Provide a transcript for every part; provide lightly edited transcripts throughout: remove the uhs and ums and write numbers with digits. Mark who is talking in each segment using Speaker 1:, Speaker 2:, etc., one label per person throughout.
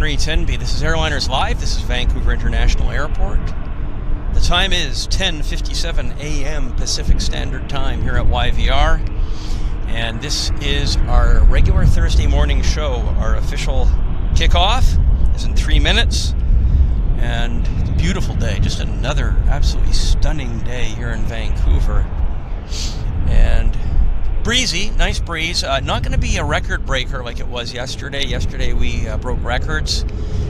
Speaker 1: Henry Tenby. This is Airliners Live. This is Vancouver International Airport. The time is 10:57 a.m. Pacific Standard Time here at YVR. And this is our regular Thursday morning show. Our official kickoff is in 3 minutes. And it's a beautiful day. Just another absolutely stunning day here in Vancouver. And breezy, nice breeze. Not going to be a record breaker like it was yesterday. Yesterday we broke records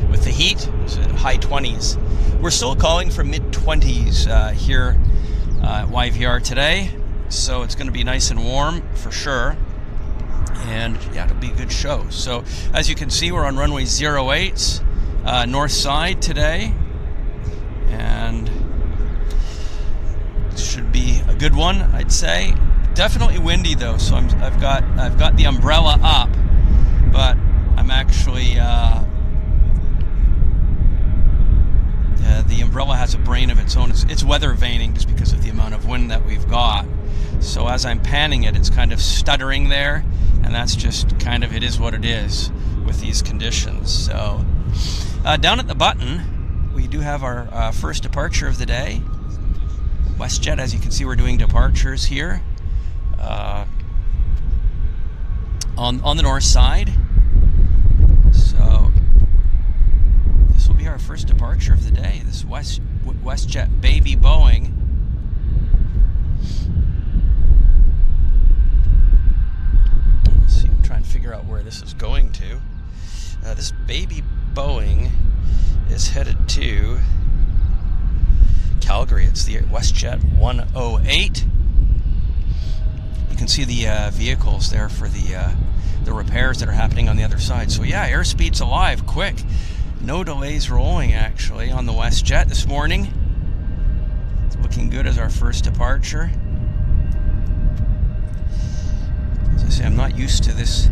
Speaker 1: with the heat. It was high 20s. We're still calling for mid-20s here at YVR today. So it's going to be nice and warm for sure. And yeah, it'll be a good show. So as you can see, we're on runway 08's north side today. And it should be a good one, I'd say. Definitely windy though, so I've got the umbrella up, but I'm actually the umbrella has a brain of its own. It's weather vaning just because of the amount of wind that we've got. So as I'm panning it, it's kind of stuttering there, and that's just kind of, it is what it is with these conditions. So down at the button, we do have our first departure of the day. Westjet, as you can see, we're doing departures here. On the north side. So this will be our first departure of the day. This Westjet baby Boeing. Let's see, I'm trying to figure out where this is going to. This baby Boeing is headed to Calgary. It's the Westjet 108. You can see the vehicles there for the repairs that are happening on the other side. So yeah, airspeed's alive, quick. No delays rolling actually on the Westjet this morning. It's looking good as our first departure. As I say, I'm not used to this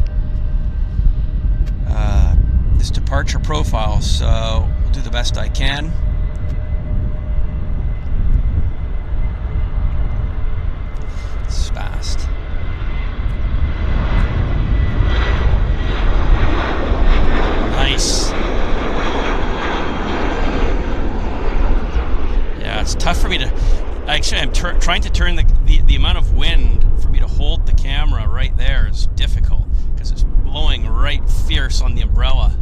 Speaker 1: this departure profile, so we'll do the best I can. It's fast. Nice. Yeah, it's tough for me to... Actually, I'm trying to turn the amount of wind for me to hold the camera right there is difficult because it's blowing right fierce on the umbrella.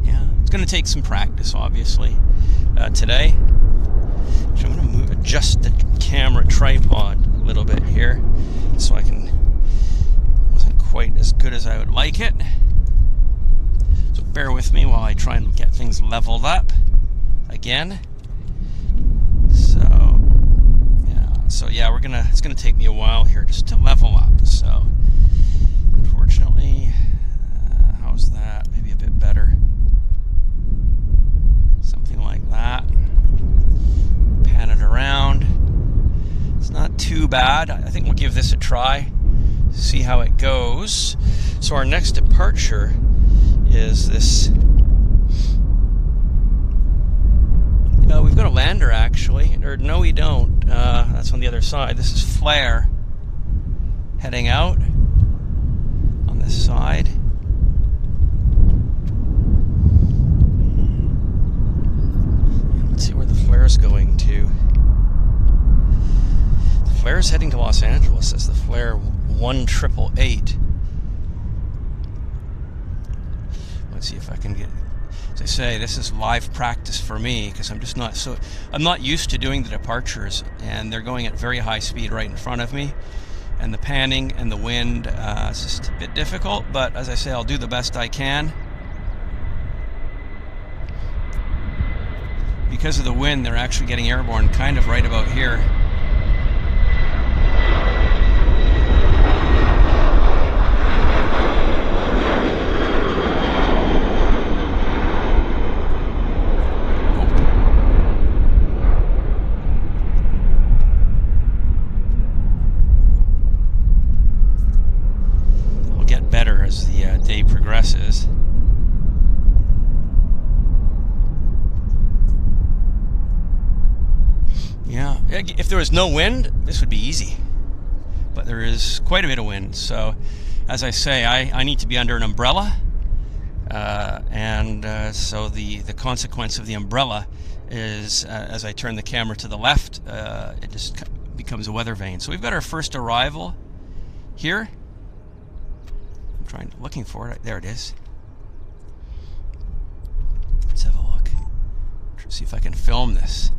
Speaker 1: Yeah, it's going to take some practice, obviously, today. So I'm going to adjust the camera tripod a little bit here so I can... Wasn't quite as good as I would like it. So bear with me while I try and get things leveled up again. So yeah, it's gonna take me a while here just to level up. So unfortunately, how's that? Maybe a bit better. Something like that. Pan it around. It's not too bad. I think we'll give this a try. See how it goes. So our next departure is this. We've got a lander actually, or no, we don't. That's on the other side. This is Flare heading out on this side. Let's see where the Flare's going to. The Flare's heading to Los Angeles as the Flare 1888. Let's see if I can get... As I say, this is live practice for me because I'm not used to doing the departures, and they're going at very high speed right in front of me, and the panning and the wind is just a bit difficult, but as I say, I'll do the best I can. Because of the wind, they're actually getting airborne kind of right about here. As the day progresses. Yeah, if there was no wind, this would be easy. But there is quite a bit of wind, so as I say, I need to be under an umbrella So the consequence of the umbrella is, as I turn the camera to the left, it just becomes a weather vane. So we've got our first arrival here. I'm looking for it. There it is. Let's have a look. Try to see if I can film this.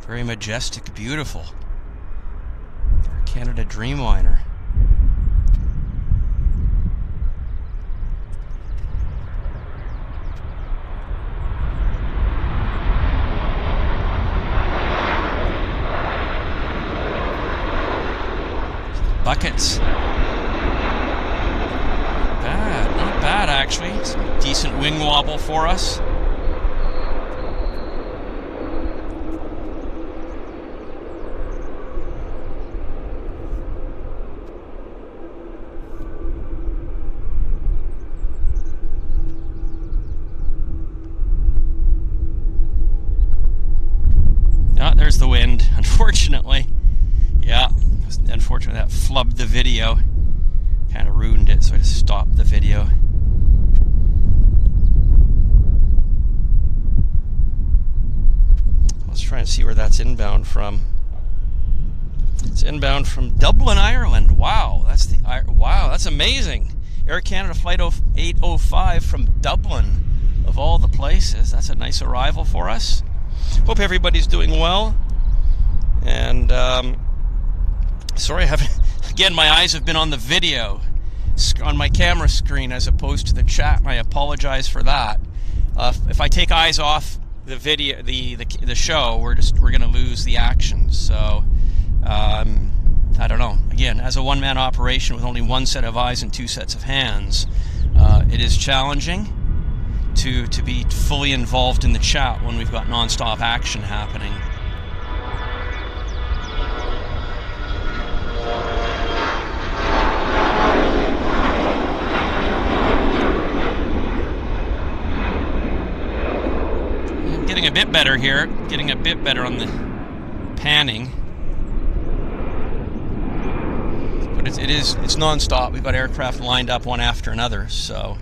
Speaker 1: Very majestic, beautiful. Our Canada Dreamliner. Buckets. Not bad actually. Some decent wing wobble for us. There's the wind, unfortunately. Yeah, unfortunately that flubbed the video. Kind of ruined it, so I just stopped the video. Let's try and see where that's inbound from. It's inbound from Dublin, Ireland. Wow, that's amazing. Air Canada Flight 805 from Dublin, of all the places. That's a nice arrival for us. Hope everybody's doing well. And sorry, I haven't. Again, my eyes have been on the video, on my camera screen, as opposed to the chat, and I apologize for that. If I take eyes off the video, the show, we're going to lose the action. So I don't know. Again, as a one-man operation with only one set of eyes and two sets of hands, it is challenging to be fully involved in the chat when we've got non-stop action happening. I'm getting a bit better here, getting a bit better on the panning. But it's non-stop. We've got aircraft lined up one after another, so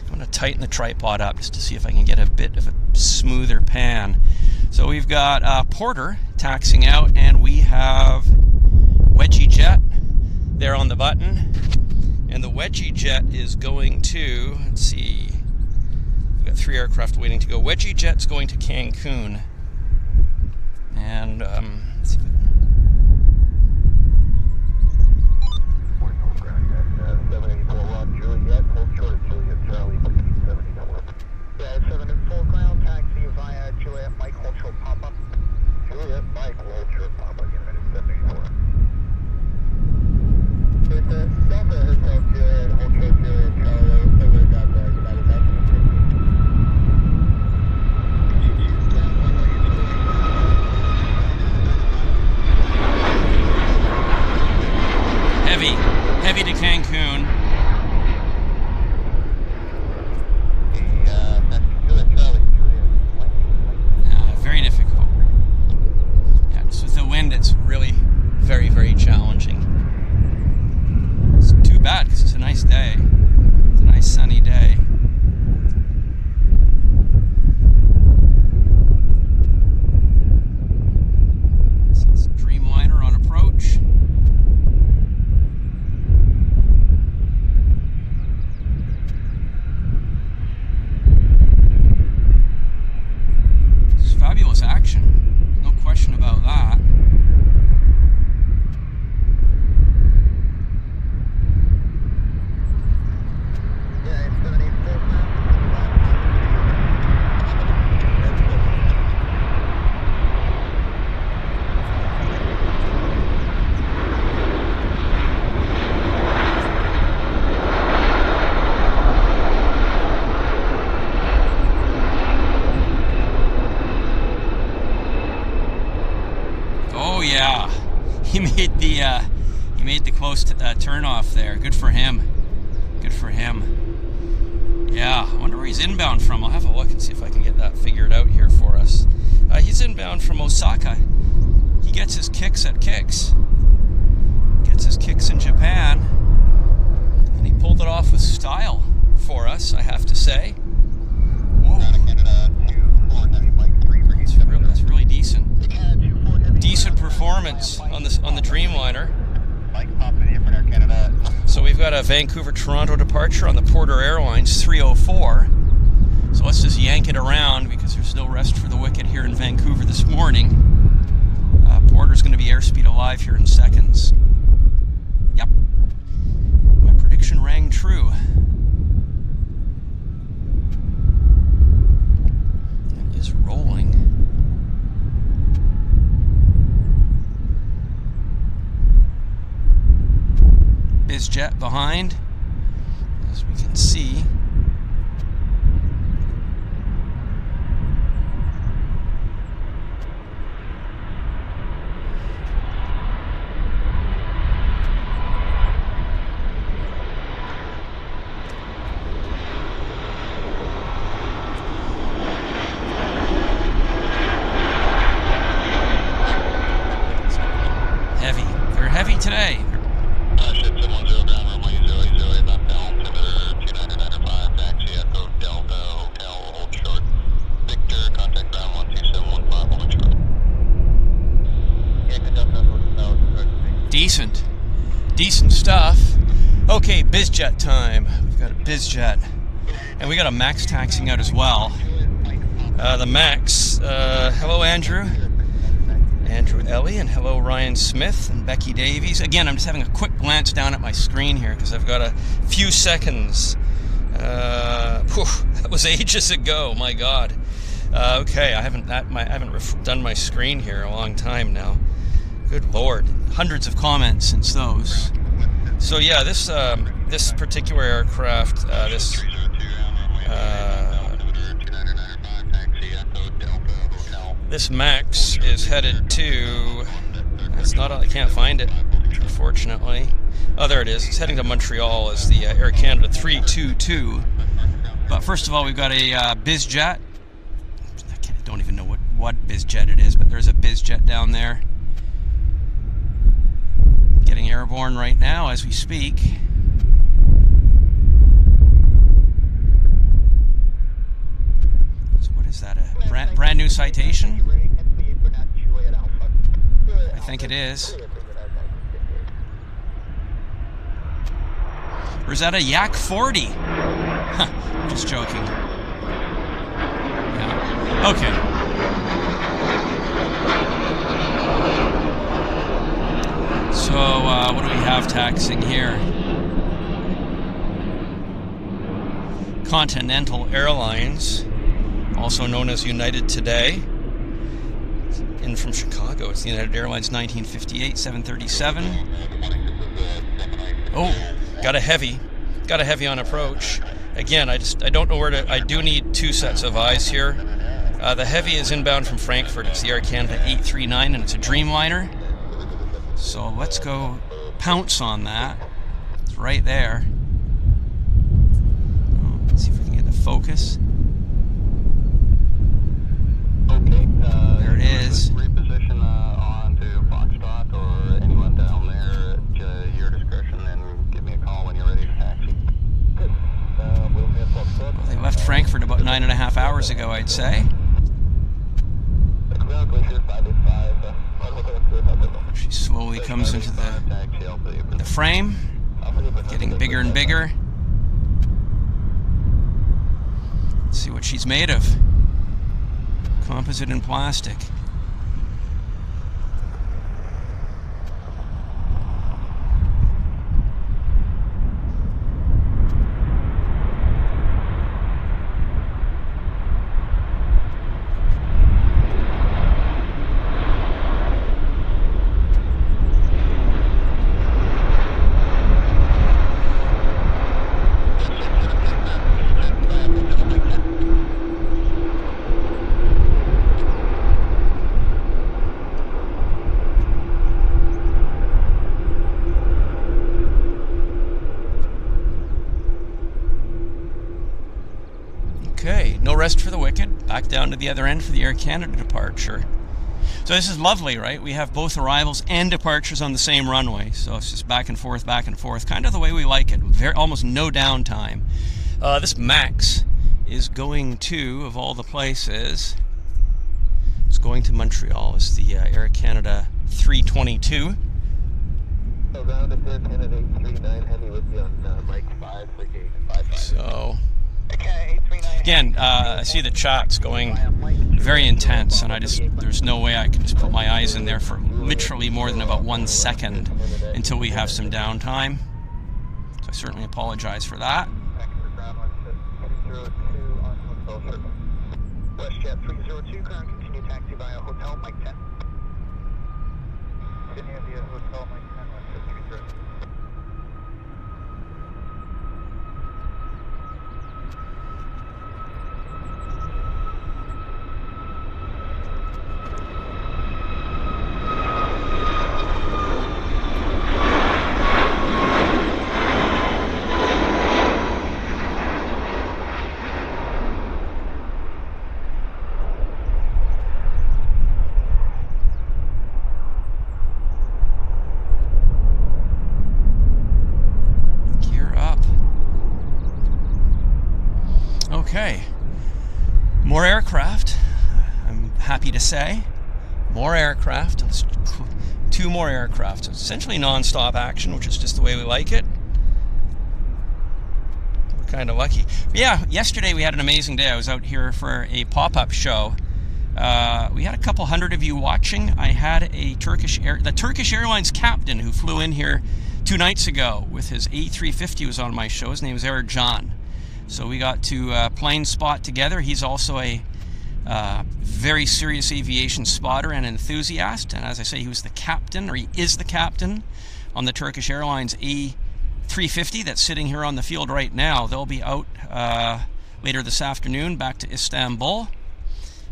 Speaker 1: I'm going to tighten the tripod up just to see if I can get a bit of a smoother pan. So we've got Porter taxiing out, and we have Westjet there on the button. And the Westjet is going to, let's see, we've got 3 aircraft waiting to go. Westjet's going to Cancun. And let's see.
Speaker 2: Juliet, hold short of Juliet, Charlie, 70 network. Yeah, 74 ground, taxi via Juliet, Mike, hold short, Papa. Juliet, Mike, hold short, Papa, unit 74. Delta Hotel Juliet, hold short Juliet, Charlie, over got the United Nations.
Speaker 1: Heavy to Cancun. Very difficult. Yeah, just with the wind, it's really very, very challenging. It's too bad because it's a nice day. It's a nice sunny day. So it's Dreamliner on approach. Fabulous action, no question about that. Yeah, he made the close turn off there. Good for him. Good for him. Yeah, I wonder where he's inbound from. I'll have a look and see if I can get that figured out here for us. He's inbound from Osaka. He gets his kicks at Kicks. Gets his kicks in Japan. And he pulled it off with style for us, I have to say. Whoa. That's really decent. Decent performance on the Dreamliner. So we've got a Vancouver-Toronto departure on the Porter Airlines 304. So let's just yank it around because there's no rest for the wicked here in Vancouver this morning. Porter's going to be airspeed alive here in seconds. Yep. My prediction rang true. It is rolling. Bizjet behind, as we can see. Heavy. They're heavy today. Decent stuff. Okay, Bizjet time. We've got a Bizjet. And we got a Max taxiing out as well. The Max, hello Andrew Ellie, and hello Ryan Smith and Becky Davies. Again, I'm just having a quick glance down at my screen here because I've got a few seconds. That was ages ago, my God. Okay, I haven't done my screen here in a long time now. Good Lord, hundreds of comments since those. So yeah, this particular aircraft, this Max is headed to. I can't find it, unfortunately. Oh, there it is. It's heading to Montreal as the Air Canada 322. But first of all, we've got a Bizjet. I don't even know what Bizjet it is, but there's a Bizjet down there. Getting airborne right now as we speak. So what is that, a brand new citation? I think it is. Or is that a Yak 40? Huh, just joking. Yeah. Okay. So, what do we have taxiing here? Continental Airlines, also known as United Today. In from Chicago, it's the United Airlines 1958 737. Oh, got a heavy on approach. Again, I don't know where to. I do need two sets of eyes here. The heavy is inbound from Frankfurt. It's the Air Canada A380, and it's a Dreamliner. So let's go pounce on that. It's right there. Let's see if we can get the focus.
Speaker 2: Okay.
Speaker 1: There it is.
Speaker 2: Reposition onto Foxtrot or anyone down there at your discretion, and give me a call when you're ready to taxi. Good. We'll be at Foxtrot.
Speaker 1: Well, they left Frankfurt about 9.5 hours ago, I'd say. She slowly comes into the frame, getting bigger and bigger. Let's see what she's made of. Composite and plastic. no rest for the wicked. Back down to the other end for the Air Canada departure. So this is lovely, right? We have both arrivals and departures on the same runway. So it's just back and forth, kind of the way we like it. Almost no downtime. This MAX is going to, of all the places, it's going to Montreal. It's the Air Canada 322.
Speaker 2: So round at Air Canada 839 Heavy with you on Mike 5 for gate 55.
Speaker 1: So, again, I see the chat's going very intense, and there's no way I can just put my eyes in there for literally more than about 1 second until we have some downtime. So I certainly apologize for that.
Speaker 2: Westjet 302, ground continue taxi via hotel Mike 10. Continue via hotel Mike 10, Westjet 302.
Speaker 1: Okay, more aircraft, I'm happy to say. More aircraft, 2 more aircraft. So it's essentially non-stop action, which is just the way we like it. We're kind of lucky. But yeah, yesterday we had an amazing day. I was out here for a pop-up show. We had a couple hundred of you watching. I had the Turkish Airlines captain who flew in here 2 nights ago with his A350 was on my show. His name is Ercan. So we got to plane spot together. He's also a very serious aviation spotter and enthusiast. And as I say, he was the captain, or he is the captain, on the Turkish Airlines A350 that's sitting here on the field right now. They'll be out later this afternoon back to Istanbul.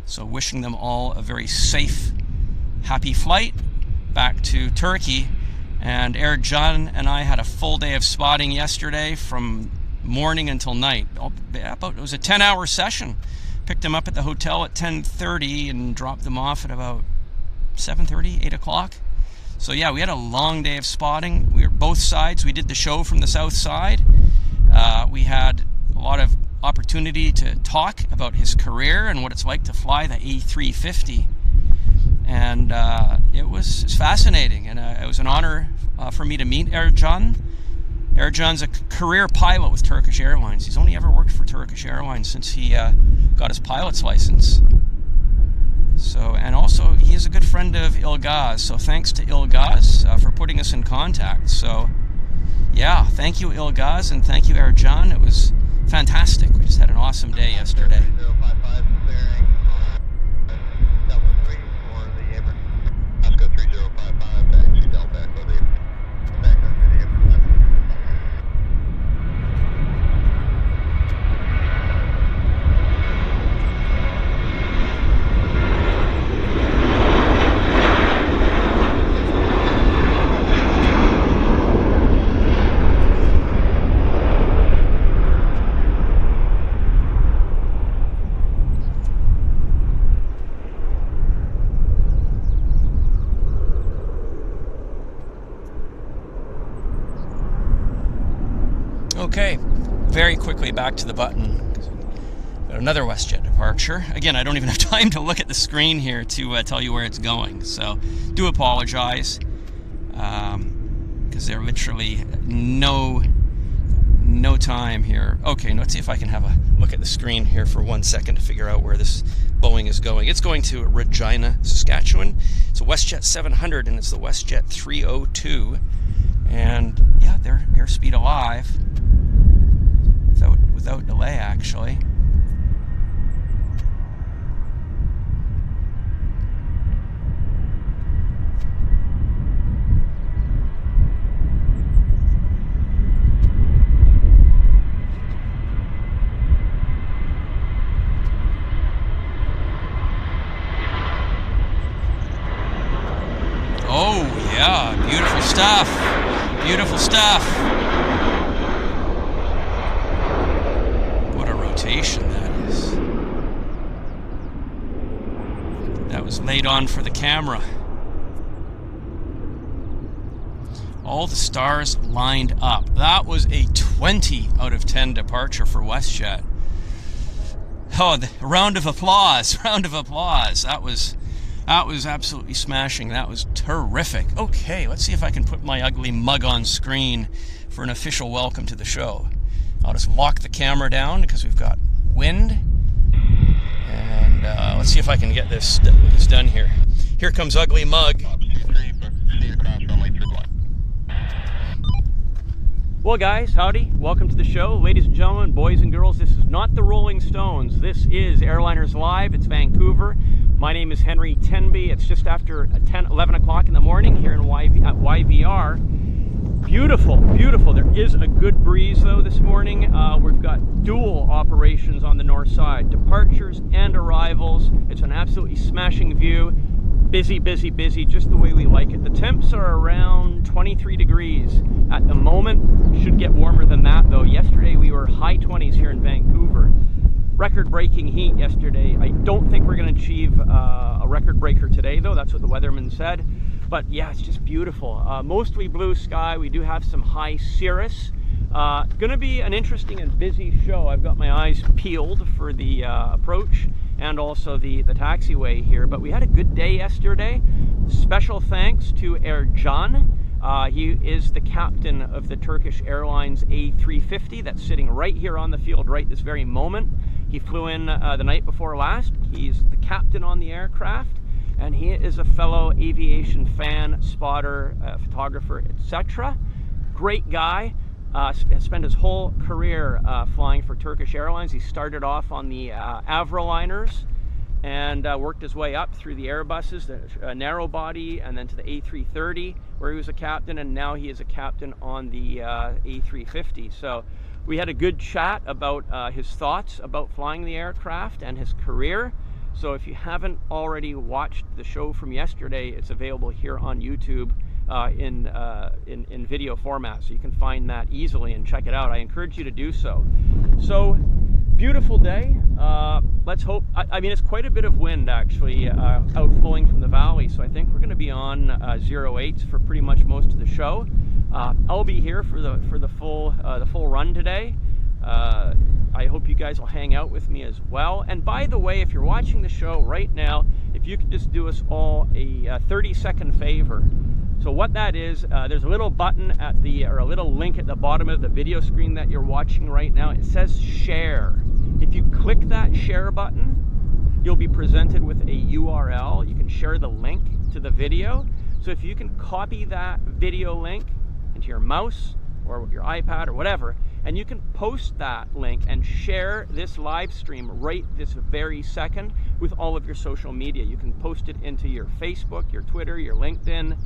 Speaker 1: So wishing them all a very safe, happy flight back to Turkey. And Ercan and I had a full day of spotting yesterday from morning until night. It was a 10-hour session. Picked them up at the hotel at 10:30 and dropped them off at about 7:30, 8 o'clock. So yeah, we had a long day of spotting. We were both sides. We did the show from the south side. We had a lot of opportunity to talk about his career and what it's like to fly the A350. And it was fascinating, and it was an honor for me to meet Ercan. Ercan's a career pilot with Turkish Airlines. He's only ever worked for Turkish Airlines since he got his pilot's license. So, and also he is a good friend of Ilgaz. So thanks to Ilgaz for putting us in contact. So yeah, thank you Ilgaz, and thank you Ercan. It was fantastic. We just had an awesome day yesterday. Okay, very quickly back to the button. Got another Westjet departure. Again, I don't even have time to look at the screen here to tell you where it's going, so do apologize, because there literally no time here. Okay, let's see if I can have a look at the screen here for 1 second to figure out where this Boeing is going. It's going to Regina, Saskatchewan. It's a Westjet 700, and it's the Westjet 302. And yeah, they're airspeed alive. Without delay, actually. Oh yeah, beautiful stuff. Beautiful stuff. What a rotation that is. laid on for the camera. All the stars lined up. That was a 20 out of 10 departure for Westjet. Oh, the round of applause, round of applause. That was absolutely smashing. That was terrific. Okay, let's see if I can put my ugly mug on screen for an official welcome to the show. I'll just lock the camera down because we've got wind. And let's see if I can get this done here. Here comes Ugly Mug. Well, guys, howdy. Welcome to the show. Ladies and gentlemen, boys and girls, this is not the Rolling Stones. This is Airliners Live. It's Vancouver. My name is Henry Tenby. It's just after 11 o'clock in the morning here at YVR. Beautiful, beautiful. There is a good breeze, though, this morning. We've got dual operations on the north side, departures and arrivals. It's an absolutely smashing view. Busy, busy, busy, just the way we like it. The temps are around 23 degrees at the moment. Should get warmer than that, though. Yesterday we were high 20s here in Vancouver. Record-breaking heat yesterday. I don't think we're going to achieve a record breaker today, though. That's what the weatherman said. But yeah, it's just beautiful. Mostly blue sky. We do have some high cirrus. Going to be an interesting and busy show. I've got my eyes peeled for the approach and also the taxiway here. But we had a good day yesterday. Special thanks to Ercan. He is the captain of the Turkish Airlines A350 that's sitting right here on the field right this very moment. He flew in the night before last. He's the captain on the aircraft, and he is a fellow aviation fan, spotter, photographer, etc. Great guy. Spent his whole career flying for Turkish Airlines. He started off on the Airliners and worked his way up through the Airbuses, the narrow body, and then to the A330, where he was a captain, and now he is a captain on the A350. So we had a good chat about his thoughts about flying the aircraft and his career. So if you haven't already watched the show from yesterday, it's available here on YouTube in video format, so you can find that easily and check it out. I encourage you to do so. So beautiful day. Let's hope. I mean, it's quite a bit of wind actually outflowing from the valley, so I think we're going to be on 08s for pretty much most of the show. I'll be here for the full run today. I hope you guys will hang out with me as well. And by the way, if you're watching the show right now, if you could just do us all a 30-second favor. So what that is, there's a little button or a little link at the bottom of the video screen that you're watching right now. It says share. If you click that share button, you'll be presented with a URL. You can share the link to the video. So if you can copy that video link into your mouse or your iPad or whatever, and you can post that link and share this live stream right this very second with all of your social media. You can post it into your Facebook, your Twitter, your LinkedIn,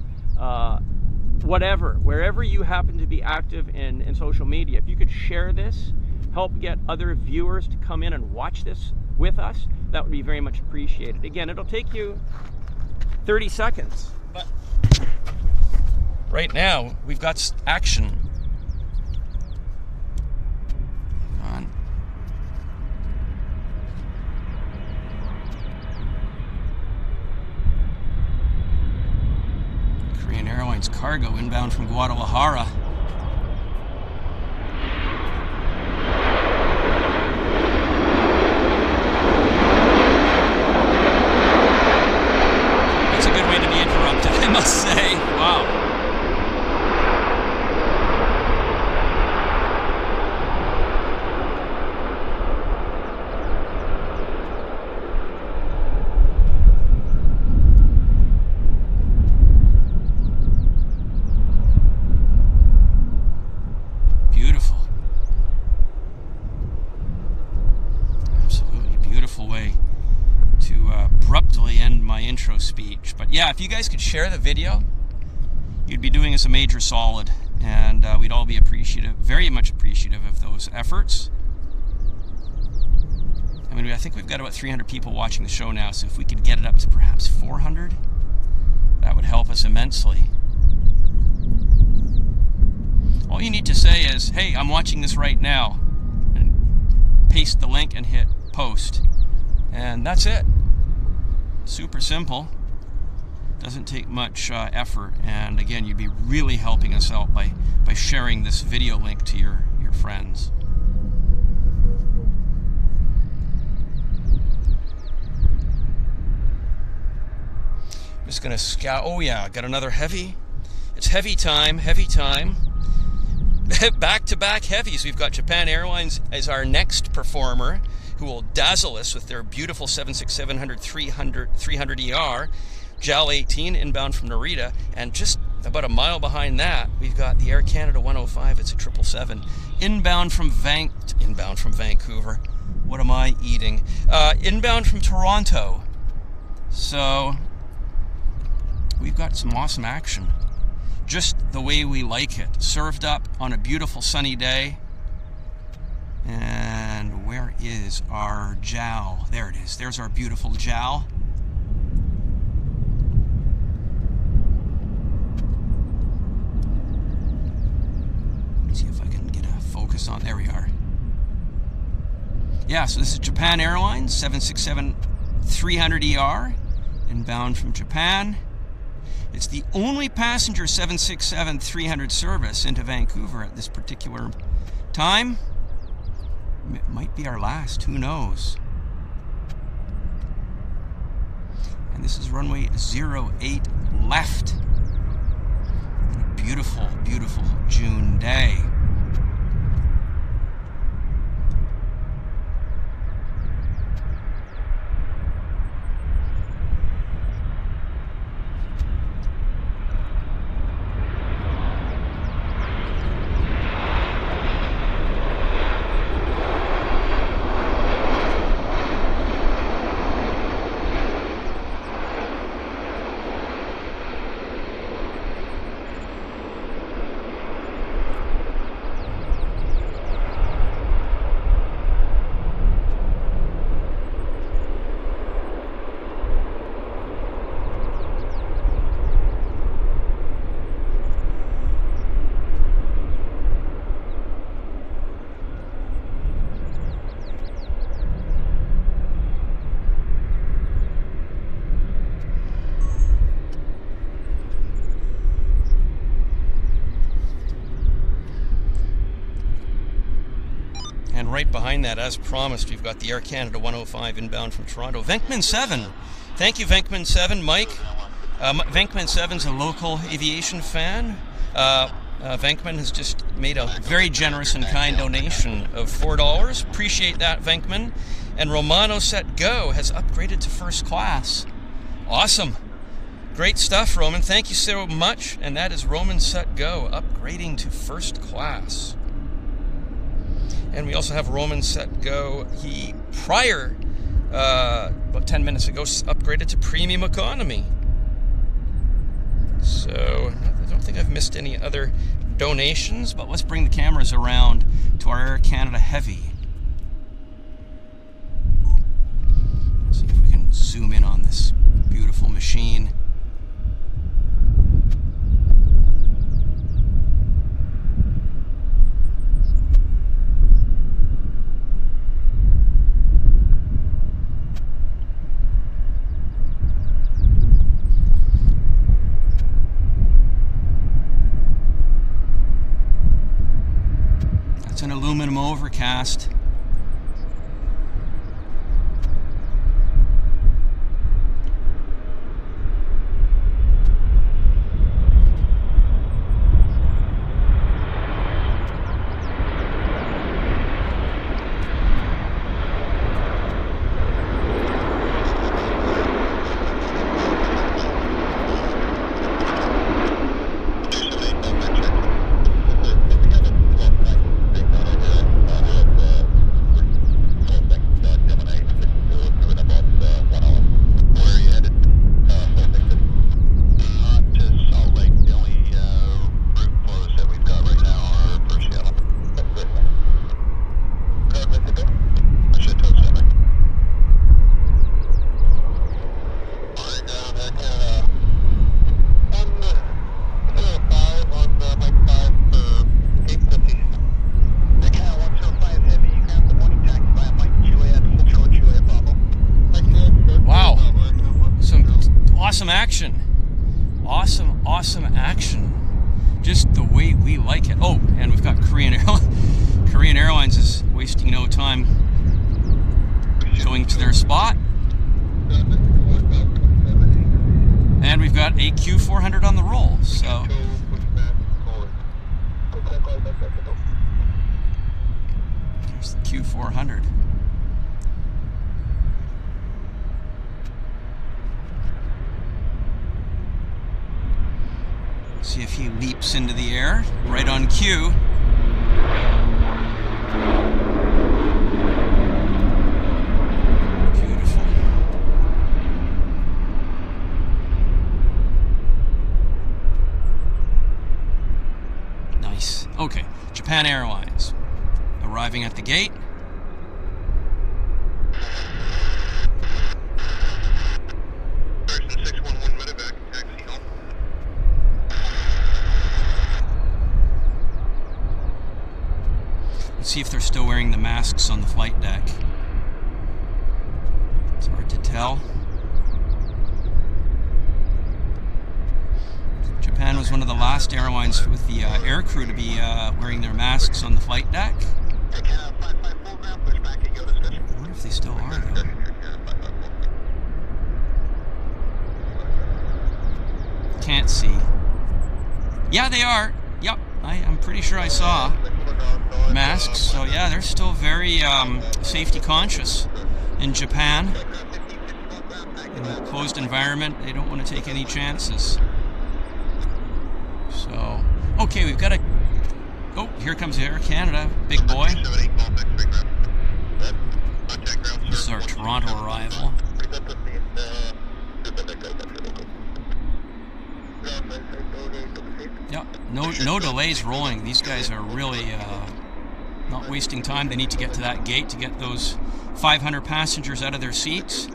Speaker 1: whatever, wherever you happen to be active in social media. If you could share this, help get other viewers to come in and watch this with us, that would be very much appreciated. Again, it'll take you 30 seconds, but right now we've got action. Hang on. Korean Airlines cargo inbound from Guadalajara. That's a good way to be interrupted, I must say. Wow. Speech. But yeah, if you guys could share the video, you'd be doing us a major solid, and we'd all be appreciative, very much appreciative of those efforts. I mean, I think we've got about 300 people watching the show now, so if we could get it up to perhaps 400, that would help us immensely. All you need to say is, hey, I'm watching this right now, and paste the link and hit post, and that's it. Super simple. Doesn't take much effort, and again, you'd be really helping us out by sharing this video link to your friends. I'm just gonna scout. Oh yeah, got another heavy. It's heavy time, heavy time. Back-to-back heavies. We've got Japan Airlines as our next performer, who will dazzle us with their beautiful 767-300ER, JAL 18 inbound from Narita, and just about a mile behind that, we've got the Air Canada 105. It's a 777 inbound from Vancouver. What am I eating? Inbound from Toronto. So we've got some awesome action, just the way we like it, served up on a beautiful sunny day. And where is our JAL? There it is. There's our beautiful JAL. Let's see if I can get a focus on. There we are. Yeah, so this is Japan Airlines 767-300ER inbound from Japan. It's the only passenger 767-300 service into Vancouver at this particular time. It might be our last, who knows? And this is runway 08 left. On a beautiful, beautiful June day. And right behind that, as promised, we've got the Air Canada 105 inbound from Toronto. Venkman 7. Thank you, Venkman 7. Mike. Venkman 7's a local aviation fan. Venkman has just made a very generous and kind donation of $4. Appreciate that, Venkman. And Romano Set Go has upgraded to first class. Awesome. Great stuff, Roman. Thank you so much. And that is Roman Set Go upgrading to first class. And we also have Roman Set Go. He prior, about 10 minutes ago, upgraded to premium economy. So I don't think I've missed any other donations, but let's bring the cameras around to our Air Canada Heavy. Let's see if we can zoom in on this beautiful machine. It's an aluminum overcast. awesome action. Awesome, awesome action. Just the way we like it. Oh, and we've got Korean Airlines is wasting no time going to their spot. And we've got a Q400 on the roll, so here's the Q400. See if he leaps into the air right on cue. Okay, Japan Airlines arriving at the gate.
Speaker 2: Person 611 medevac, taxi home.
Speaker 1: Let's see if they're still wearing the masks on the flight deck. It's hard to tell. Japan was one of the last airlines with the air crew to be wearing their masks on the flight deck. I wonder if they still are, though. Can't see. Yeah, they are. Yep, I'm pretty sure I saw masks. So yeah, they're still very safety conscious in Japan. In a closed environment, they don't want to take any chances. So, okay, we've got a... Oh, here comes Air Canada, big boy. This is our Toronto arrival. Yeah, no delays rolling. These guys are really not wasting time. They need to get to that gate to get those 500 passengers out of their seats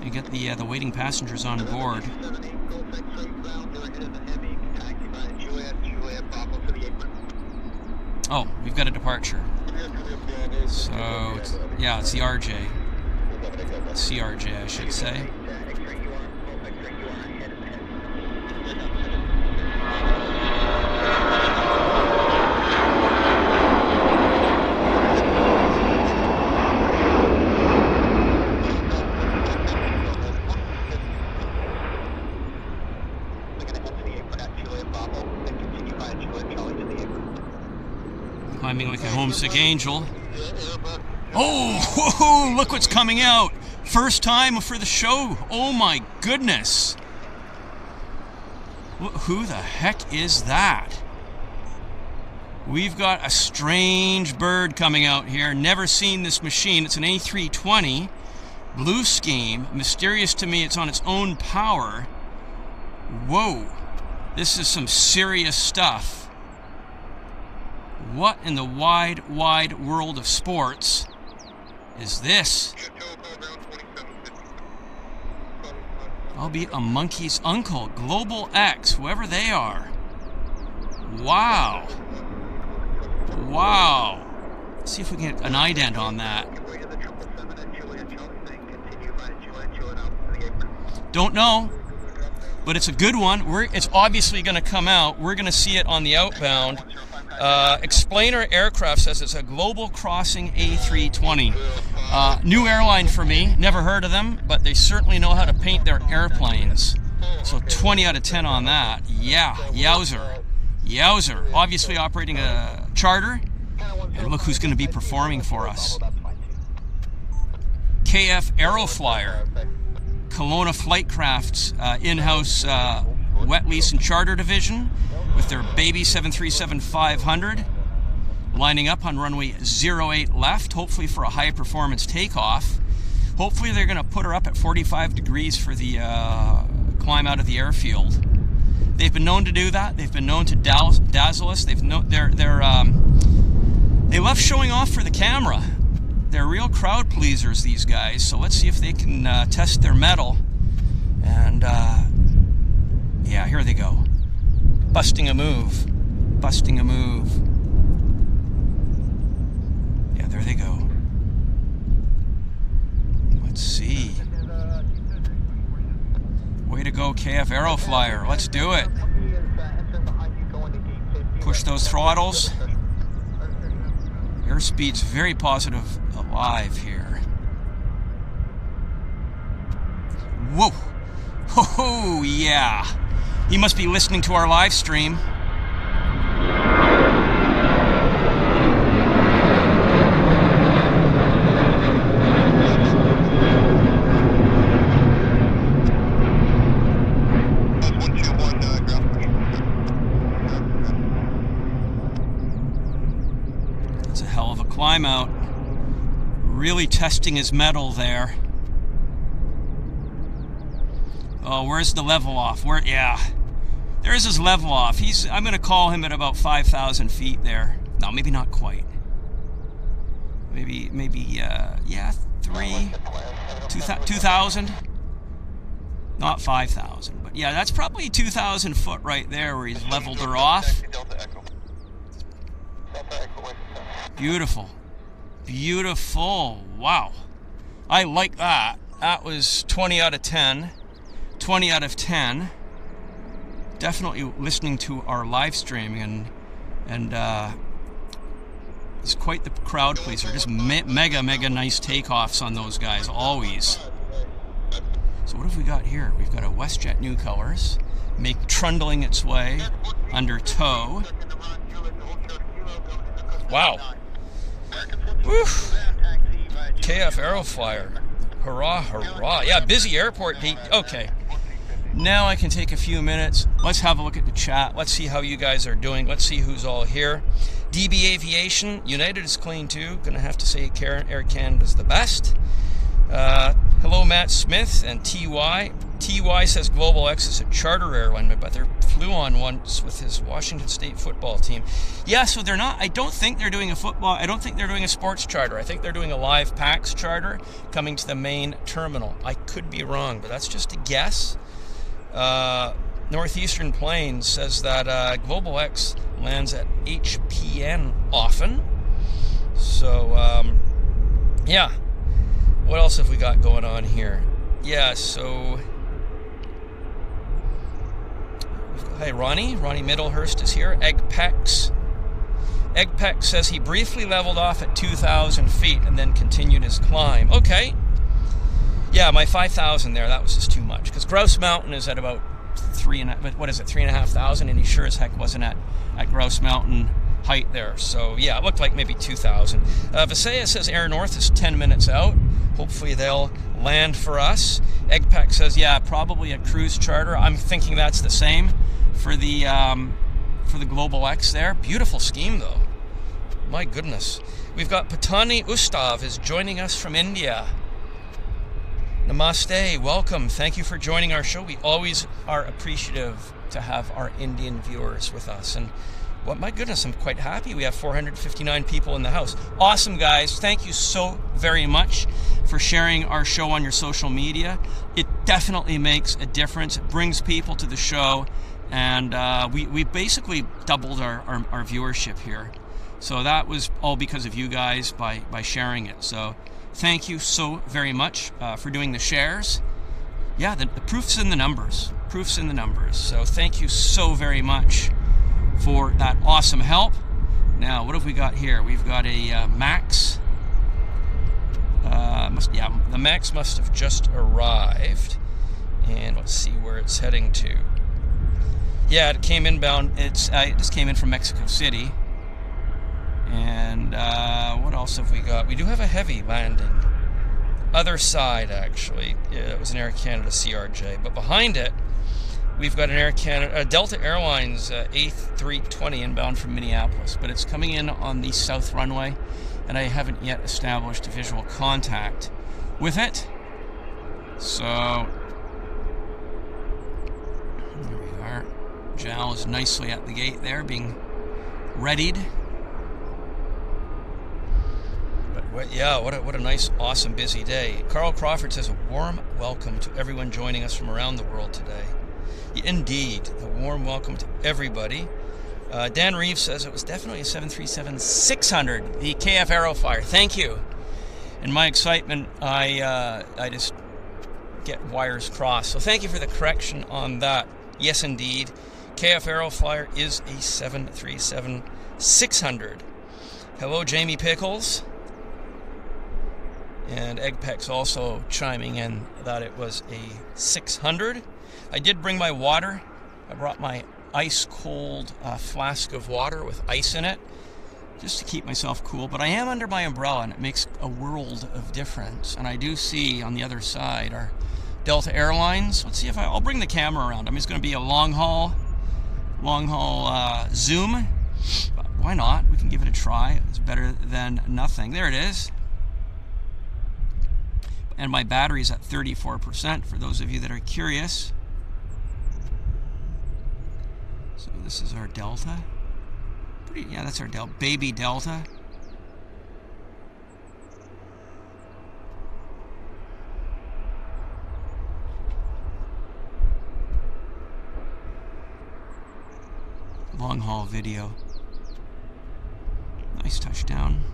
Speaker 1: and get the waiting passengers on board. Oh, we've got a departure. So, yeah, it's the RJ. CRJ, I should say. Climbing like a homesick angel. Oh, whoa, look what's coming out. First time for the show. Oh my goodness. Who the heck is that? We've got a strange bird coming out here. Never seen this machine. It's an A320. Blue scheme. Mysterious to me. It's on its own power. Whoa. This is some serious stuff. What in the wide, wide world of sports is this? I'll be a monkey's uncle. Global X, whoever they are. Wow. Wow. Let's see if we can get an ident on that. Don't know, but it's a good one. It's obviously going to come out. We're going to see it on the outbound. Explainer Aircraft says it's a Global Crossing A320. New airline for me, never heard of them, but they certainly know how to paint their airplanes. So 20 out of 10 on that. Yeah, yowzer. Yowzer. Obviously operating a charter. And look who's going to be performing for us. KF Aeroflyer. Kelowna Flightcraft's in-house wet lease and charter division with their baby 737-500 lining up on runway 08 left, hopefully for a high performance takeoff. Hopefully they're going to put her up at 45 degrees for the climb out of the airfield. They've been known to do that. They've been known to dazzle us. They love showing off for the camera. They're real crowd pleasers, these guys. So let's see if they can test their mettle. And yeah, here they go. Busting a move. Busting a move. Yeah, there they go. Let's see. Way to go, KF Aeroflyer. Let's do it. Push those throttles. Airspeed's very positive alive here. Whoa! Oh, yeah. He must be listening to our live stream. That's a hell of a climb out. Really testing his mettle there. Oh, where's the level off? Where? Yeah, there's his level off. I'm going to call him at about 5,000 feet there. No, maybe not quite. Maybe, yeah, 2,000. Not 5,000, but yeah, that's probably 2,000 foot right there where he's leveled her off. Beautiful, beautiful. Wow, I like that. That was 20 out of 10. 20 out of 10. Definitely listening to our live streaming, and it's quite the crowd pleaser. Just mega nice takeoffs on those guys always. So what have we got here? We've got a Westjet New Colors trundling its way under tow. Wow. Woo. KF Aeroflyer. Hurrah, hurrah. Yeah, busy airport, Pete. Okay. Now I can take a few minutes. Let's have a look at the chat. Let's see how you guys are doing. Let's see who's all here. DB Aviation. United is clean too. Gonna have to say Air Canada's the best. Hello, Matt Smith and TY. TY says Global X is a charter airline, but they flew on once with his Washington State football team. Yeah, so they're not, I don't think they're doing a football, I don't think they're doing a sports charter. I think they're doing a live PAX charter coming to the main terminal. I could be wrong, but that's just a guess. Northeastern Plains says that Global X lands at HPN often. So, yeah. What else have we got going on here? Yeah, so... Hi, Ronnie. Ronnie Middlehurst is here. Eggpex. Eggpex says he briefly leveled off at 2,000 feet and then continued his climb. Okay. Yeah, my 5,000 there, that was just too much. Because Grouse Mountain is at about 3,500, and he sure as heck wasn't at Grouse Mountain height there. So, yeah, it looked like maybe 2,000. Visaya says Air North is 10 minutes out. Hopefully they'll land for us. Eggpack says, yeah, probably a cruise charter. I'm thinking that's the same for the Global X there. Beautiful scheme, though. My goodness. We've got Patani Ustav is joining us from India. Namaste, welcome. Thank you for joining our show. We always are appreciative to have our Indian viewers with us. And well, my goodness, I'm quite happy. We have 459 people in the house. Awesome, guys. Thank you so very much for sharing our show on your social media. It definitely makes a difference. It brings people to the show, and we basically doubled our viewership here. So that was all because of you guys by sharing it. So thank you so very much for doing the shares. Yeah, the proof's in the numbers. Proof's in the numbers. So thank you so very much for that awesome help. Now, what have we got here? We've got a Max. The Max must have just arrived, and let's see where it's heading to. Yeah, it came inbound. It just came in from Mexico City. And what else have we got? We do have a heavy landing. Other side, actually. Yeah, it was an Air Canada CRJ, but behind it, we've got an Air Canada, Delta Airlines A320 inbound from Minneapolis, but it's coming in on the south runway, and I haven't yet established a visual contact with it. So, there we are. Jal is nicely at the gate there, being readied. But yeah, what a nice, awesome, busy day. Carl Crawford says a warm welcome to everyone joining us from around the world today. Indeed, a warm welcome to everybody. Dan Reeves says it was definitely a 737-600, the KF Aeroflyer. Thank you. In my excitement, I just get wires crossed. So thank you for the correction on that. Yes, indeed. KF Aeroflyer is a 737-600. Hello, Jamie Pickles. And Eggpeck's also chiming in that it was a 600. I did bring my water. I brought my ice-cold flask of water with ice in it, just to keep myself cool. But I am under my umbrella, and it makes a world of difference. And I do see on the other side our Delta Airlines. Let's see if I'll bring the camera around. I mean, it's going to be a long haul zoom. But why not? We can give it a try. It's better than nothing. There it is. And my battery's at 34%, for those of you that are curious. So this is our Delta. Yeah, that's our Delta, baby Delta. Long haul video. Nice touchdown.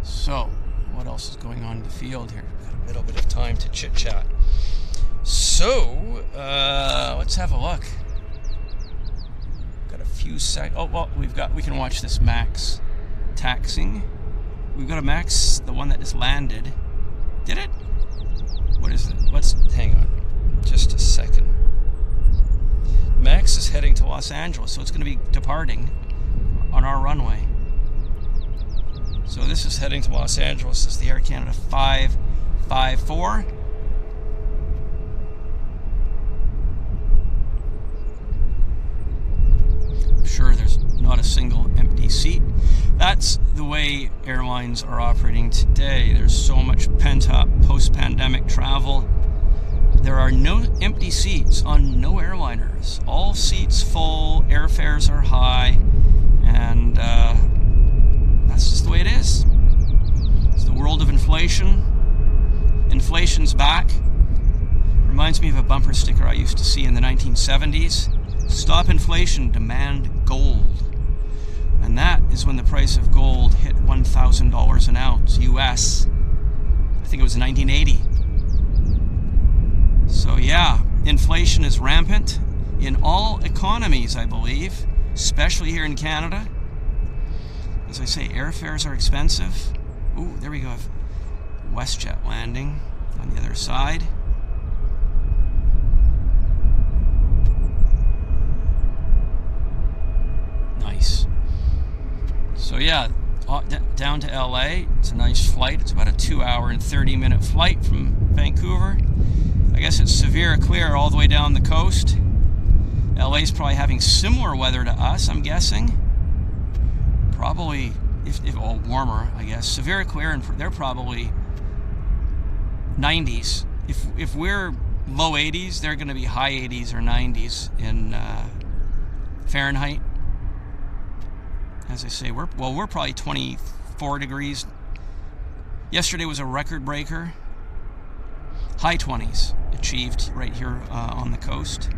Speaker 1: So, what else is going on in the field here? We've got a little bit of time to chit chat. So, let's have a look. Got a few oh, well, we can watch this Max taxiing. We've got a Max, the one that just landed. Did it? What is it? Hang on. Just a second. Max is heading to Los Angeles, so it's going to be departing on our runway. So this is heading to Los Angeles. This is the Air Canada 554. I'm sure there's not a single empty seat. That's the way airlines are operating today. There's so much pent-up post-pandemic travel. There are no empty seats on no airliners. All seats full, airfares are high, and that's just the way it is. It's the world of inflation. Inflation's back. Reminds me of a bumper sticker I used to see in the 1970s. Stop inflation, demand gold. And that is when the price of gold hit $1,000 an ounce, US. I think it was 1980. So yeah, inflation is rampant in all economies, I believe, especially here in Canada. As I say, airfares are expensive. Ooh, there we go. Westjet landing on the other side. Nice. So yeah, down to LA. It's a nice flight. It's about a 2-hour and 30-minute flight from Vancouver. I guess it's severe clear all the way down the coast. LA's probably having similar weather to us, I'm guessing. Probably, if warmer, I guess. Severe clear, and they're probably 90s. If we're low 80s, they're going to be high 80s or 90s in Fahrenheit. As I say, we're probably 24 degrees. Yesterday was a record breaker. High 20s achieved right here on the coast.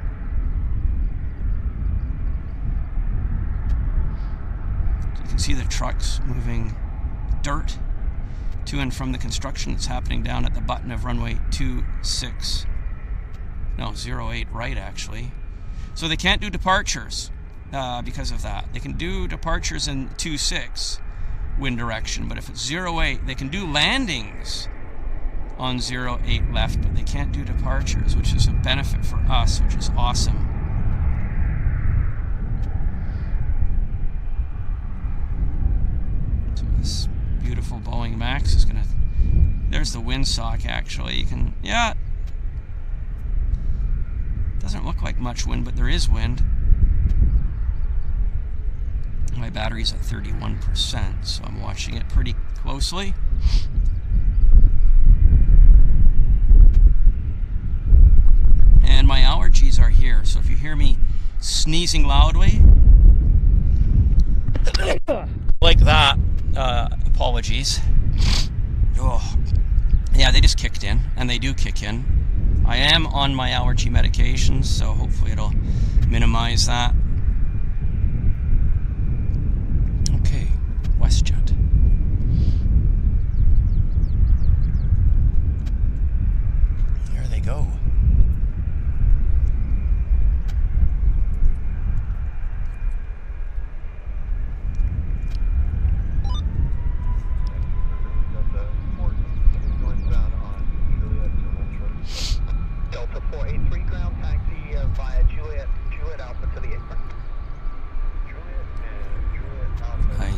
Speaker 1: You can see the trucks moving dirt to and from the construction that's happening down at the button of runway 08 right actually. So they can't do departures because of that. They can do departures in 26 wind direction, but if it's 08, they can do landings on 08 left, but they can't do departures, which is a benefit for us, which is awesome. So this beautiful Boeing Max is gonna, there's the windsock actually. You can, yeah, doesn't look like much wind, but there is wind. My battery's at 31%, so I'm watching it pretty closely. And my allergies are here, so if you hear me sneezing loudly, like that, apologies. Oh, yeah, they just kicked in, and they do kick in. I am on my allergy medications, so hopefully it'll minimize that.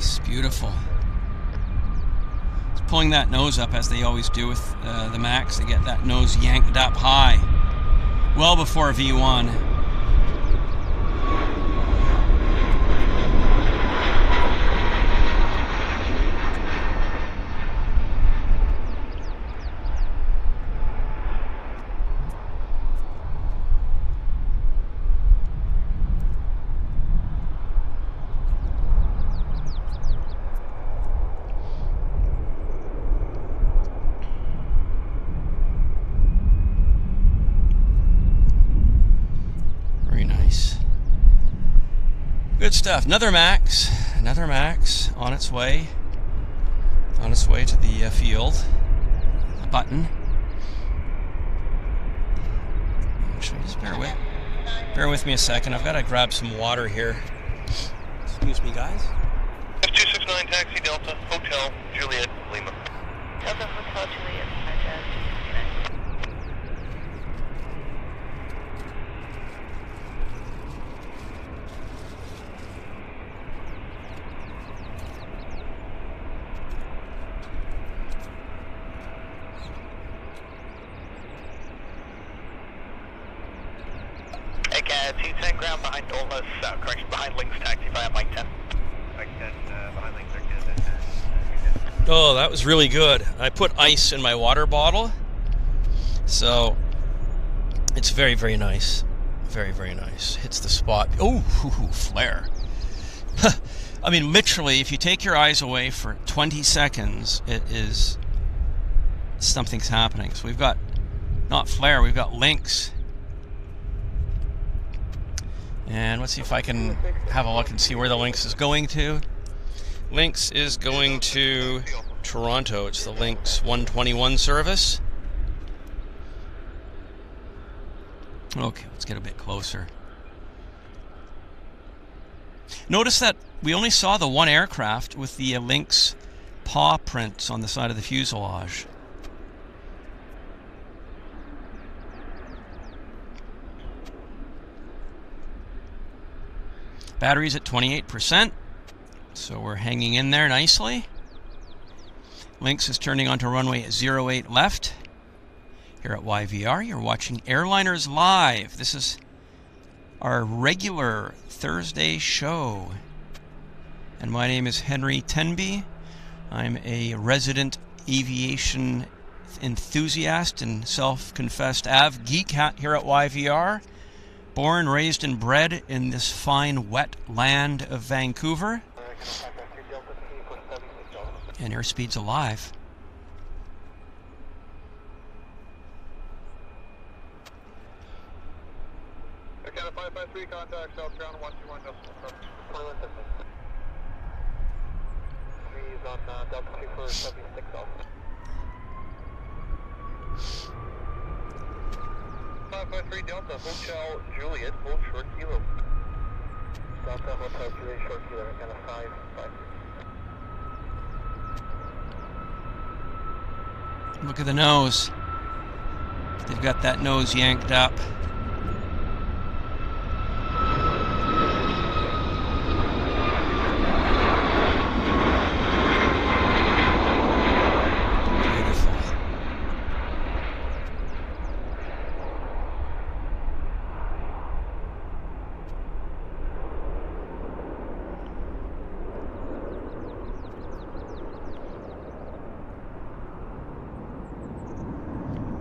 Speaker 1: Nice, beautiful. It's pulling that nose up as they always do with the Max. They get that nose yanked up high, well before V1. Good stuff. Another Max on its way to the field. A button. Actually, just bear with me a second. I've got to grab some water here. Excuse me, guys.
Speaker 2: F269 taxi Delta Hotel Juliet Lima.
Speaker 3: Delta Hotel Juliet Lima.
Speaker 2: T10 ground behind Dolmas, correction, behind Links taxi via Mike 10. Mike 10, behind Links,
Speaker 1: oh, that was really good. I put ice in my water bottle, so it's very, very nice. Very, very nice. Hits the spot. Oh, flare. I mean, literally, if you take your eyes away for 20 seconds, it is... something's happening. So we've got, not flare, we've got Links. And let's see if I can have a look and see where the Lynx is going to. Lynx is going to Toronto. It's the Lynx 121 service. Okay, let's get a bit closer. Notice that we only saw the one aircraft with the Lynx paw prints on the side of the fuselage. Battery's at 28%, so we're hanging in there nicely. Lynx is turning onto runway 08 left. Here at YVR, you're watching Airliners Live. This is our regular Thursday show. And my name is Henry Tenby. I'm a resident aviation enthusiast and self-confessed av geek here at YVR. Born, raised, and bred in this fine, wet land of Vancouver. And airspeed's alive.
Speaker 2: Canada 553, contact southbound 121 decimal 3 is on Delta 2 for 76 off. 553 Delta Hotel Juliet, hold short kilo. Delta Hotel Juliet, short kilo, kind of 5.
Speaker 1: Look at the nose. They've got that nose yanked up.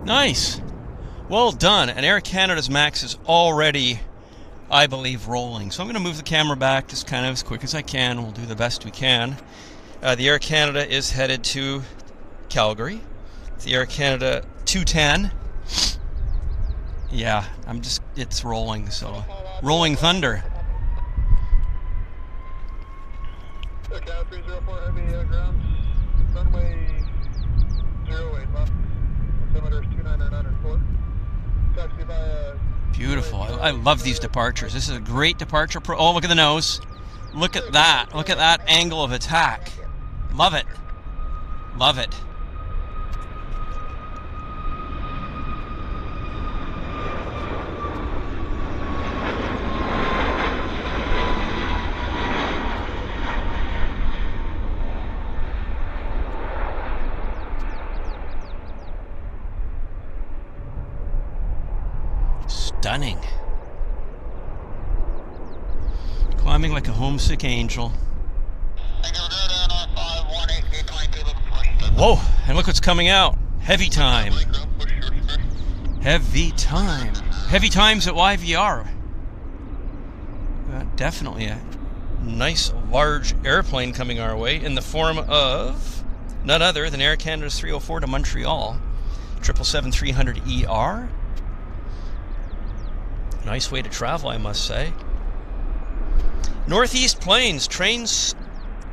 Speaker 1: Nice. Well done. And Air Canada's Max is already, I believe, rolling. So I'm going to move the camera back just kind of as quick as I can. We'll do the best we can. The Air Canada is headed to Calgary. The Air Canada 210. Yeah, it's rolling, so rolling thunder.
Speaker 2: Air Canada 304 heavy ground, runway 08 left.
Speaker 1: Beautiful. I love these departures. This is a great departure. Oh, look at the nose. Look at that. Look at that angle of attack. Love it. Love it. stunning. Climbing like a homesick angel. Whoa, and look what's coming out. Heavy time. Heavy time. Heavy times at YVR. Definitely a nice large airplane coming our way in the form of none other than Air Canada's 304 to Montreal. 777-300ER. Nice way to travel, I must say. Northeast Plains, trains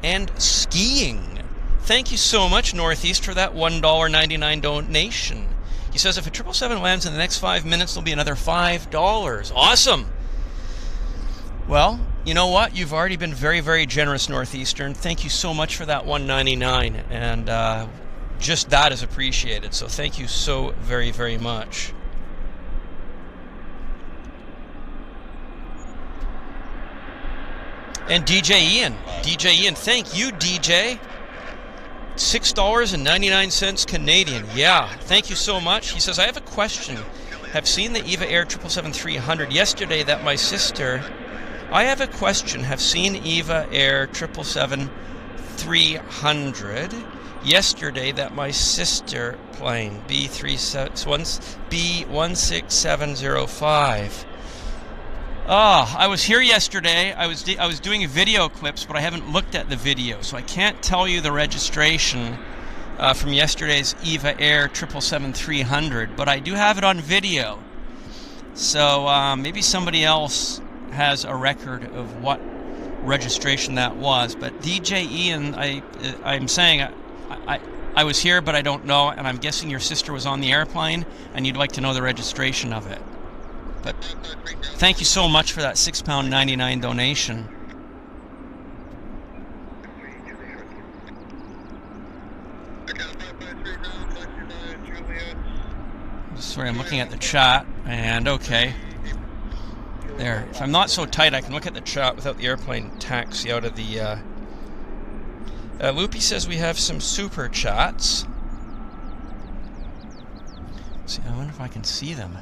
Speaker 1: and skiing. Thank you so much, Northeast, for that $1.99 donation. He says if a 777 lands in the next 5 minutes, there'll be another $5. Awesome! Well, you know what? You've already been very, very generous, Northeastern. Thank you so much for that $1.99, and just that is appreciated. So thank you so very, very much. And DJ Ian, thank you, DJ. $6.99 Canadian. Yeah, thank you so much. He says, I have a question. Have seen the EVA Air 777-300 yesterday that my sister... I have a question. Have seen EVA Air 777-300 yesterday that my sister plane, B16705. I was here yesterday. I was doing video clips, but I haven't looked at the video, so I can't tell you the registration from yesterday's EVA Air 777-300, but I do have it on video. So maybe somebody else has a record of what registration that was. But DJ Ian, I'm saying I was here, but I don't know, and I'm guessing your sister was on the airplane, and you'd like to know the registration of it. But thank you so much for that £6.99 donation. Sorry, I'm looking at the chat, and okay. There. If I'm not so tight, I can look at the chat without the airplane taxi out of the... Loopy says we have some super chats. See, I wonder if I can see them.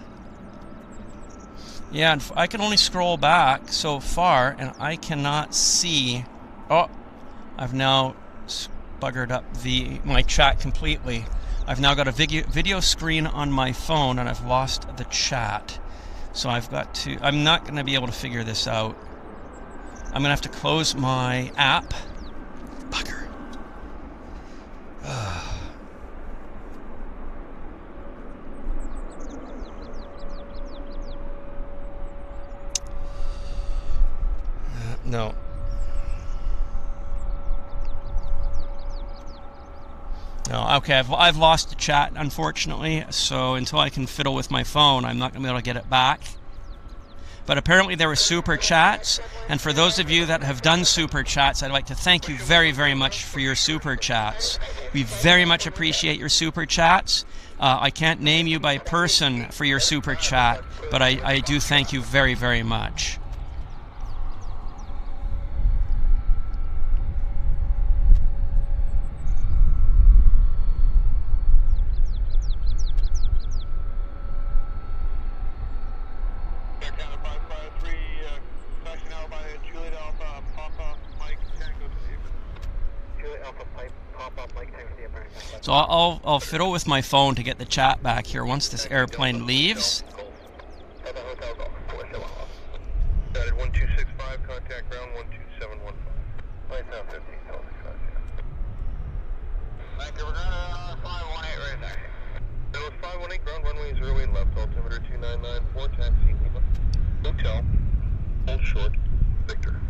Speaker 1: Yeah, and I can only scroll back so far, and I cannot see... Oh, I've now buggered up my chat completely. I've now got a video screen on my phone, and I've lost the chat. So I've got to... I'm not going to be able to figure this out. I'm going to have to close my app. Bugger. No. No, okay, I've lost the chat, unfortunately, so until I can fiddle with my phone, I'm not going to be able to get it back. But apparently there were super chats, and for those of you that have done super chats, I'd like to thank you very, very much for your super chats. We very much appreciate your super chats. I can't name you by person for your super chat, but I do thank you very, very much. So I'll fiddle with my phone to get the chat back here once this airplane leaves.
Speaker 2: 1265, contact ground 12715. Flight now 15, Vancouver Canada 518 right there. It was 518, ground runway 08 left, altimeter 2994, taxi Lima. Hotel, hold short, Victor.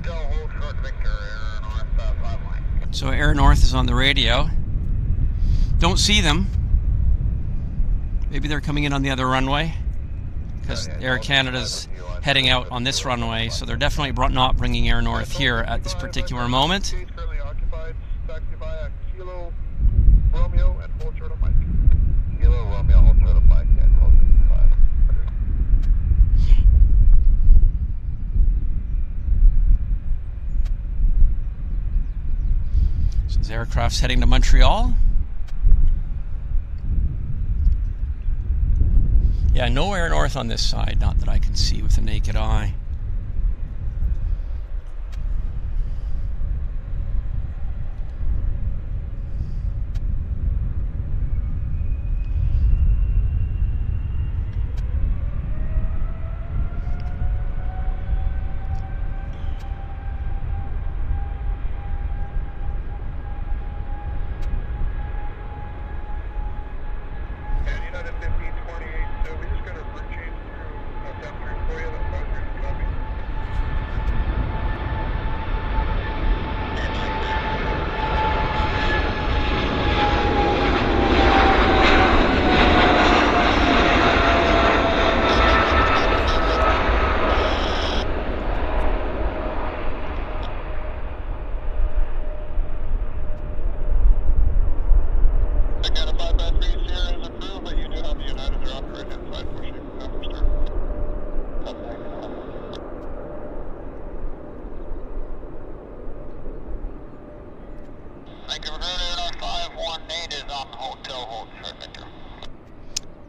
Speaker 2: Hold short, Victor, Air North 518.
Speaker 1: So Air North is on the radio. Don't see them. Maybe they're coming in on the other runway, because Air Canada's heading out on this runway, so they're definitely not bringing Air North here at this particular moment.
Speaker 2: Currently occupied, taxi via Kilo Romeo and hold short of Mike. Kilo Romeo, hold short of Mike, yeah, 1265.
Speaker 1: So this aircraft's heading to Montreal. Yeah, no Air North on this side, not that I can see with the naked eye.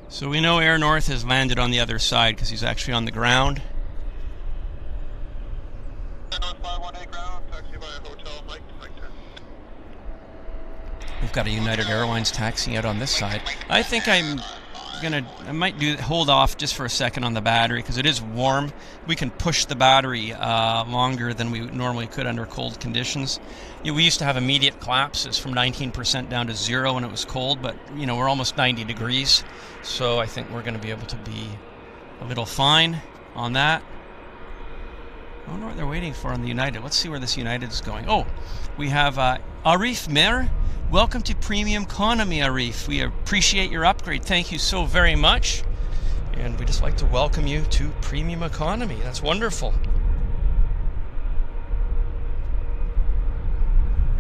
Speaker 1: So we know Air North has landed on the other side because he's actually on the ground. We've got a United Airlines taxiing out on this side. I think I might hold off just for a second on the battery because it is warm. We can push the battery longer than we normally could under cold conditions. We used to have immediate collapses from 19% down to 0 when it was cold, but we're almost 90 degrees, so I think we're going to be able to be a little fine on that. I wonder what they're waiting for on the United. Let's see where this United is going. Oh, we have Arif Mer. Welcome to Premium Economy, Arif. We appreciate your upgrade. Thank you so very much. And we'd just like to welcome you to Premium Economy. That's wonderful.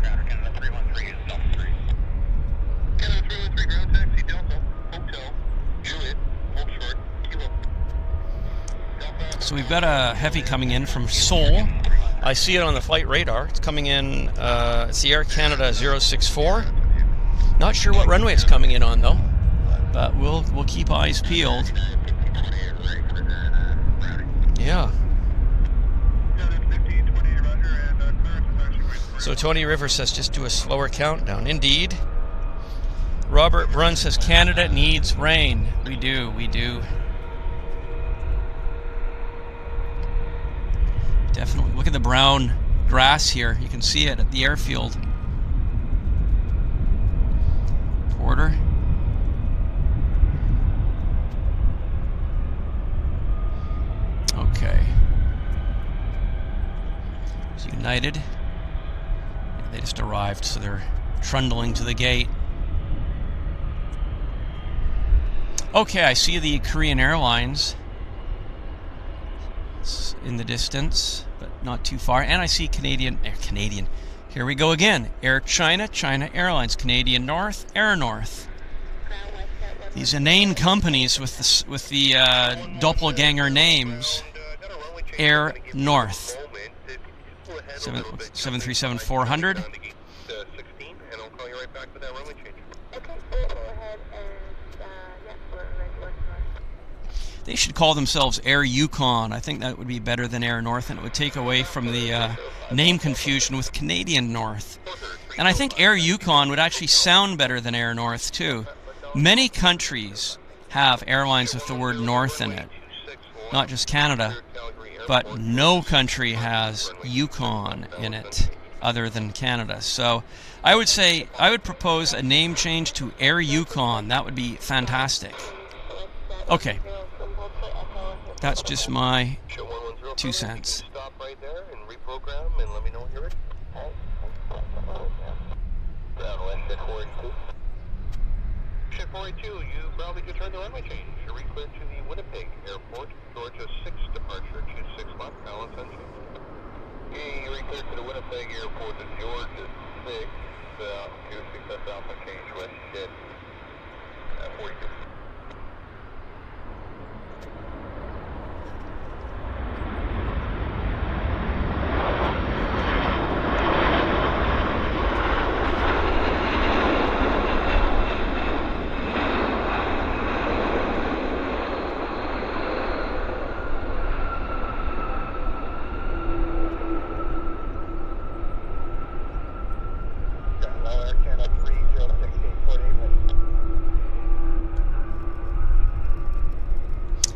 Speaker 2: Canada 313 is Delta 3. Canada 313, ground taxi, Delta, Hotel, Juliet, hold short, Kilo.
Speaker 1: So we've got a heavy coming in from Seoul. I see it on the flight radar. It's coming in, it's the Air Canada 064. Not sure what runway it's coming in on though, but we'll keep eyes peeled. Yeah. So Tony River says just do a slower countdown. Indeed. Robert Brunn says Canada needs rain. We do. Definitely. Look at the brown grass here. You can see it at the airfield. Porter. Okay. It's United. They just arrived, so they're trundling to the gate. Okay, I see the Korean Airlines in the distance, but not too far. And I see Canadian. Here we go again. Air China, China Airlines, Canadian North, Air North. These inane companies with the doppelganger names. Air North. 737-400. They should call themselves Air Yukon. I think that would be better than Air North, and it would take away from the name confusion with Canadian North. And I think Air Yukon would actually sound better than Air North, too. Many countries have airlines with the word North in it. Not just Canada, but no country has Yukon in it other than Canada. So I would propose a name change to Air Yukon. That would be fantastic. Okay. That's just my 2 cents.
Speaker 2: Stop right there and reprogram and let me know when you're ready. Ship 42. Ship 42, you probably could turn the runway change. You're re-cleared to the Winnipeg Airport, Georgia 6 departure, 26 left, balance unchanged. Okay, you re-cleared to the Winnipeg Airport to Georgia 6, 26 left, alpha change, Westjet 42.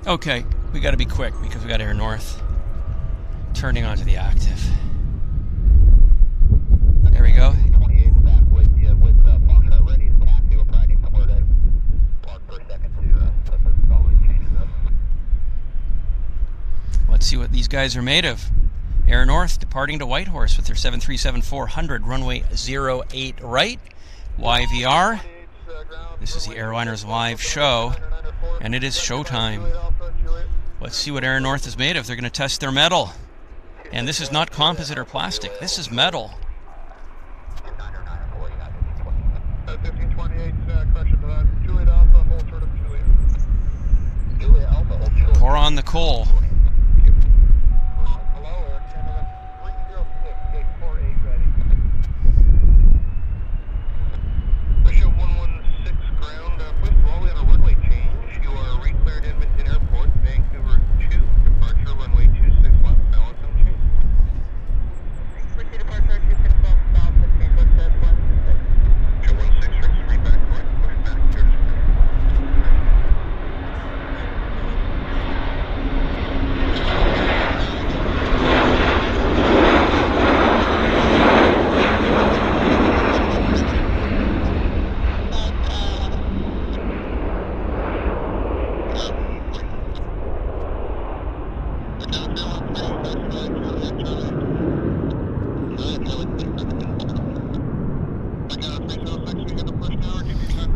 Speaker 1: Okay, we got to be quick because we got Air North turning onto the active. There we go.
Speaker 2: 28 back with you with Foxtrot ready. The taxi will probably need somewhere to park for a second to put the solid changes up.
Speaker 1: Let's see what these guys are made of. Air North departing to Whitehorse with their 737-400 runway 08 right. YVR. This is the Airliners Live show, and it is showtime. Let's see what Air North is made of. They're going to test their metal. And this is not composite or plastic. This is metal.
Speaker 2: 1528, correction to that. Juliet Alpha, hold short of Juliet. Juliet Alpha, hold short.
Speaker 1: Pour on the coal.
Speaker 2: Hello, Air Canada 306, gate 48 ready. Ratio 116 ground, first of all, we have a runway change. You are re-cleared Edmonton Airport, Vancouver 2, departure runway 26 left, balance unchanged. Frequency departure 26 left, south, 15 foot 116. Ratio 16, reach 3 back, correct, push back, clear to square.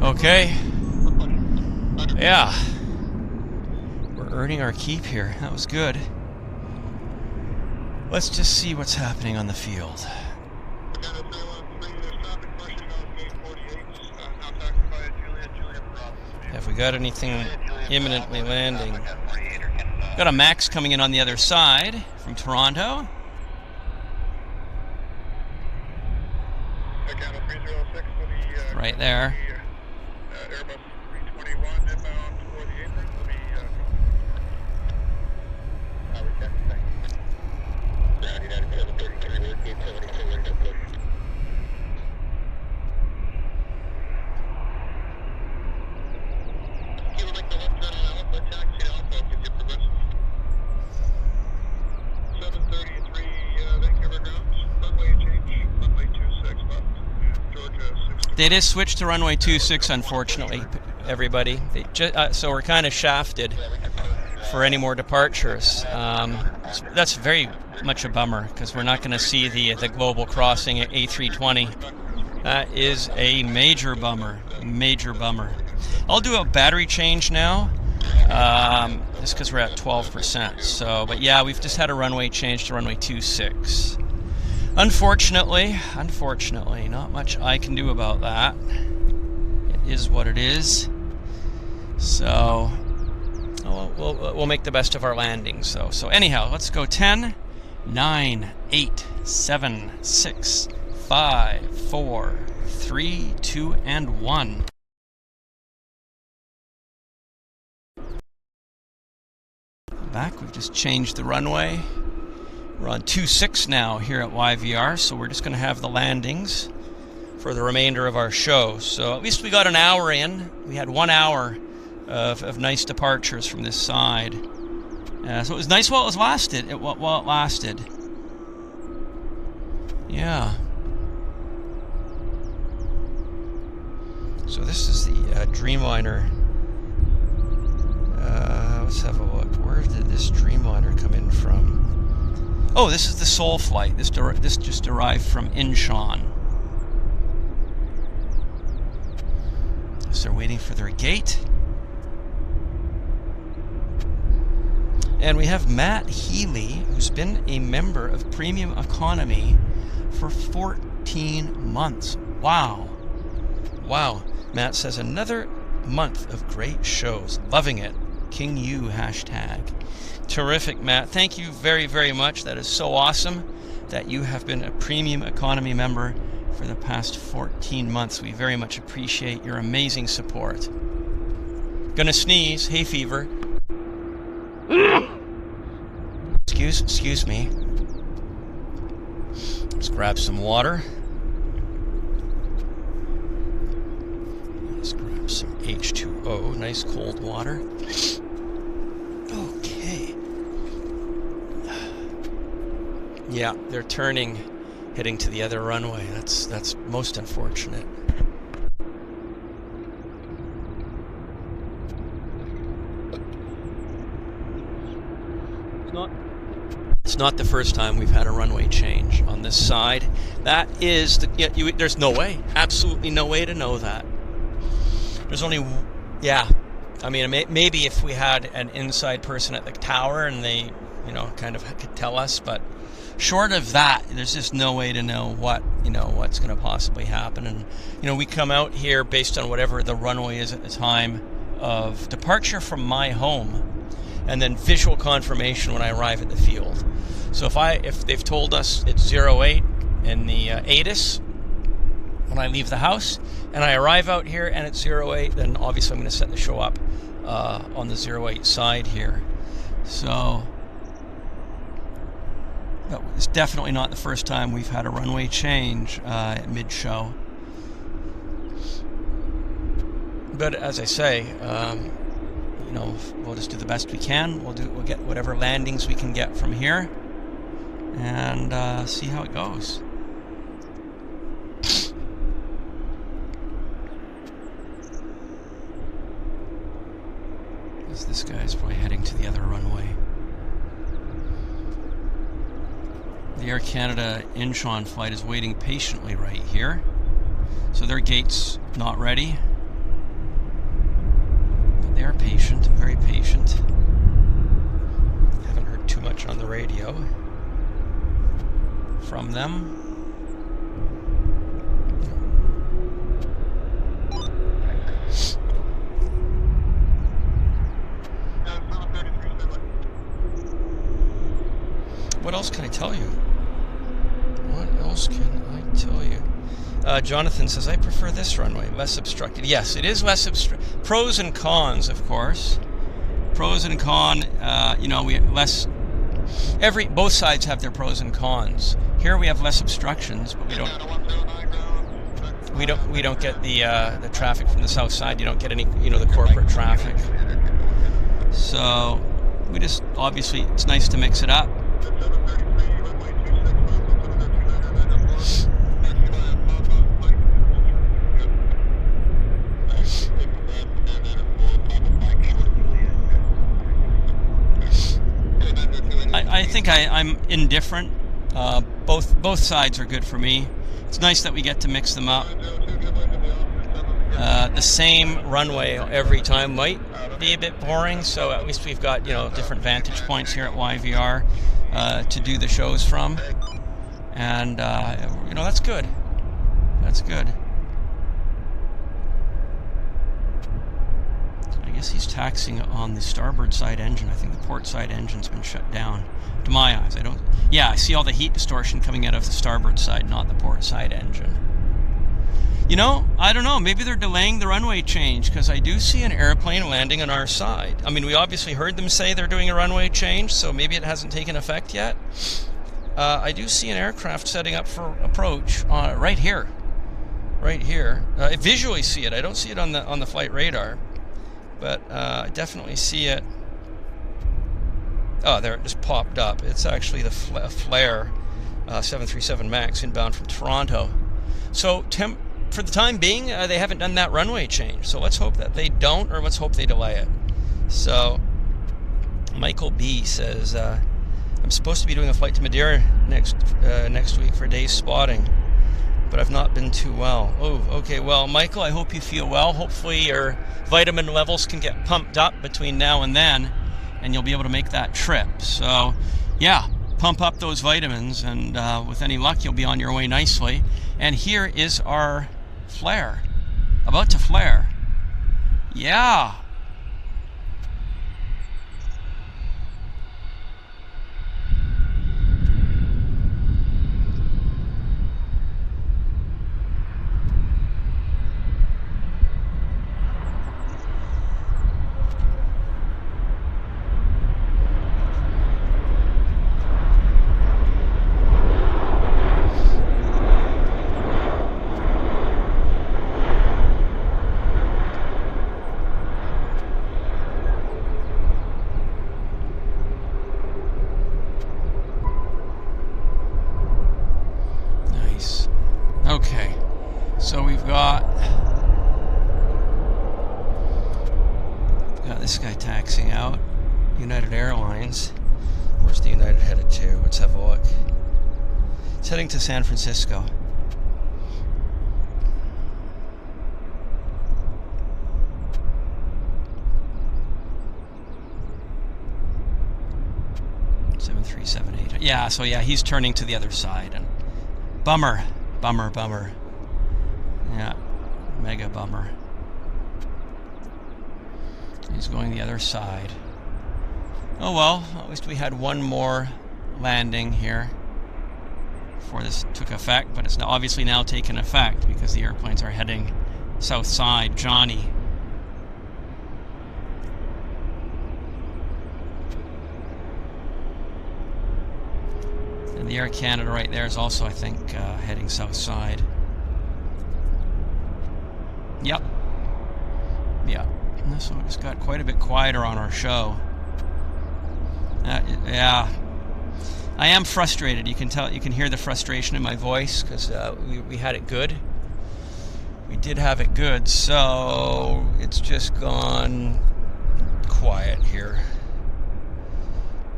Speaker 1: Okay. Yeah. We're earning our keep here. That was good. Let's just see what's happening on the field. Have we got anything imminently landing? Got a Max coming in on the other side from Toronto. Right there.
Speaker 2: Airbus A380 inbound for the apron. Let me check. Thanks. Ground United 733, we're gate 72, we're going to push. You would like the left turn on Alpha, taxi Alpha, give you progressive. 733, Vancouver grounds, runway change, runway 26 left, and Georgia 6.
Speaker 1: They did switch to runway 26, unfortunately, everybody. So we're kind of shafted for any more departures. That's very much a bummer because we're not going to see the global crossing at A320. That is a major bummer. Major bummer. I'll do a battery change now, just because we're at 12%. So, but yeah, we've just had a runway change to runway 26. Unfortunately, not much I can do about that. It is what it is. So, we'll make the best of our landing. So anyhow, let's go 10, 9, 8, 7, 6, 5, 4, 3, 2, and 1. Back, we've just changed the runway. We're on 26 now here at YVR, so we're just going to have the landings for the remainder of our show. So at least we got an hour in. We had 1 hour of nice departures from this side. So it was nice while it lasted. While it lasted. Yeah. So this is the Dreamliner. Let's have a look. Where did this Dreamliner come in from? Oh, this is the Seoul flight. This just arrived from Incheon. So they're waiting for their gate. And we have Matt Healy, who's been a member of Premium Economy for 14 months. Wow. Wow. Matt says, another month of great shows. Loving it. King U hashtag. Terrific, Matt. Thank you very, very much. That is so awesome that you have been a Premium Economy member for the past 14 months. We very much appreciate your amazing support. Gonna sneeze. Hay fever. Excuse me. Let's grab some water. Let's grab some H2O. Nice cold water. Yeah, they're turning, heading to the other runway. That's most unfortunate. It's not the first time we've had a runway change on this side. That is there's no way, absolutely no way to know that. There's only, yeah. I mean, maybe if we had an inside person at the tower and they, kind of could tell us, but short of that, there's just no way to know what's going to possibly happen. And we come out here based on whatever the runway is at the time of departure from my home, and then visual confirmation when I arrive at the field. So if they've told us it's 08 in the ATIS when I leave the house, and I arrive out here and it's 08, then obviously I'm going to set the show up on the 08 side here. So that was definitely not the first time we've had a runway change mid-show. But as I say, we'll just do the best we can. We'll get whatever landings we can get from here, and see how it goes. This guy's probably heading to the other runway. The Air Canada Incheon flight is waiting patiently right here. So their gate's not ready. But they are patient, very patient. Haven't heard too much on the radio from them. What else can I tell you? What else can I tell you? Jonathan says, I prefer this runway, less obstructed. Yes, it is less obstructed. Pros and cons, of course. Pros and cons, both sides have their pros and cons. Here we have less obstructions, but we don't get the traffic from the south side. You don't get any, the corporate traffic. So we just, obviously, it's nice to mix it up. I think I'm indifferent. Both sides are good for me. It's nice that we get to mix them up. The same runway every time might be a bit boring, so at least we've got different vantage points here at YVR to do the shows from, and that's good. That's good. I guess he's taxiing on the starboard side engine. I think the port side engine's been shut down. To my eyes, I see all the heat distortion coming out of the starboard side, not the port side engine. I don't know, maybe they're delaying the runway change, because I do see an airplane landing on our side. I mean, we obviously heard them say they're doing a runway change, so maybe it hasn't taken effect yet. I do see an aircraft setting up for approach right here. Right here. I visually see it. I don't see it on the flight radar, but I definitely see it. Oh, there, it just popped up. It's actually the Flare 737 MAX inbound from Toronto. So for the time being, they haven't done that runway change. So let's hope that they don't, or let's hope they delay it. So Michael B says, I'm supposed to be doing a flight to Madeira next week for day's spotting, but I've not been too well. Oh, okay. Well, Michael, I hope you feel well. Hopefully your vitamin levels can get pumped up between now and then, and you'll be able to make that trip. So, yeah, pump up those vitamins, and with any luck, you'll be on your way nicely. And here is our flare, about to flare. Yeah. Airlines. Where's the United headed to? Let's have a look. It's heading to San Francisco. Yeah, so yeah, he's turning to the other side, and bummer. Yeah, mega bummer. He's going the other side. Oh well, at least we had one more landing here before this took effect, but it's obviously now taken effect because the airplanes are heading south side. Johnny. And the Air Canada right there is also, I think, heading south side. Yep. Yeah. So it just got quite a bit quieter on our show. Yeah. I am frustrated. You can tell, you can hear the frustration in my voice because we had it good. We did have it good, so it's just gone quiet here.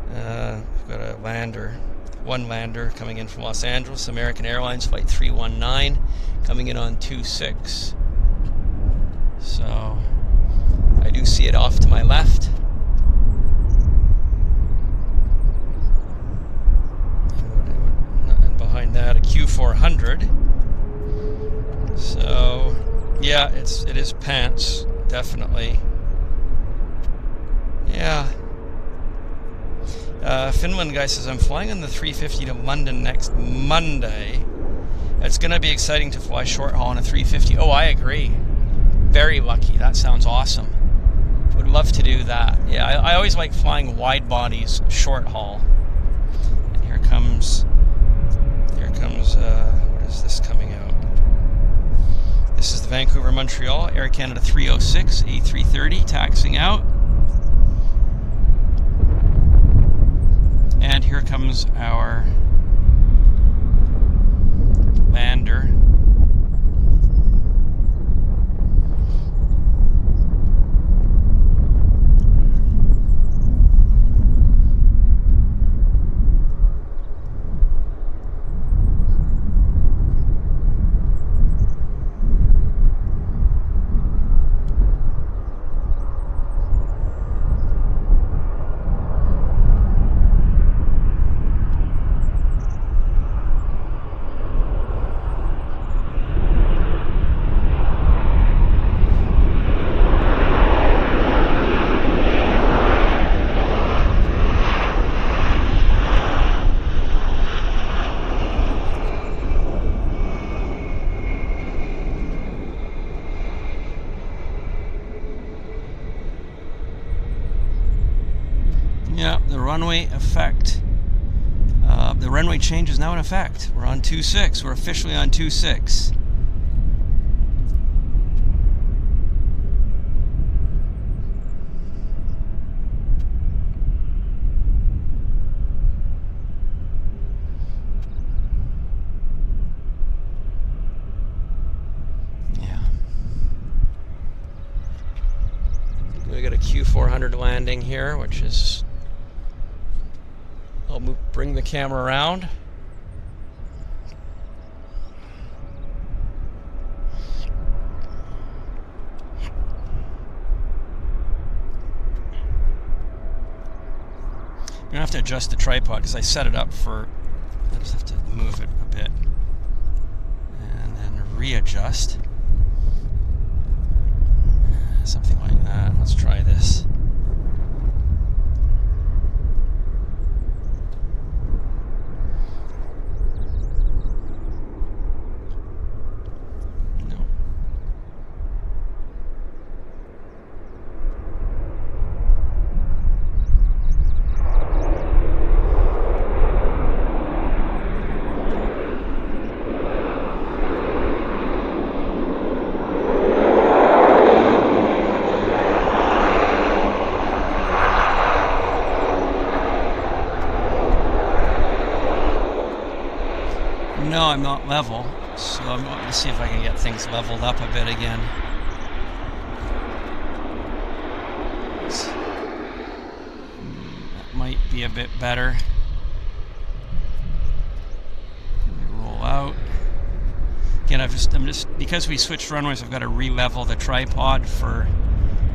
Speaker 1: We've got a lander. One lander coming in from Los Angeles, American Airlines Flight 319, coming in on 26. So I do see it off to my left. And behind that a Q400. So yeah, it is pants, definitely. Yeah. Finland guy says, I'm flying on the 350 to London next Monday. It's going to be exciting to fly short haul on a 350. Oh, I agree. Very lucky. That sounds awesome. Would love to do that. Yeah, I always like flying wide bodies short haul. And here comes, what is this coming out? This is the Vancouver Montreal Air Canada 306 A330 taxiing out. And here comes our lander. Yeah, the runway effect. The runway change is now in effect. We're on 26. We're officially on 26. Yeah. We got a Q400 landing here, which is... I'll bring the camera around. I'm gonna have to adjust the tripod because I set it up for, I just have to move it a bit and then readjust. Something like that. Let's try this. No, I'm not level, so I'm going to see if I can get things leveled up a bit again. might be a bit better. Roll out. Again, I'm just because we switched runways, I've got to re-level the tripod for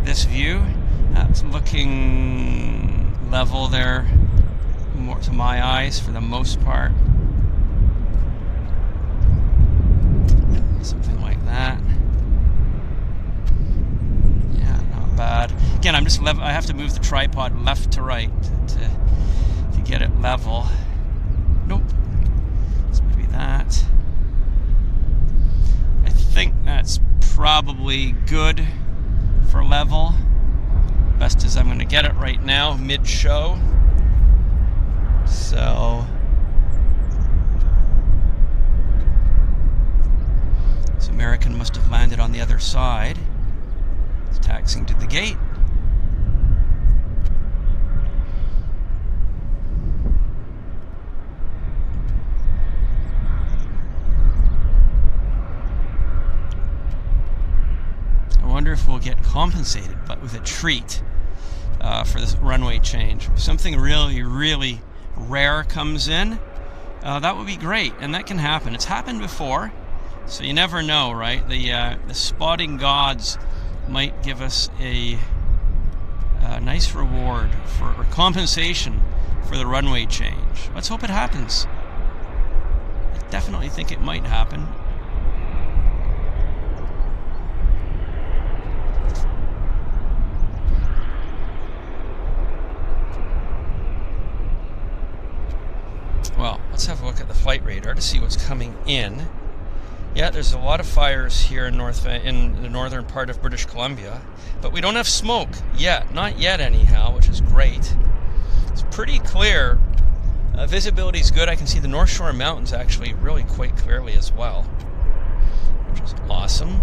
Speaker 1: this view. That's looking level there, more to my eyes for the most part. Something like that. Yeah, not bad. Again, I'm just I have to move the tripod left to right to get it level. Nope. So maybe that. I think that's probably good for level. Best as I'm going to get it right now, mid-show. So this American must have landed on the other side. It's taxiing to the gate. I wonder if we'll get compensated, but with a treat for this runway change. If something really, really rare comes in, that would be great, and that can happen. It's happened before, so you never know, right? The spotting gods might give us a nice reward or compensation for the runway change. Let's hope it happens. I definitely think it might happen. Well, let's have a look at the flight radar to see what's coming in. Yeah, there's a lot of fires here in the northern part of British Columbia, but we don't have smoke yet. Not yet, anyhow, which is great. It's pretty clear. Visibility is good. I can see the North Shore Mountains actually really quite clearly as well, which is awesome.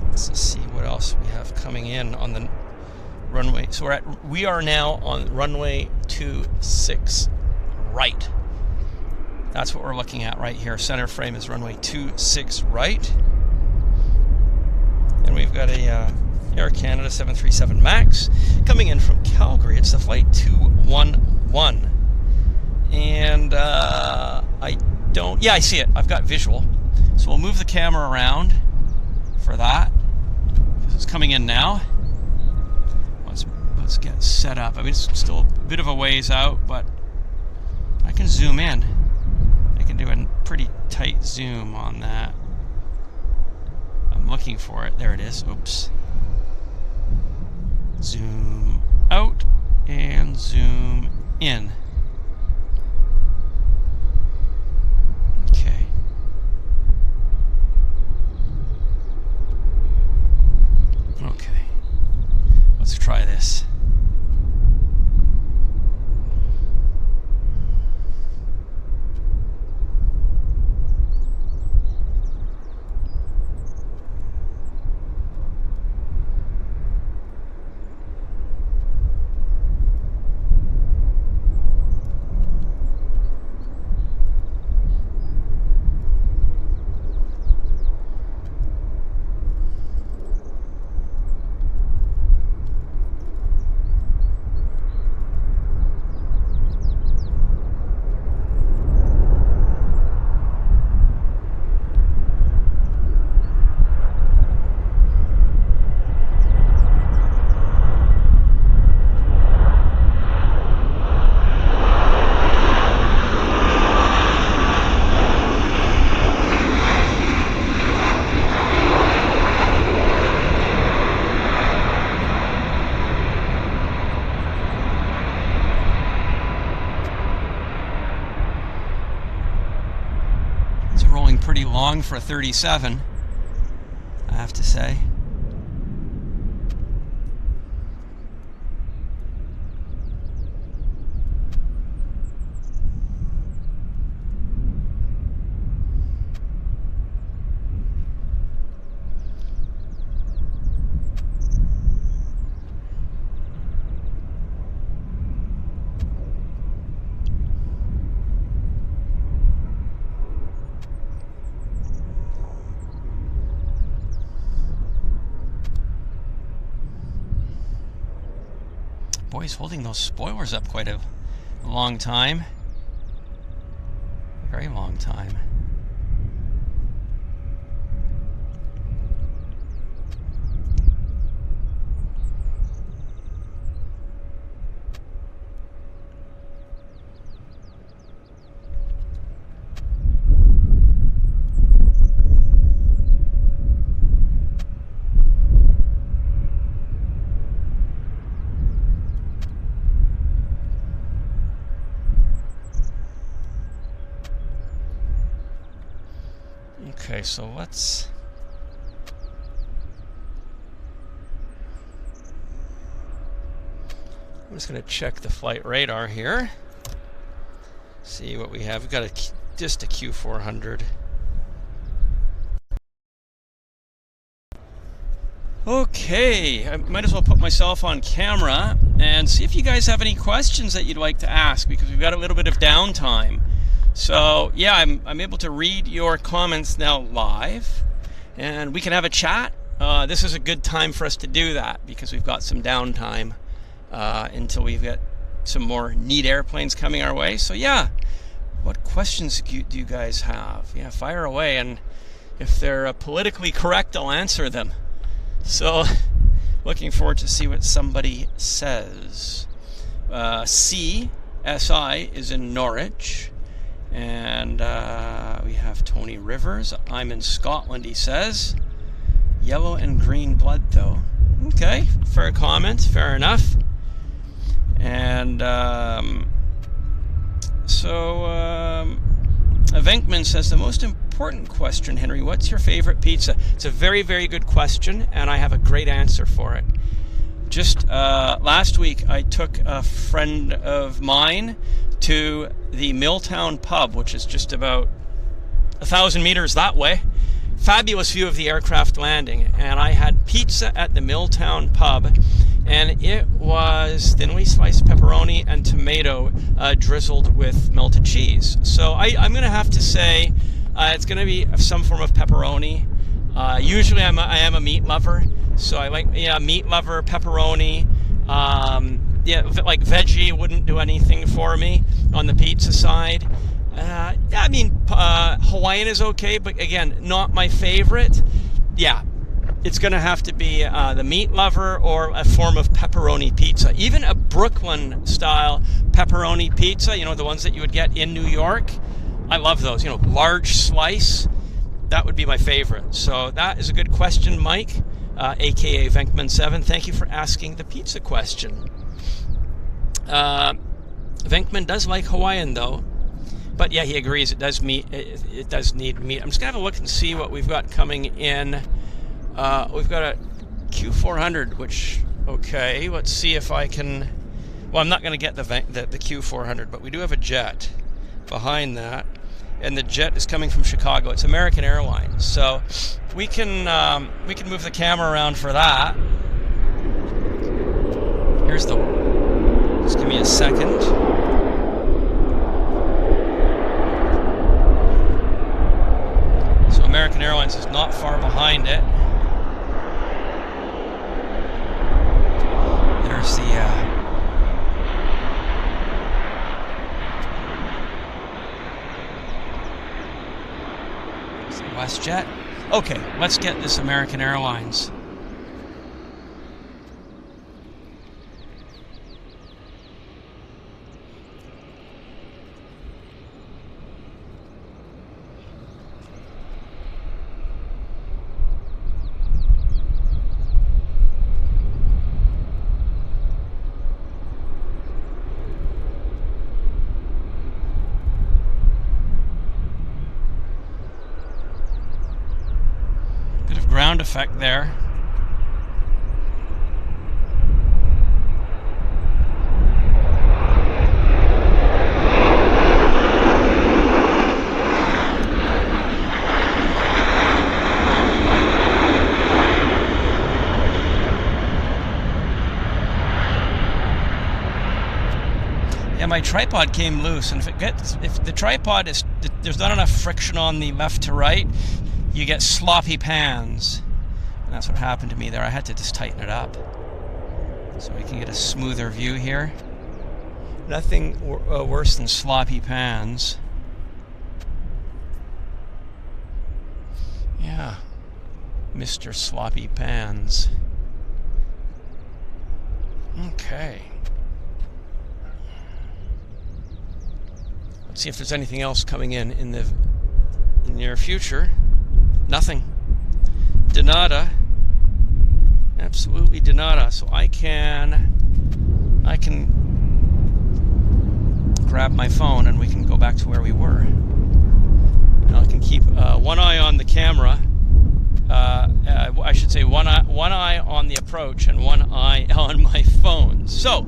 Speaker 1: Let's see what else we have coming in on the runway. So we are now on runway 26 right. That's what we're looking at right here. Center frame is runway 26 right. And we've got a Air Canada 737 MAX coming in from Calgary. It's the flight 211. And I see it. I've got visual. So we'll move the camera around for that, because it's coming in now. Let's get set up. I mean, it's still a bit of a ways out, but I can zoom in. I can do a pretty tight zoom on that. I'm looking for it. There it is. Oops. Zoom out and zoom in. Okay. Okay. Let's try this. Pretty long for a 37, I have to say. Boy, he's holding those spoilers up quite a long time. Very long time. Okay, so I'm just going to check the flight radar here. See what we have. We've got just a Q400. Okay, I might as well put myself on camera and see if you guys have any questions that you'd like to ask, because we've got a little bit of downtime. So yeah, I'm able to read your comments now live, and we can have a chat. This is a good time for us to do that because we've got some downtime until we get some more neat airplanes coming our way. So yeah, what questions do you guys have? Yeah, fire away, and if they're politically correct, I'll answer them. So looking forward to see what somebody says. CSI is in Norwich. And we have Tony Rivers. I'm in Scotland, he says. Yellow and green blood, though. Okay, fair comment, fair enough. And Venkman says, the most important question, Henry, what's your favorite pizza? It's a very, very good question, and I have a great answer for it. Just last week, I took a friend of mine to the Milltown pub, which is just about 1,000 meters that way. Fabulous view of the aircraft landing, and I had pizza at the Milltown pub, and it was thinly sliced pepperoni and tomato drizzled with melted cheese. So I'm going to have to say it's going to be some form of pepperoni. Usually I am a meat lover, so I like meat lover, pepperoni. Yeah, like veggie wouldn't do anything for me on the pizza side. I mean, Hawaiian is okay, but again, not my favorite. Yeah, it's going to have to be the meat lover or a form of pepperoni pizza. Even a Brooklyn-style pepperoni pizza, you know, the ones that you would get in New York. I love those, you know, large slice. That would be my favorite. So that is a good question, Mike, a.k.a. Venkman7. Thank you for asking the pizza question. Venkman does like Hawaiian, though. But yeah, he agrees it does need meat. I'm just going to have a look and see what we've got coming in. We've got a Q400, which, okay, let's see if I can... Well, I'm not going to get the Q400, but we do have a jet behind that. And the jet is coming from Chicago. It's American Airlines. So we can move the camera around for that. Here's the... Just give me a second. So American Airlines is not far behind it. There's the Westjet. Okay, let's get this American Airlines. Ground effect there. Yeah, my tripod came loose, and if the tripod is, there's not enough friction on the left to right, you get sloppy pans. And that's what happened to me there. I had to just tighten it up. so we can get a smoother view here. Nothing worse than sloppy pans. Yeah, Mr. Sloppy Pans. Okay. Let's see if there's anything else coming in the near future. Nothing. De nada. Absolutely de nada. So I can grab my phone and we can go back to where we were. And I can keep one eye on the camera. I should say one eye on the approach and one eye on my phone. So,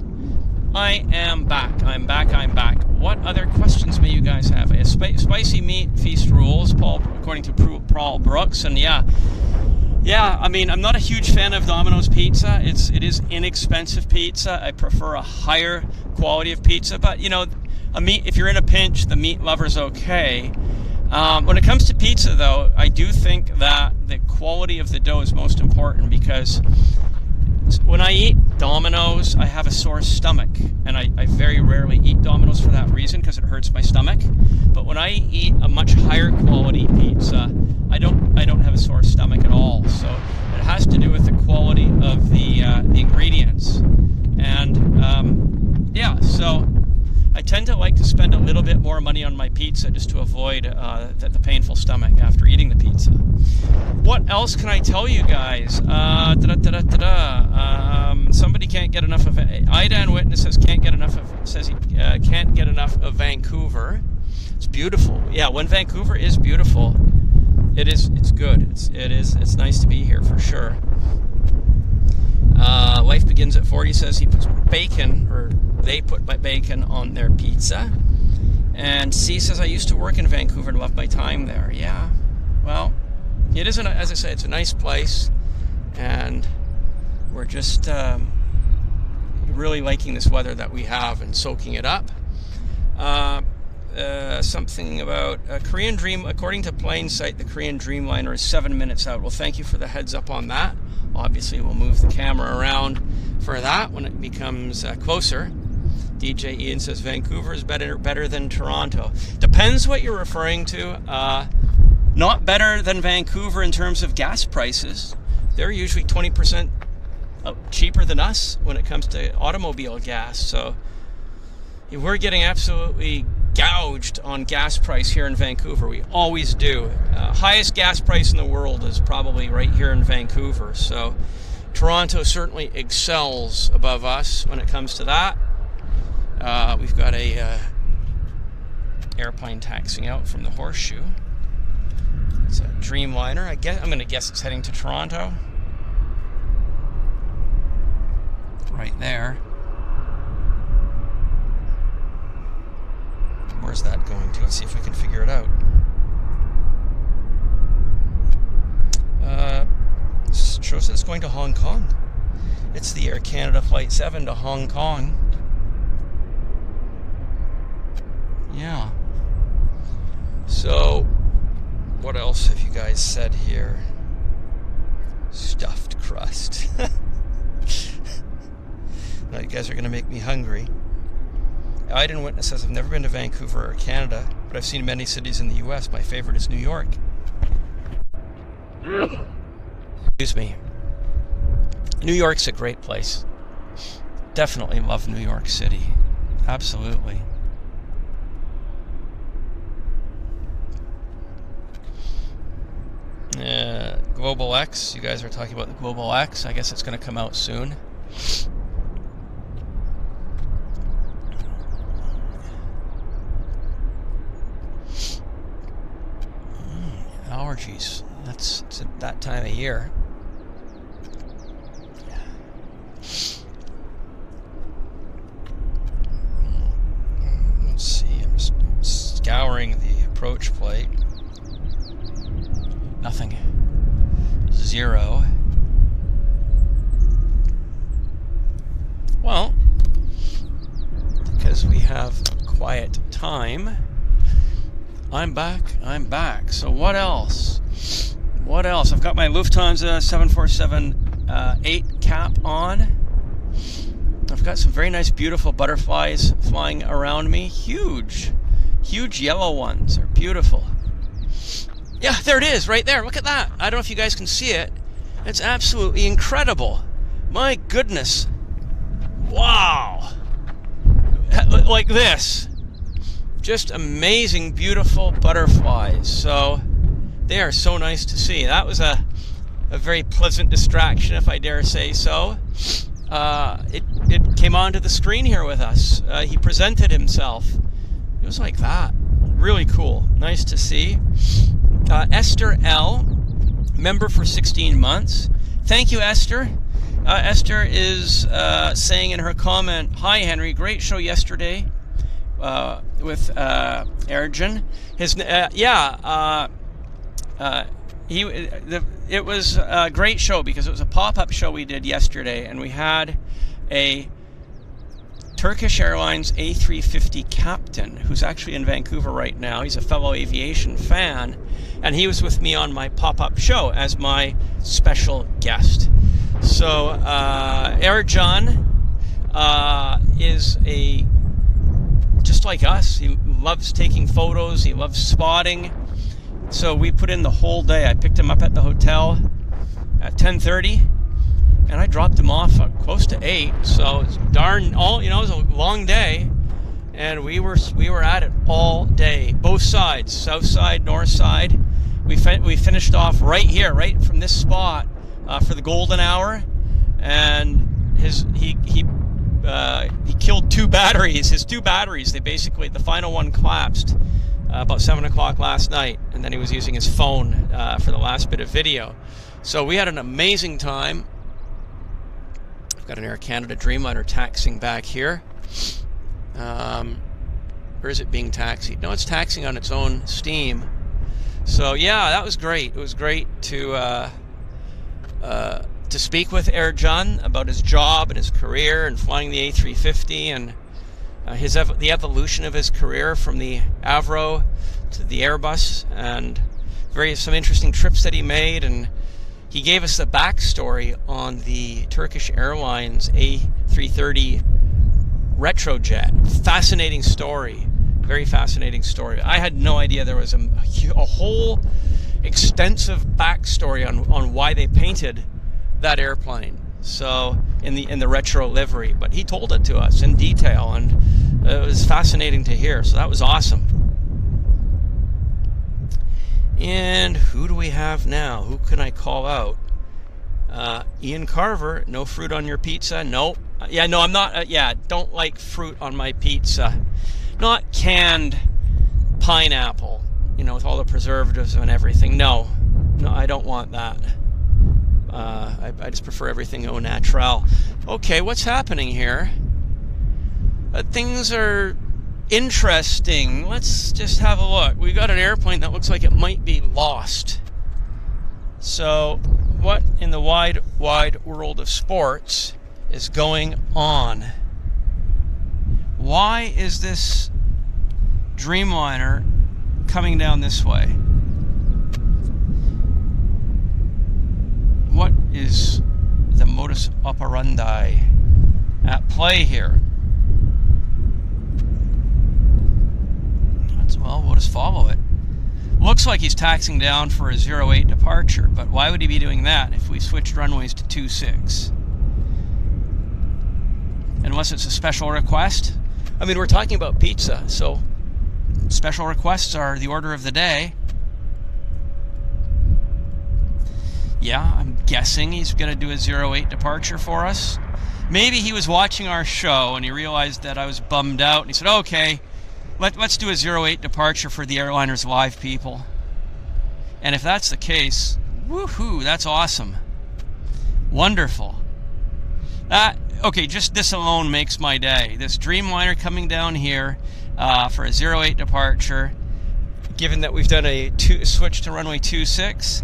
Speaker 1: I am back. I'm back. What other questions may you guys have? A spicy meat feast rules, according to Paul Brooks. And yeah, I mean, I'm not a huge fan of Domino's pizza. It is inexpensive pizza. I prefer a higher quality of pizza. But, you know, if you're in a pinch, the meat lover's okay. When it comes to pizza, though, I do think that the quality of the dough is most important, because when I eat Domino's, I have a sore stomach, and I very rarely eat Domino's for that reason, because it hurts my stomach. But when I eat a much higher quality pizza, I don't have a sore stomach at all. So it has to do with the quality of the ingredients, and yeah, so I tend to like to spend a little bit more money on my pizza just to avoid the painful stomach after eating the pizza. What else can I tell you guys? Somebody can't get enough of it. Idan Witness says he can't get enough of Vancouver. It's beautiful. Yeah, when Vancouver is beautiful, it's good. It's nice to be here for sure. Life Begins at 40 says he puts bacon, or they put bacon on their pizza. And C says, I used to work in Vancouver and loved my time there. Yeah, well, it isn't, as I say, it's a nice place, and we're just really liking this weather that we have and soaking it up. Something about Korean Dream, according to Plane Sight, the Korean Dreamliner is 7 minutes out. Well, thank you for the heads up on that. Obviously, we'll move the camera around for that when it becomes closer. DJ Ian says Vancouver is better than Toronto. Depends what you're referring to. Not better than Vancouver in terms of gas prices. They're usually 20% cheaper than us when it comes to automobile gas. So we're getting absolutely gouged on gas price here in Vancouver. We always do. Highest gas price in the world is probably right here in Vancouver. So Toronto certainly excels above us when it comes to that. We've got a airplane taxiing out from the Horseshoe. It's a Dreamliner. I'm going to guess it's heading to Toronto. Right there. Where's that going to? Let's see if we can figure it out. Shows it's going to Hong Kong. It's the Air Canada Flight 7 to Hong Kong. Yeah. So, what else have you guys said here? Stuffed crust. Now you guys are going to make me hungry. Iden Witness says, I've never been to Vancouver or Canada, but I've seen many cities in the U.S. My favorite is New York. Excuse me. New York's a great place. Definitely love New York City. Absolutely. Global X. You guys are talking about the Global X. I guess it's going to come out soon. Allergies. It's at that time of year. Let's see. I'm scouring the approach plate. Nothing. 0. Well, because we have quiet time, I'm back. So what else? I've got my Lufthansa 747-8 cap on. I've got some very nice, beautiful butterflies flying around me. Huge yellow ones. They're beautiful. Yeah, there it is, right there. Look at that. I don't know if you guys can see it. It's absolutely incredible. My goodness. Wow. Like this. Just amazing, beautiful butterflies. So they are so nice to see. That was a very pleasant distraction, if I dare say so. It came onto the screen here with us. He presented himself. It was like that. Really cool. Nice to see. Esther L, member for 16 months. Thank you, Esther. Esther is saying in her comment, "Hi, Henry. Great show yesterday with Erjan. It was a great show because it was a pop-up show we did yesterday, and we had a Turkish Airlines A350 captain who's actually in Vancouver right now. He's a fellow aviation fan, and he was with me on my pop-up show as my special guest. So Erjan is just like us. He loves taking photos. He loves spotting. So we put in the whole day. I picked him up at the hotel at 10:30, and I dropped him off at close to 8. So it's it was a long day, and we were at it all day, both sides, south side, north side. We finished off right here, right from this spot for the golden hour, and he killed 2 batteries. His 2 batteries, the final one collapsed about 7 o'clock last night, and then he was using his phone for the last bit of video. So we had an amazing time. I've got an Air Canada Dreamliner taxiing back here. Or is it being taxied? No, it's taxiing on its own steam. So yeah, that was great. It was great to speak with Erjan about his job and his career and flying the A350 and the evolution of his career from the Avro to the Airbus, and some interesting trips that he made. And he gave us the backstory on the Turkish Airlines A330 retrojet. Fascinating story. Very fascinating story. I had no idea there was a whole extensive backstory on why they painted that airplane. So in the retro livery, but he told it to us in detail, and it was fascinating to hear. So that was awesome. And who do we have now? Who can I call out? Ian Carver. No fruit on your pizza? Nope. Yeah, no, I'm not. Don't like fruit on my pizza. Not canned pineapple, with all the preservatives and everything. No, I don't want that. I just prefer everything au naturel. Okay, what's happening here? Things are interesting. Let's just have a look. We got an airplane that looks like it might be lost. So, what in the wide world of sports is going on? Why is this Dreamliner coming down this way? What is the modus operandi at play here? We'll just follow it. Looks like he's taxiing down for a 08 departure, but why would he be doing that if we switched runways to 26? Unless it's a special request. I mean, we're talking about pizza, so special requests are the order of the day. Yeah, I'm guessing he's going to do a 08 departure for us. Maybe he was watching our show and he realized that I was bummed out, and he said, okay, let's do a 08 departure for the Airliners Live people. And if that's the case, woohoo, that's awesome. Wonderful. Okay, just this alone makes my day. This Dreamliner coming down here for a 08 departure, given that we've done a switch to runway 26,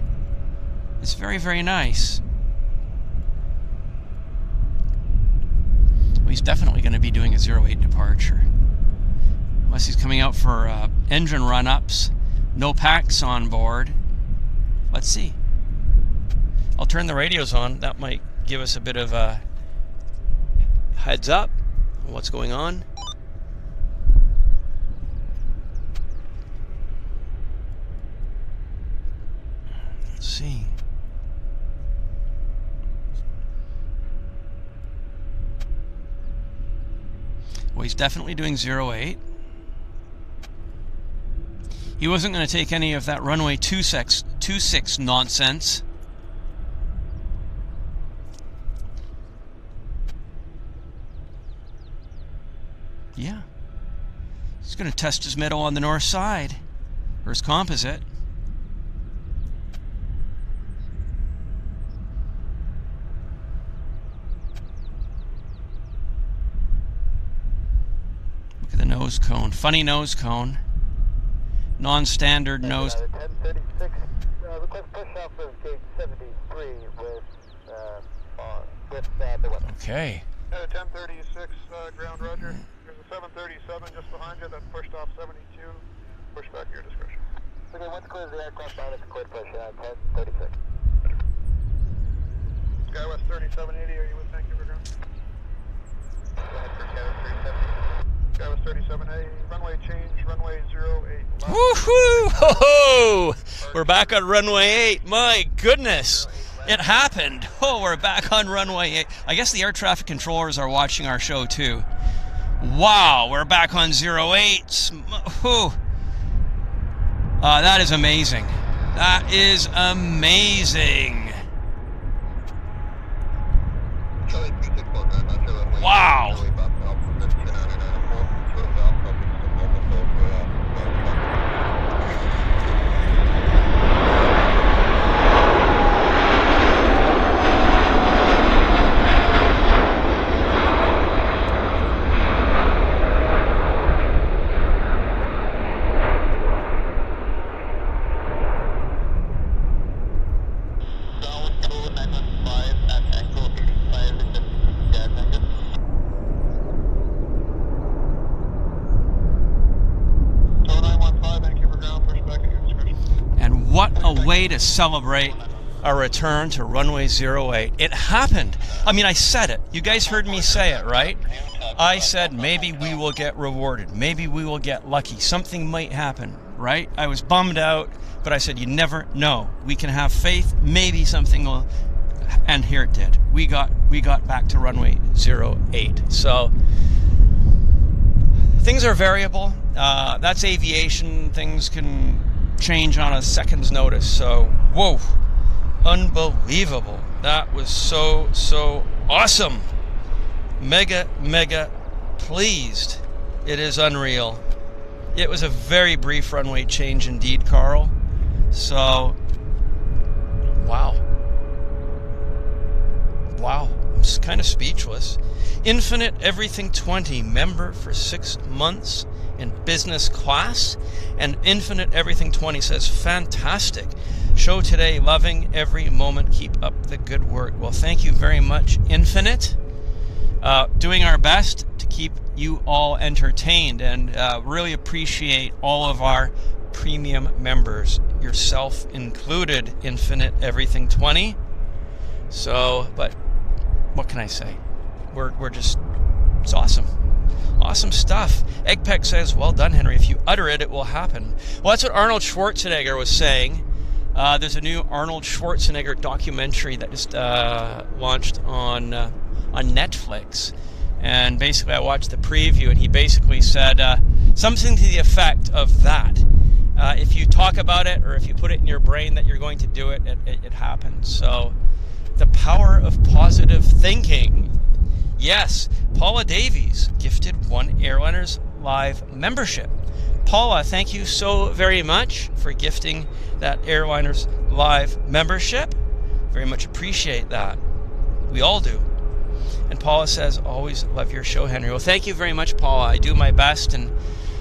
Speaker 1: it's very, very nice. Well, he's definitely going to be doing a 08 departure. Unless he's coming out for engine run-ups, no packs on board. Let's see. I'll turn the radios on. That might give us a bit of heads up on what's going on. Let's see. Well, he's definitely doing 08. He wasn't going to take any of that runway 26 nonsense. Yeah. He's going to test his metal on the north side, or his composite. Look at the nose cone. Funny nose cone. Non-standard nose.
Speaker 2: 1036. Request push off of gate 73 with the weather.
Speaker 1: Okay.
Speaker 2: 1036 ground, roger. There's a 737 just behind you that pushed off 72. Push back at your discretion. Okay, once clears the aircraft down, it's a cleared push. 1036. Skywest 3780, are you with Vancouver ground? Go ahead for Skywest 3780. Runway change, runway 08.
Speaker 1: Woohoo! Ho ho! We're back on runway 8. My goodness! It happened. Oh, we're back on runway 8. I guess the air traffic controllers are watching our show too. Wow, we're back on 08. Oh. That is amazing. That is amazing. Wow. Way to celebrate our return to runway 08. It happened. I mean, I said it. You guys heard me say it, right? I said maybe we will get rewarded. Maybe we will get lucky. Something might happen, right? I was bummed out, but I said you never know. We can have faith. Maybe something will. And here it did. We got back to runway 08. So things are variable. That's aviation. Things can change on a second's notice. So, whoa, unbelievable. That was so awesome. Mega pleased. It is unreal. It was a very brief runway change indeed, Carl. So, wow, I'm just kind of speechless. Infinite Everything 20 member for 6 months in business class, and Infinite Everything 20 says fantastic show today, loving every moment, keep up the good work. Well, thank you very much, Infinite. Doing our best to keep you all entertained, and really appreciate all of our premium members, yourself included, Infinite Everything 20. So, but what can I say? We're just, it's awesome. Awesome stuff. Eggpeck says, well done, Henry. If you utter it, it will happen. Well, that's what Arnold Schwarzenegger was saying. There's a new Arnold Schwarzenegger documentary that just launched on Netflix. And basically, I watched the preview, and he basically said something to the effect of that. If you talk about it, or if you put it in your brain that you're going to do it, it happens. So, the power of positive thinking. Yes, Paula Davies gifted 1 Airliners Live membership. Paula, thank you so very much for gifting that Airliners Live membership. Very much appreciate that. We all do. And Paula says, always love your show, Henry. Well, thank you very much, Paula. I do my best, and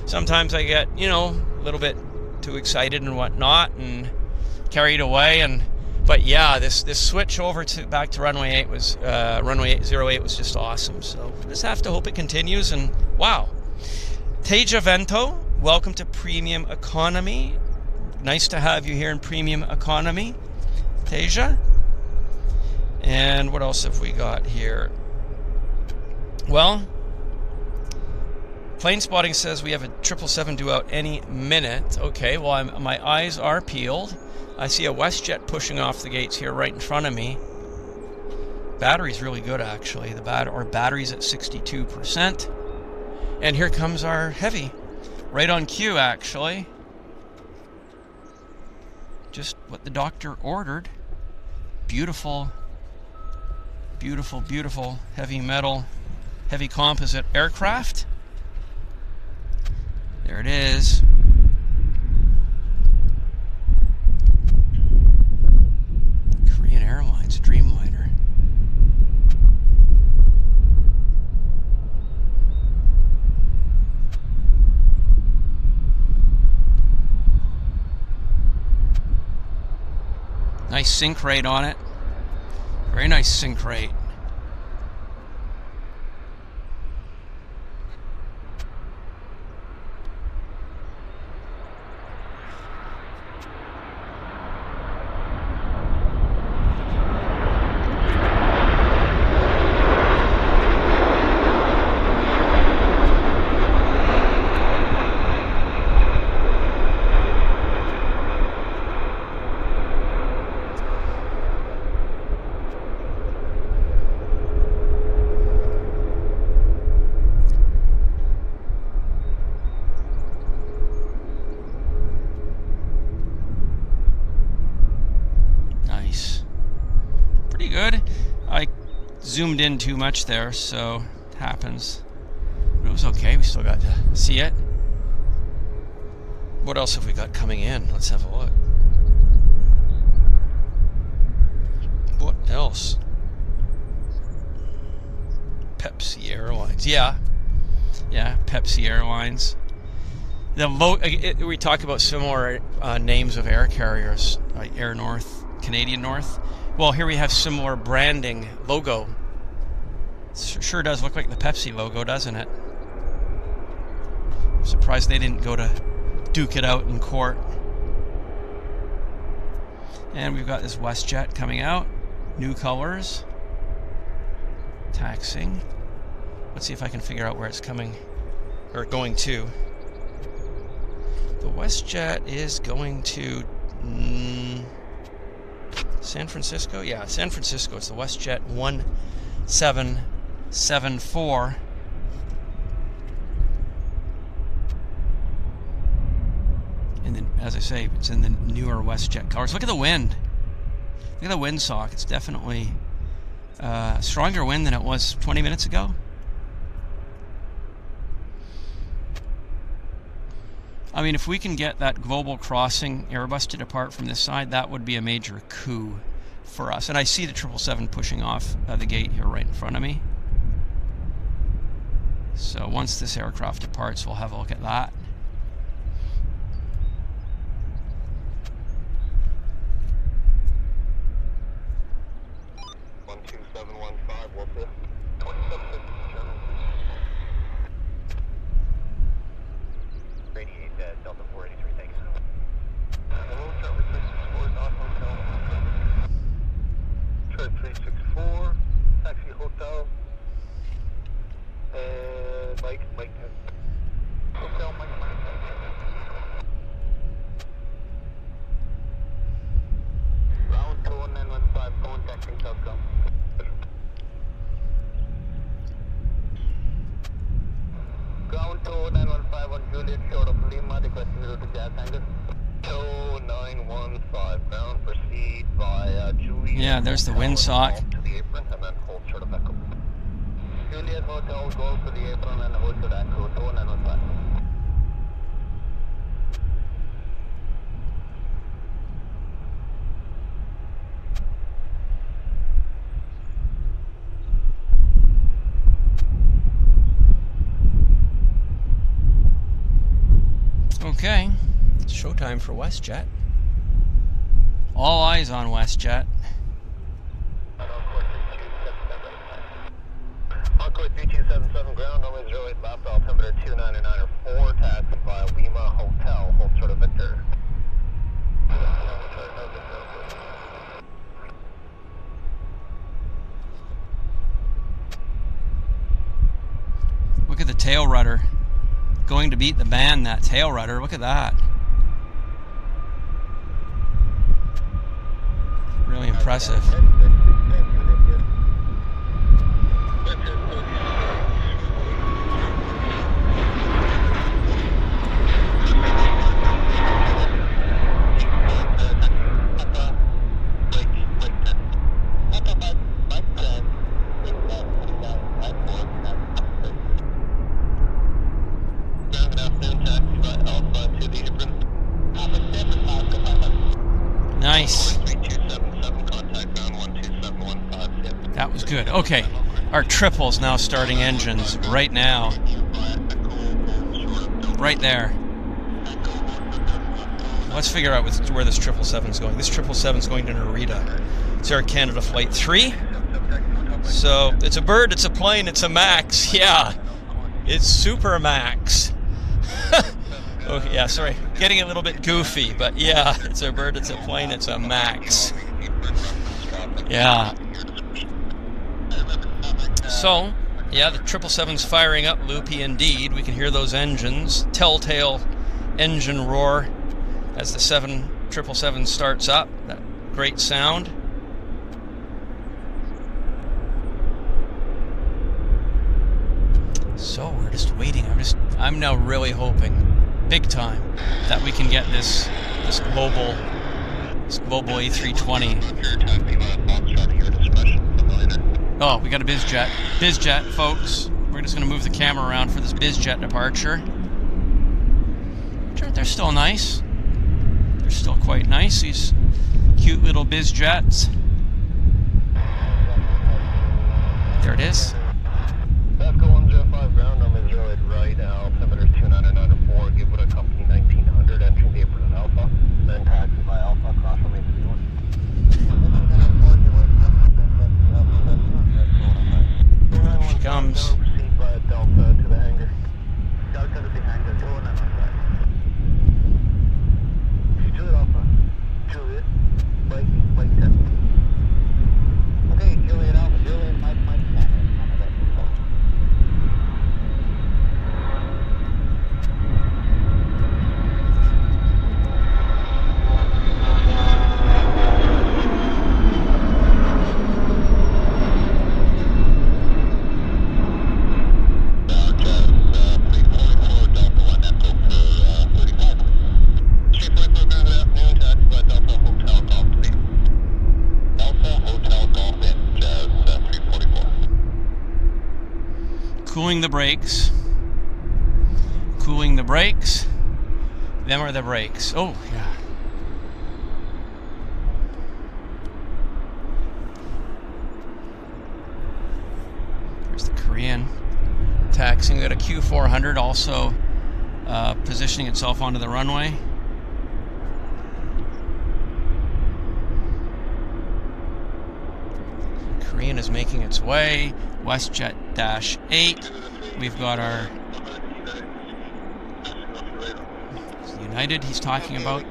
Speaker 1: sometimes I get, a little bit too excited and whatnot, and carried away, but yeah, this switch over back to runway 8 was runway 08 was just awesome. So just have to hope it continues. And wow, Teja Vento, welcome to Premium Economy. Nice to have you here in Premium Economy, Teja. And what else have we got here? Well, Planespotting says we have a 777 due out any minute. Okay, well, my eyes are peeled. I see a Westjet pushing off the gates here right in front of me. Battery's really good, actually. Our battery's at 62%. And here comes our heavy. Right on cue, actually. Just what the doctor ordered. Beautiful, beautiful, beautiful heavy metal, heavy composite aircraft. There it is. Korean Airlines Dreamliner. Nice sync rate on it. Very nice sync rate. Good. I zoomed in too much there, so it happens. But it was okay. We still got to see it. What else have we got coming in? Let's have a look. What else? Pepsi Airlines. Yeah, Pepsi Airlines. We talk about similar names of air carriers, like Air North, Canadian North. Well, here we have similar branding logo. It sure does look like the Pepsi logo, doesn't it? I'm surprised they didn't go to duke it out in court. And we've got this Westjet coming out. New colors. Taxing. Let's see if I can figure out where it's coming or going to. The Westjet is going to San Francisco? Yeah, San Francisco. It's the Westjet 1774. And then, as I say, it's in the newer Westjet colors. Look at the wind. Look at the windsock. It's definitely a stronger wind than it was 20 minutes ago. I mean, if we can get that global crossing Airbus to depart from this side, that would be a major coup for us. And I see the 777 pushing off the gate here right in front of me. So once this aircraft departs, we'll have a look at that. Yeah, there's the windsock. Juliet Hotel, go to the apron and hold to that crew, 2915. Okay, it's showtime for Westjet. All eyes on Westjet.
Speaker 2: Encore 3277 ground, runway 08 left, altimeter 299 taxi via Lima Hotel, hold short of Victor.
Speaker 1: going to beat the band, that tail rudder. Look at that. Really impressive. Nice. That was good. Okay, our triple's now starting engines right now. Right there. Let's figure out where this 777's going. This 777's going to Narita. It's Air Canada Flight 3. So, it's a bird, it's a plane, it's a max. Yeah, it's super max. Oh, yeah, sorry. Getting a little bit goofy, but yeah, it's a bird, it's a plane, it's a max. Yeah. So, yeah, the 777's firing up, loopy indeed. We can hear those engines. Telltale engine roar as the 777 starts up. That great sound. So we're just waiting. I'm now really hoping, big time, that we can get this global A320. Oh, we got a Bizjet. Bizjet, folks. We're just going to move the camera around for this Bizjet departure. They're still nice. They're still quite nice, these cute little Bizjets. There it is.
Speaker 2: Vasco 105 ground, number 0 right, altimeter 29904, give it a company 1900, entering the apron at Alpha, then taxi by Alpha, cross runway 31.
Speaker 1: Here she comes.
Speaker 2: Proceed by Delta to the hangar. Delta to the hangar, 219. Juliet Alpha, Juliet, Mike 10. Okay, Juliet Alpha, Juliet, Mike 10.
Speaker 1: Cooling the brakes. Cooling the brakes. Them are the brakes. Oh, yeah. There's the Korean taxiing. We got a Q400 also positioning itself onto the runway. Korean is making its way. Westjet -8. We've got our United he's talking about.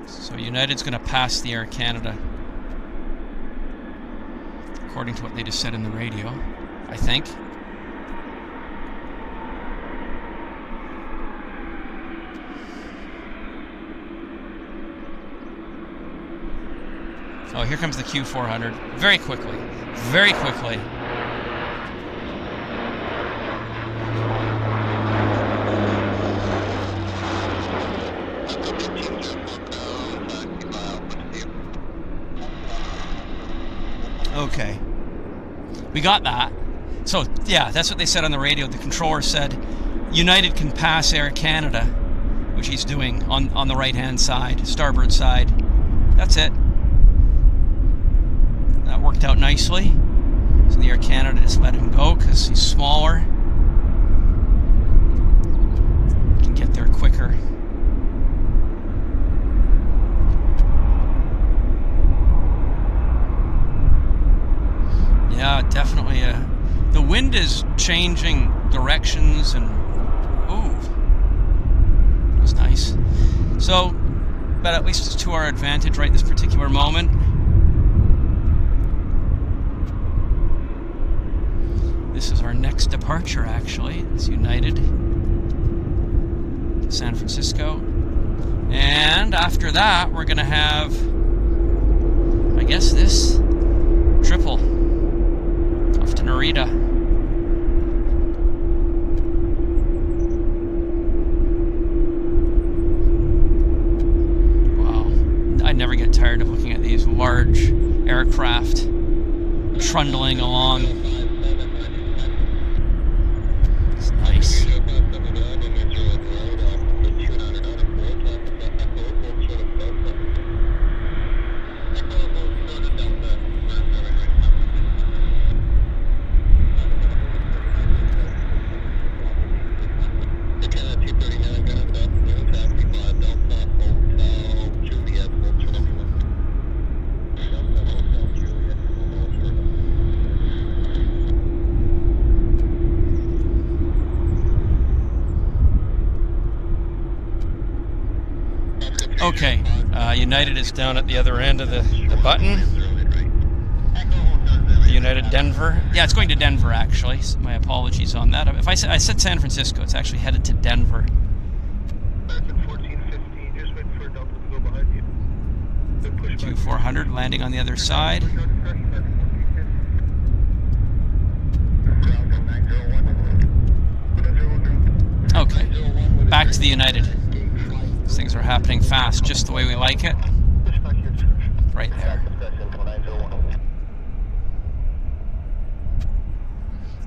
Speaker 1: So United's going to pass the Air Canada, according to what they just said in the radio, I think. Oh, here comes the Q400. Very quickly. Very quickly. Okay. We got that. So, yeah, that's what they said on the radio. The controller said United can pass Air Canada, which he's doing on the right-hand side, starboard side. That's it. That worked out nicely. So the Air Canada just let him go because he's smaller. Can get there quicker. Yeah, definitely. The wind is changing directions and ooh, that was nice. So, but at least it's to our advantage right this particular moment. next departure, actually. It's United to San Francisco. And after that, we're going to have, I guess, this triple off to Narita. Wow. I never get tired of looking at these large aircraft trundling along. It's nice. Okay, United is down at the other end of the button. The United Denver. Yeah, it's going to Denver, actually. So my apologies on that. If I said San Francisco, it's actually headed to Denver. 2400, landing on the other side. Okay, back to the United. Things are happening fast, just the way we like it. Right there.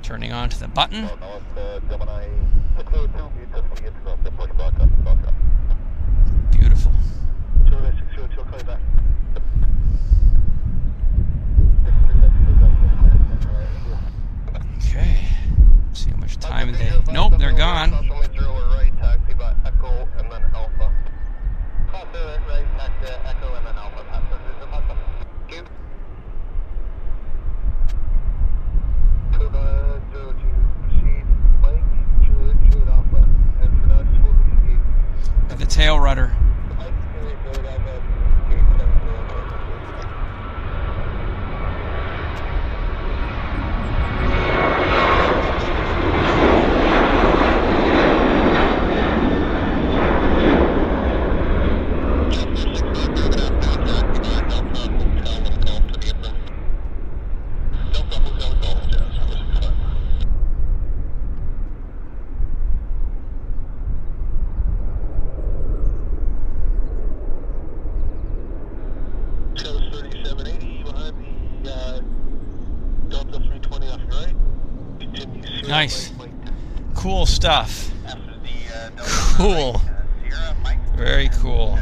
Speaker 1: Turning on to the button. Beautiful. Okay. See how much time they... Nope, they're gone. At the tail rudder. Nice. Cool stuff. Cool. Very cool.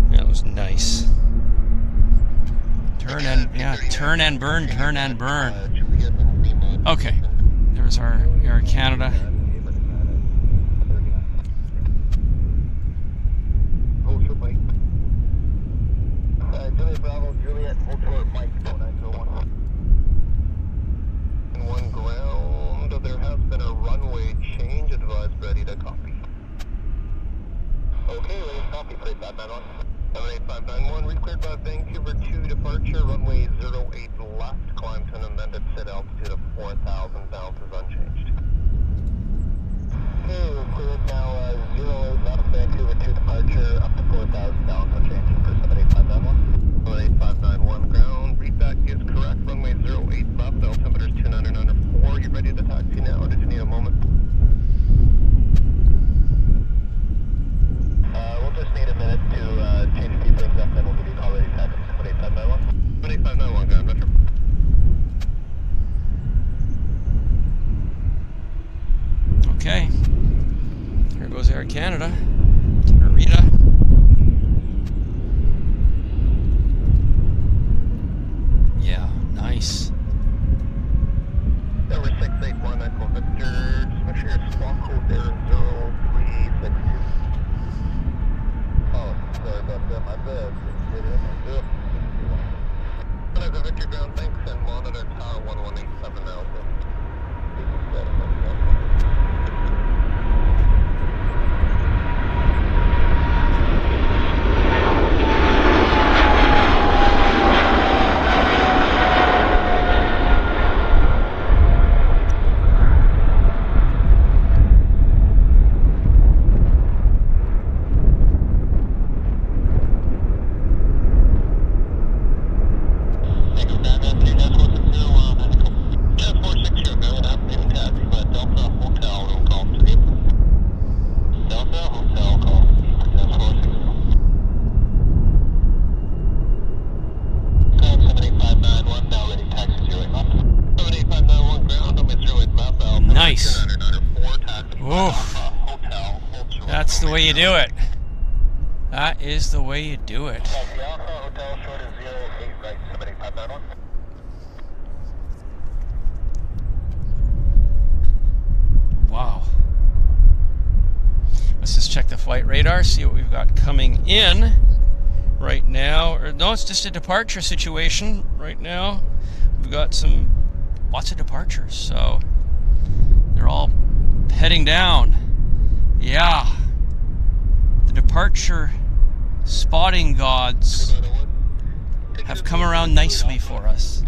Speaker 1: That was nice. Turn and burn, turn and burn. Okay. There's our Air Canada.
Speaker 2: There has been a runway change. Advise ready to copy. Okay, ready to copy. 8591. 78,591. Recleared by Vancouver 2 departure. Runway 08 left. Climb to an amended set altitude of 4,000. Bounces unchanged. Okay, we're cleared now. 08 left. Vancouver 2 departure. Up to 4,000. Bounce unchanged. For 78591. 78591 ground. Read that is correct. Runway 08 left. Altimeter is 29 under 4. You ready to taxi now, or did you need a moment? We'll just need a minute to change a few things up, then we'll give you a call ready to taxi. 78591. 78591 ground, Metro.
Speaker 1: Okay. Here goes Air Canada to Narita. Yeah, nice.
Speaker 2: Number 681, Echo Victor. Just make sure your squawk code there is 0362. Oh, sorry about that. My bad. Echo Victor ground, thanks, and monitor tower 1187 now. Hotel.
Speaker 1: That's the way you do it. That is the way you do it.
Speaker 2: Taxi Alpha, Hotel short is 08, right, 78591.
Speaker 1: Wow. Let's just check the flight radar, see what we've got coming in right now. Or, no, it's just a departure situation right now. We've got lots of departures, so they're all heading down. Yeah. The departure spotting gods have come around nicely for us.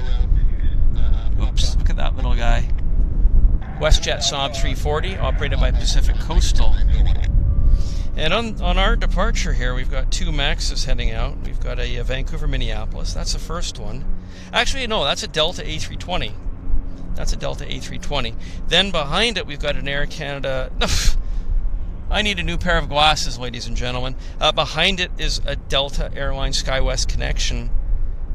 Speaker 1: Oops, look at that little guy. Westjet A340, operated by Pacific Coastal. And on our departure here, we've got two Maxes heading out. We've got a Vancouver Minneapolis. That's the first one. Actually, no, that's a Delta A320. That's a Delta A320. Then behind it, we've got an Air Canada... I need a new pair of glasses, ladies and gentlemen. Behind it is a Delta Airlines SkyWest connection,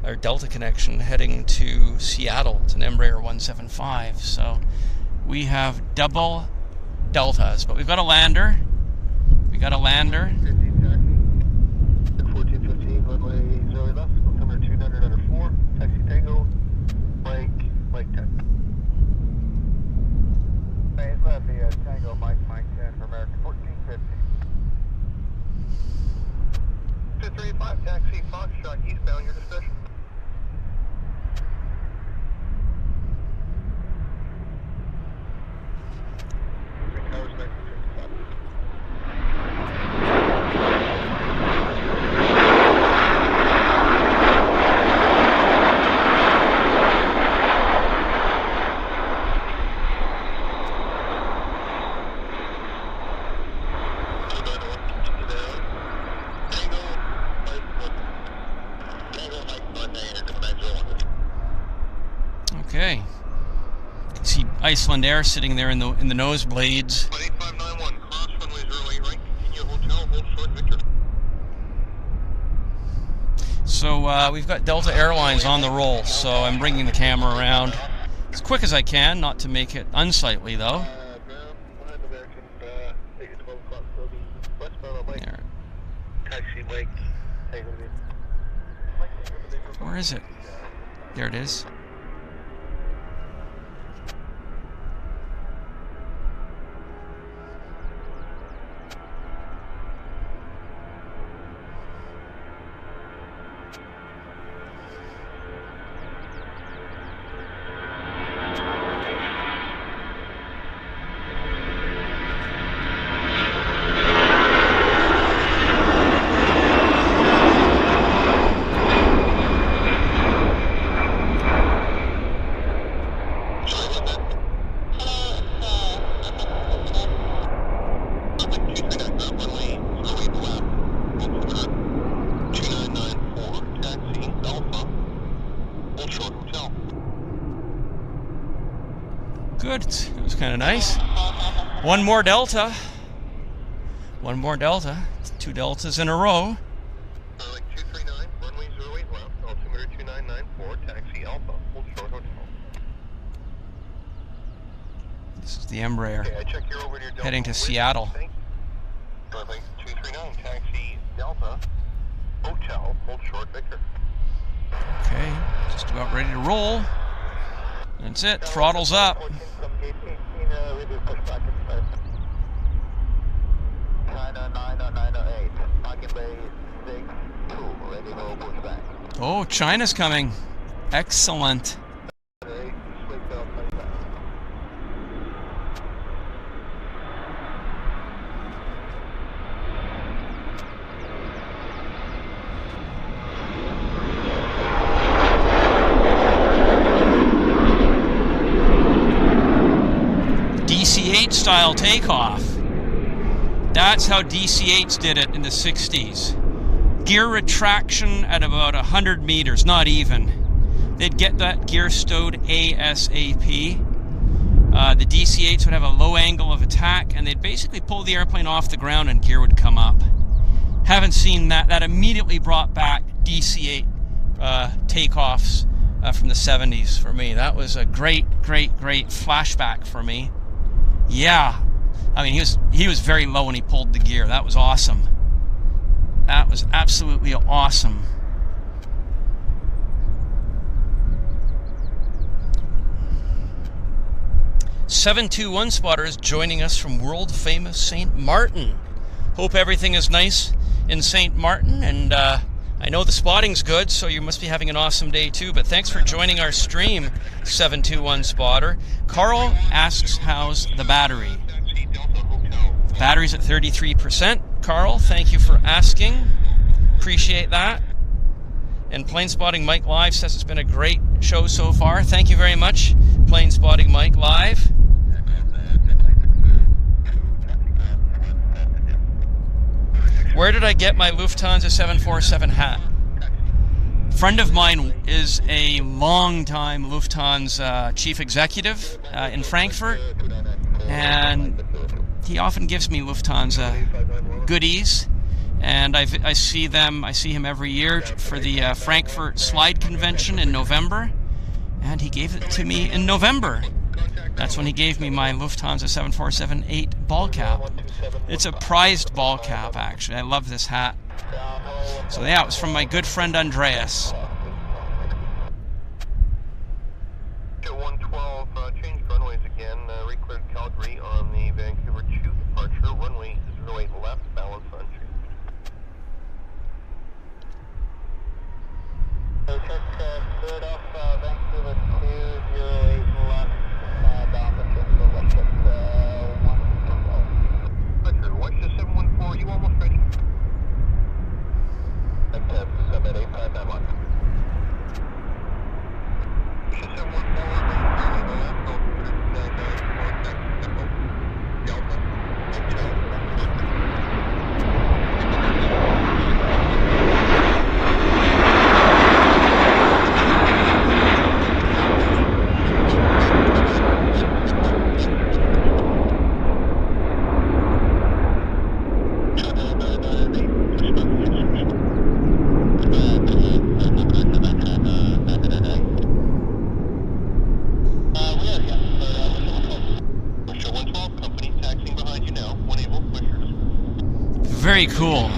Speaker 1: or Delta connection, heading to Seattle. It's an Embraer 175. So we have double Deltas, but we've got a lander. We got a lander.
Speaker 2: 1415, runway 0 left, altimeter 29 under 4, taxi Tango, Mike 10. Phase left, the Tango, Mike 10 for American 1450. 235, taxi Foxtrot, eastbound, your discretion. Towers 1955.
Speaker 1: Okay. You can see Iceland Air sitting there in the nosebleeds.
Speaker 2: 8591, cross runway 08 right, continue hotel, hold short Victor.
Speaker 1: So we've got Delta Airlines on the roll, so I'm bringing the camera around as quick as I can, not to make it unsightly though.
Speaker 2: Behind American, 12 o'clock, so the westbound on Mike.
Speaker 1: There.
Speaker 2: Taxi Mike, Tango.
Speaker 1: Where is it? There it is. Good. It was kind of nice. One more Delta. One more Delta. Two Deltas in a row.
Speaker 2: 239, runway 08 left, altimeter 2994, taxi Alpha, hold short hotel.
Speaker 1: This is the Embraer.
Speaker 2: Okay, I check you're over near Delta.
Speaker 1: Heading to Seattle.
Speaker 2: Runway 239, taxi Delta, hotel, hold short Victor.
Speaker 1: Okay, just about ready to roll. That's it. Throttles up.
Speaker 2: 14 from gate 18, ready to push back inside. China 90908, parking bay 62, ready to push back.
Speaker 1: Oh, China's coming. Excellent. DC-8 style takeoff. That's how DC-8s did it in the 60s. Gear retraction at about 100 meters, not even. They'd get that gear stowed ASAP. The DC-8s would have a low angle of attack, and they'd basically pull the airplane off the ground and gear would come up. Haven't seen that. That immediately brought back DC-8 takeoffs from the 70s for me. That was a great flashback for me. Yeah, I mean, he was very low when he pulled the gear. That was awesome. That was absolutely awesome. .721 spotter is joining us from world famous St. Martin. Hope everything is nice in St. Martin, and I know the spotting's good, so you must be having an awesome day too. But thanks for joining our stream, 721 spotter. Carl asks, how's the battery? The battery's at 33%. Carl, thank you for asking. Appreciate that. And Planespotting Mike Live says it's been a great show so far. Thank you very much, Planespotting Mike Live. Where did I get my Lufthansa 747 hat? A friend of mine is a long-time Lufthansa chief executive in Frankfurt, and he often gives me Lufthansa goodies, and I see him every year for the Frankfurt Slide Convention in November, and he gave it to me in November. That's when he gave me my Lufthansa 747-8 ball cap. It's a prized ball cap, actually. I love this hat. So yeah, it was from my good friend Andreas.
Speaker 2: 112, changed runways again. Recleared Calgary on the Vancouver 2 departure. Runway 08 left, balance unchanged. So check cleared off Vancouver 208 left, down the ship for Westjet 112. Westjet 714, you almost ready? Like 785, that one. Westjet 714,
Speaker 1: Very cool.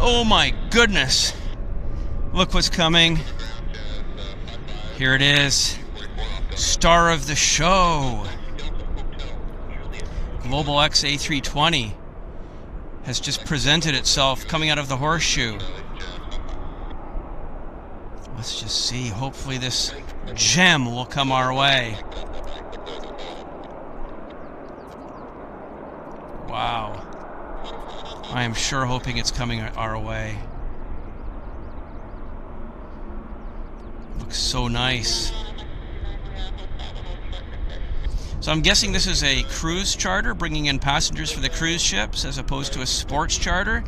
Speaker 1: Oh my goodness. Look what's coming. Here it is. Star of the show. Global X A320 has just presented itself coming out of the horseshoe. Let's just see. Hopefully this gem will come our way. Wow. I am sure hoping it's coming our way. Looks so nice. So I'm guessing this is a cruise charter, bringing in passengers for the cruise ships as opposed to a sports charter,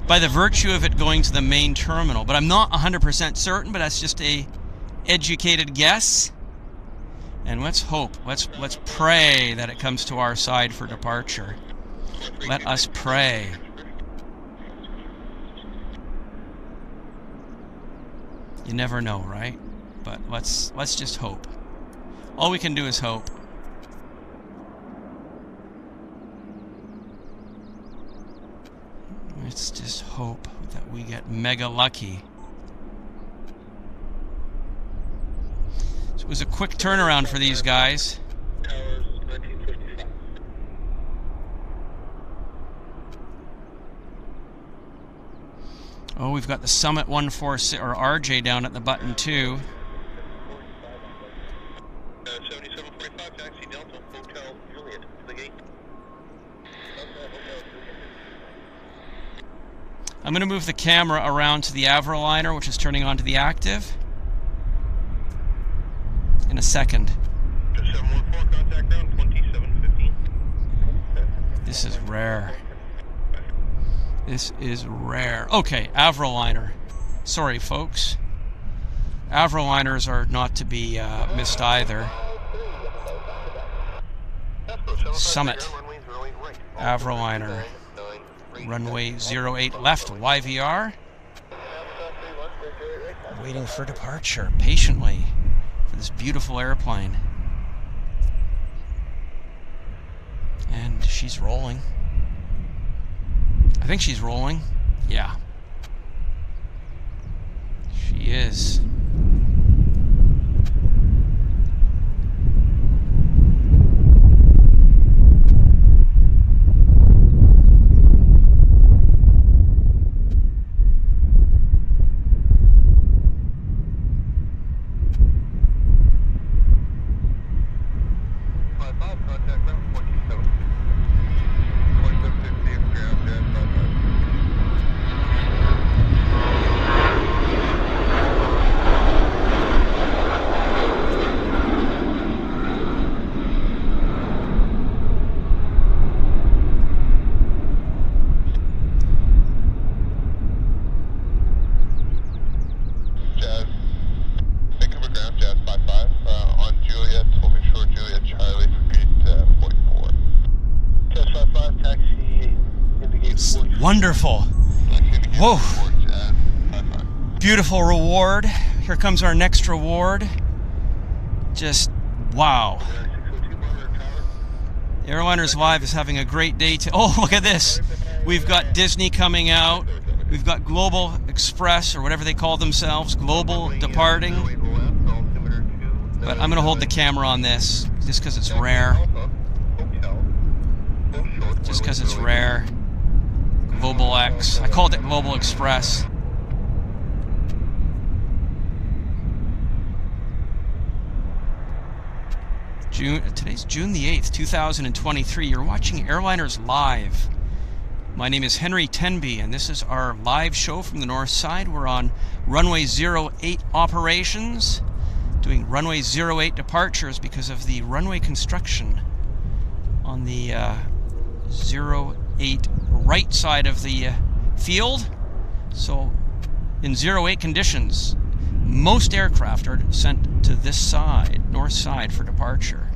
Speaker 1: by the virtue of it going to the main terminal. But I'm not 100% certain, but that's just a educated guess. And let's hope, let's pray that it comes to our side for departure. Let us pray. You never know, right? But let's just hope. All we can do is hope. Let's just hope that we get mega lucky. So it was a quick turnaround for these guys. Oh, we've got the Summit 146 or RJ down at the button too.
Speaker 2: 7745 taxi Delta Hotel Juliet to the gate.
Speaker 1: I'm going to move the camera around to the Airliner, which is turning on to the active, in a second.
Speaker 2: 714, contact ground 2715.
Speaker 1: This is rare. This is rare. Okay, Airliner. Sorry, folks. Airliners are not to be missed either. Summit. Airliner. Runway 08 left, YVR. Waiting for departure patiently for this beautiful airplane. And she's rolling. I think she's rolling. Yeah. She is. Wonderful. Whoa. Beautiful reward. Here comes our next reward. Just wow. Airliners Live is having a great day. Oh, look at this. We've got Disney coming out. We've got Global Express, or whatever they call themselves, Global departing. But I'm going to hold the camera on this just because it's rare. Just because it's rare. Global X. I called it Global Express. Today's June the 8th, 2023. You're watching Airliners Live. My name is Henry Tenby, and this is our live show from the north side. We're on Runway 08 operations, doing Runway 08 departures because of the runway construction on the 08 right side of the field. So in 08 conditions, most aircraft are sent to this side, north side, for departure.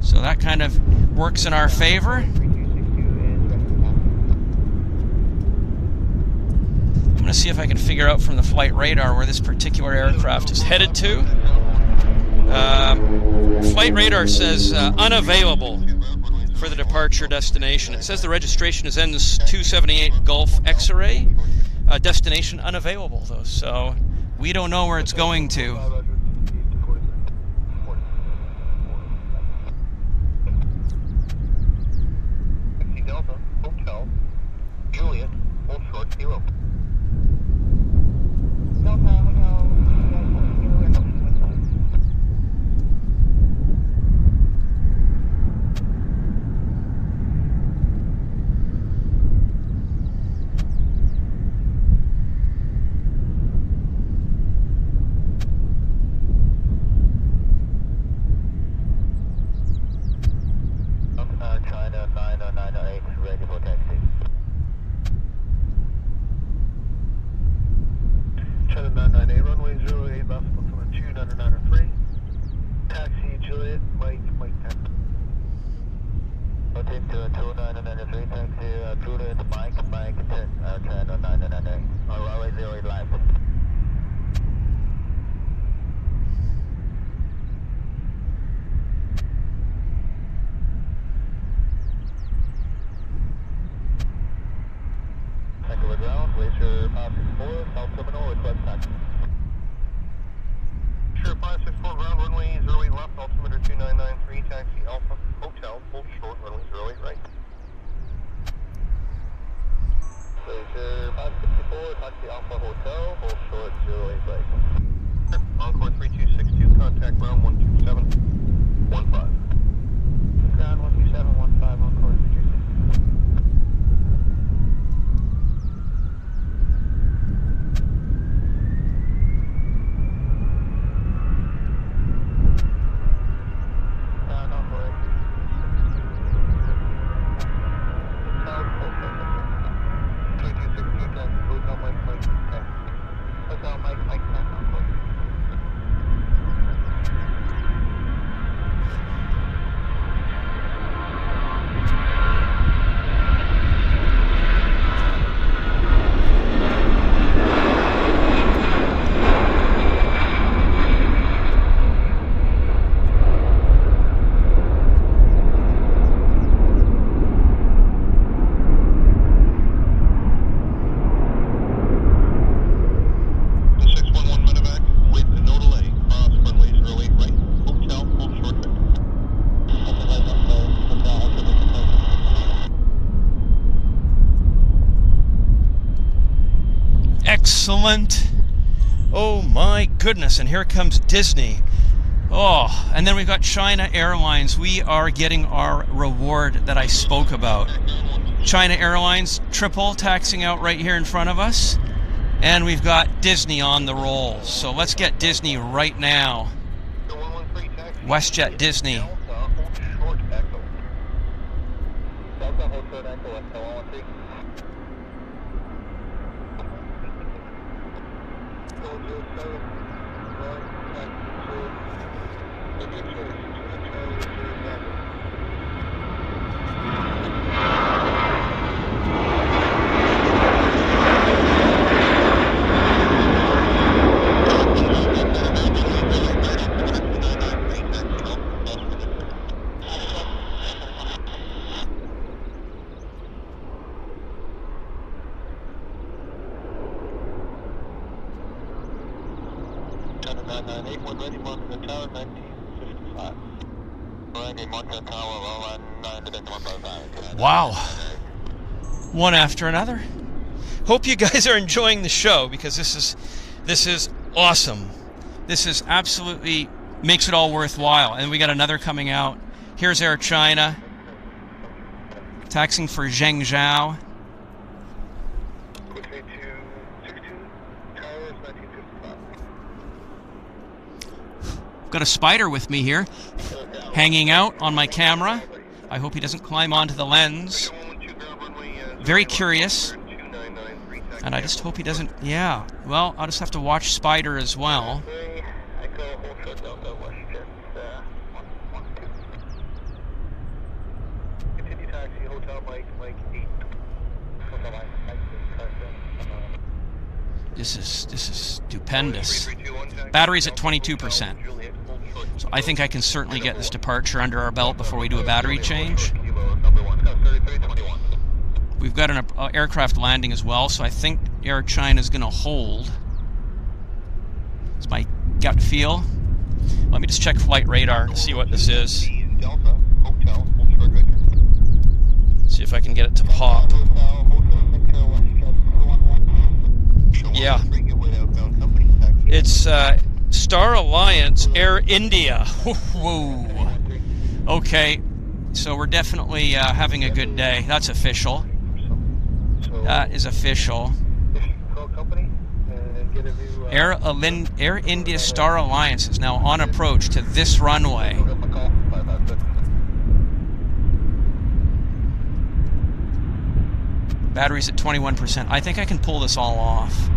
Speaker 1: So that kind of works in our favor. I'm going to see if I can figure out from the flight radar where this particular aircraft is headed to. Flight radar says unavailable for the departure destination. It says the registration is N278 Gulf X-ray. Destination unavailable though, so we don't know where it's going to.
Speaker 2: Delta, Hotel, Juliet, hold short 0. Delta, Hotel, China 90908, ready for taxi. China 998, runway 08, left, altimeter 2993. Taxi, Juliet, Mike, taxi. Rotate to 2993, taxi, Juliet, Mike, 10, China 998. Runway 08, live. Vancouver ground, Glacier 564, South Terminal, request taxi. Sure, 564 ground, runway 08 left, altimeter 2993, taxi Alpha, Hotel, hold short, runway 08 right. Glacier 564, taxi Alpha, Hotel, hold short, 08 right. Sure, Encore 3262, contact ground 12715. Ground 12715, Encore 3262.
Speaker 1: Excellent. Oh my goodness, and here comes Disney. Oh, and then we've got China Airlines. We are getting our reward that I spoke about. China Airlines triple taxing out right here in front of us. And we've got Disney on the roll. So let's get Disney right now. Westjet Disney. Wow. One after another. Hope you guys are enjoying the show, because this is awesome. This is absolutely makes it all worthwhile. And we got another coming out. Here's Air China taxing for Zhengzhou. Got a spider with me here, hanging out on my camera. I hope he doesn't climb onto the lens. Very curious. And I just hope he doesn't... Yeah, well, I'll just have to watch Spider as well. This is stupendous. Battery's at 22%. So I think I can certainly get this departure under our belt before we do a battery change. We've got an aircraft landing as well, so I think Air China is going to hold. It's my gut feel. Let me just check flight radar to see what this is. See if I can get it to pop. Yeah. It's Star Alliance Air India. Whoa. Okay, so we're definitely having a good day. That's official. That is official. Air India Star Alliance is now on approach to this runway. Battery's at 21%. I think I can pull this all off.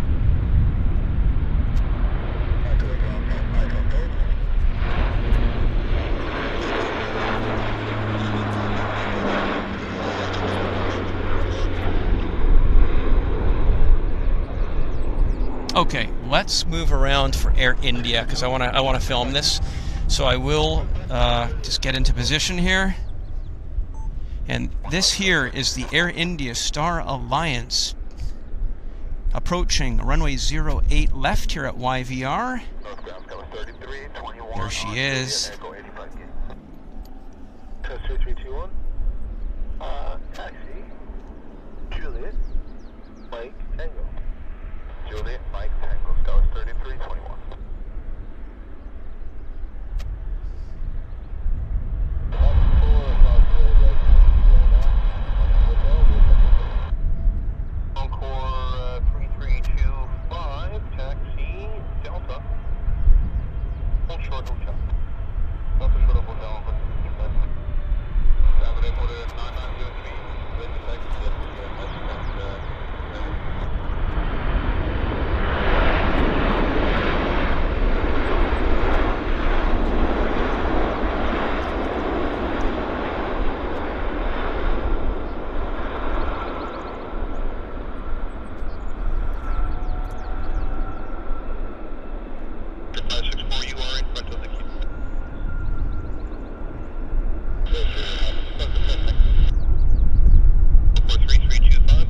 Speaker 1: Okay, let's move around for Air India, because I want to film this. So I will just get into position here. And this here is the Air India Star Alliance approaching runway 08 left here at YVR. There she is.
Speaker 2: Test 2321. Taxi. Juliet. Mike Tango. Juliet Mike Tango. That was 3321. Encore 3325. Taxi Delta. Hold short hotel. Delta short hotel.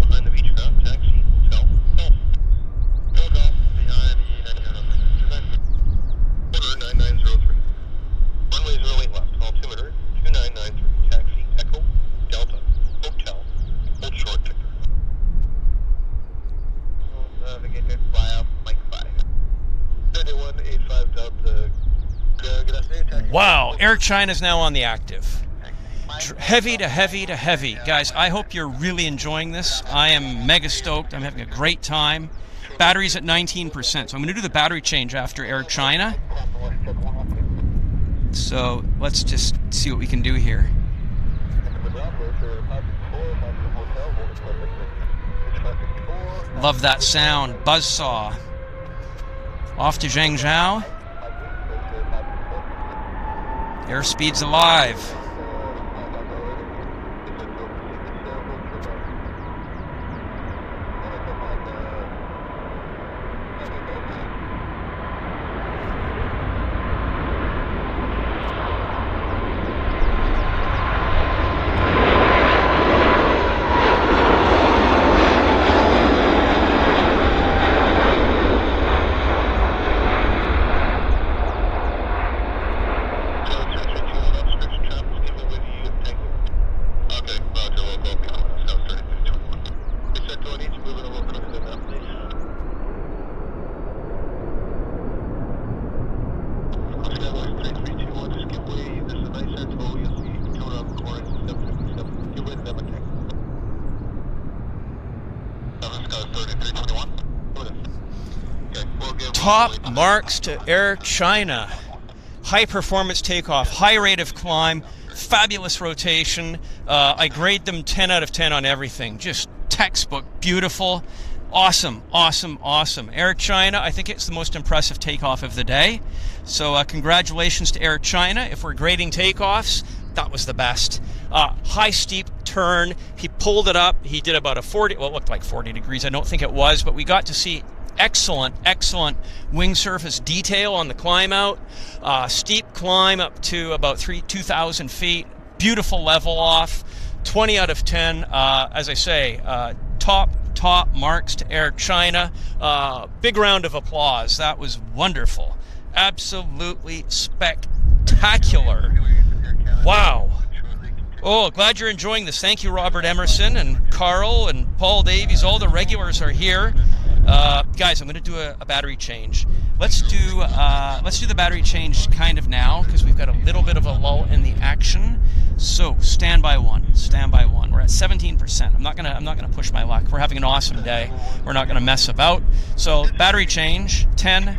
Speaker 2: Behind the beach ground, taxi,
Speaker 1: Wow, Air China is now on the active. Heavy to heavy to heavy. Guys, I hope you're really enjoying this. I am mega stoked. I'm having a great time. Battery's at 19%, so I'm going to do the battery change after Air China. So let's just see what we can do here. Love that sound. Buzzsaw. Off to Zhengzhou. Airspeed's alive. Top marks to Air China. High performance takeoff, high rate of climb, fabulous rotation. I grade them 10 out of 10 on everything. Just textbook, beautiful, awesome, awesome, awesome. Air China, I think it's the most impressive takeoff of the day. So congratulations to Air China. If we're grading takeoffs, that was the best. High steep turn. He pulled it up. He did about a 40, well, it looked like 40 degrees. I don't think it was, but we got to see excellent wing surface detail on the climb out. Steep climb up to about 2,000 feet. Beautiful level off. 20 out of 10. As I say, top marks to Air China. Big round of applause. That was wonderful. Absolutely spectacular. Wow. Oh, glad you're enjoying this. Thank you, Robert Emerson and Carl and Paul Davies. All the regulars are here. Guys, I'm going to do a battery change. Let's do the battery change kind of now because we've got a little bit of a lull in the action. So stand by one. We're at 17%. I'm not gonna push my luck. We're having an awesome day. We're not gonna mess about. So battery change. 10,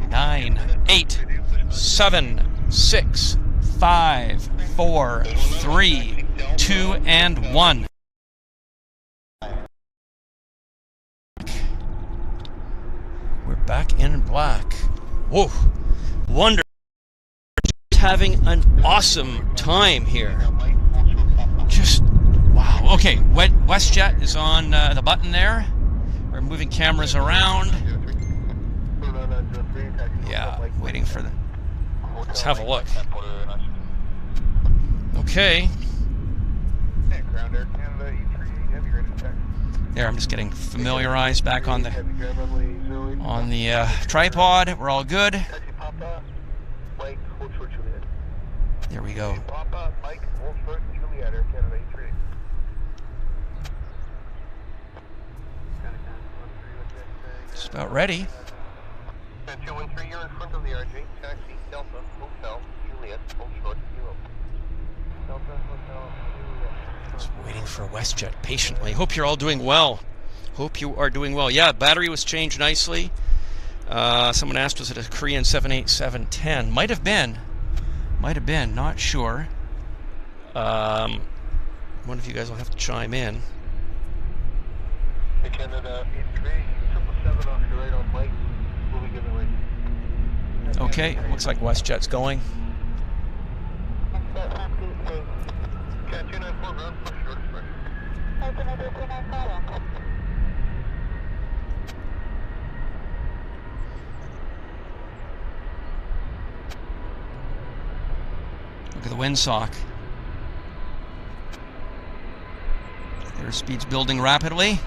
Speaker 1: 9, 8, 7, 6, 5, 4, 3, 2, and 1. We're back in black. Whoa, wonderful. Just having an awesome time here. Just wow. Okay, Westjet is on the button there. We're moving cameras around. Yeah, waiting for the. Let's have a look. Okay. There, I'm just getting familiarized back on the tripod. We're all good. There we go. Just about ready.
Speaker 2: 213, you're in front of the RJ. Taxi, Delta, Hotel, Juliet, hold short, 0. Delta, Hotel, Juliet.
Speaker 1: Just waiting for Westjet patiently. Hope you're all doing well. Hope you are doing well. Yeah, battery was changed nicely. Someone asked, was it a Korean 787-10? Might have been. Not sure. One of you guys will have to chime in.
Speaker 2: The Canada A380, 777 off your right on Mike. We'll be giving away.
Speaker 1: Okay, looks like Westjet's going.
Speaker 2: Cat 294 ground, push short express.
Speaker 1: Look at the windsock. Airspeed's building rapidly.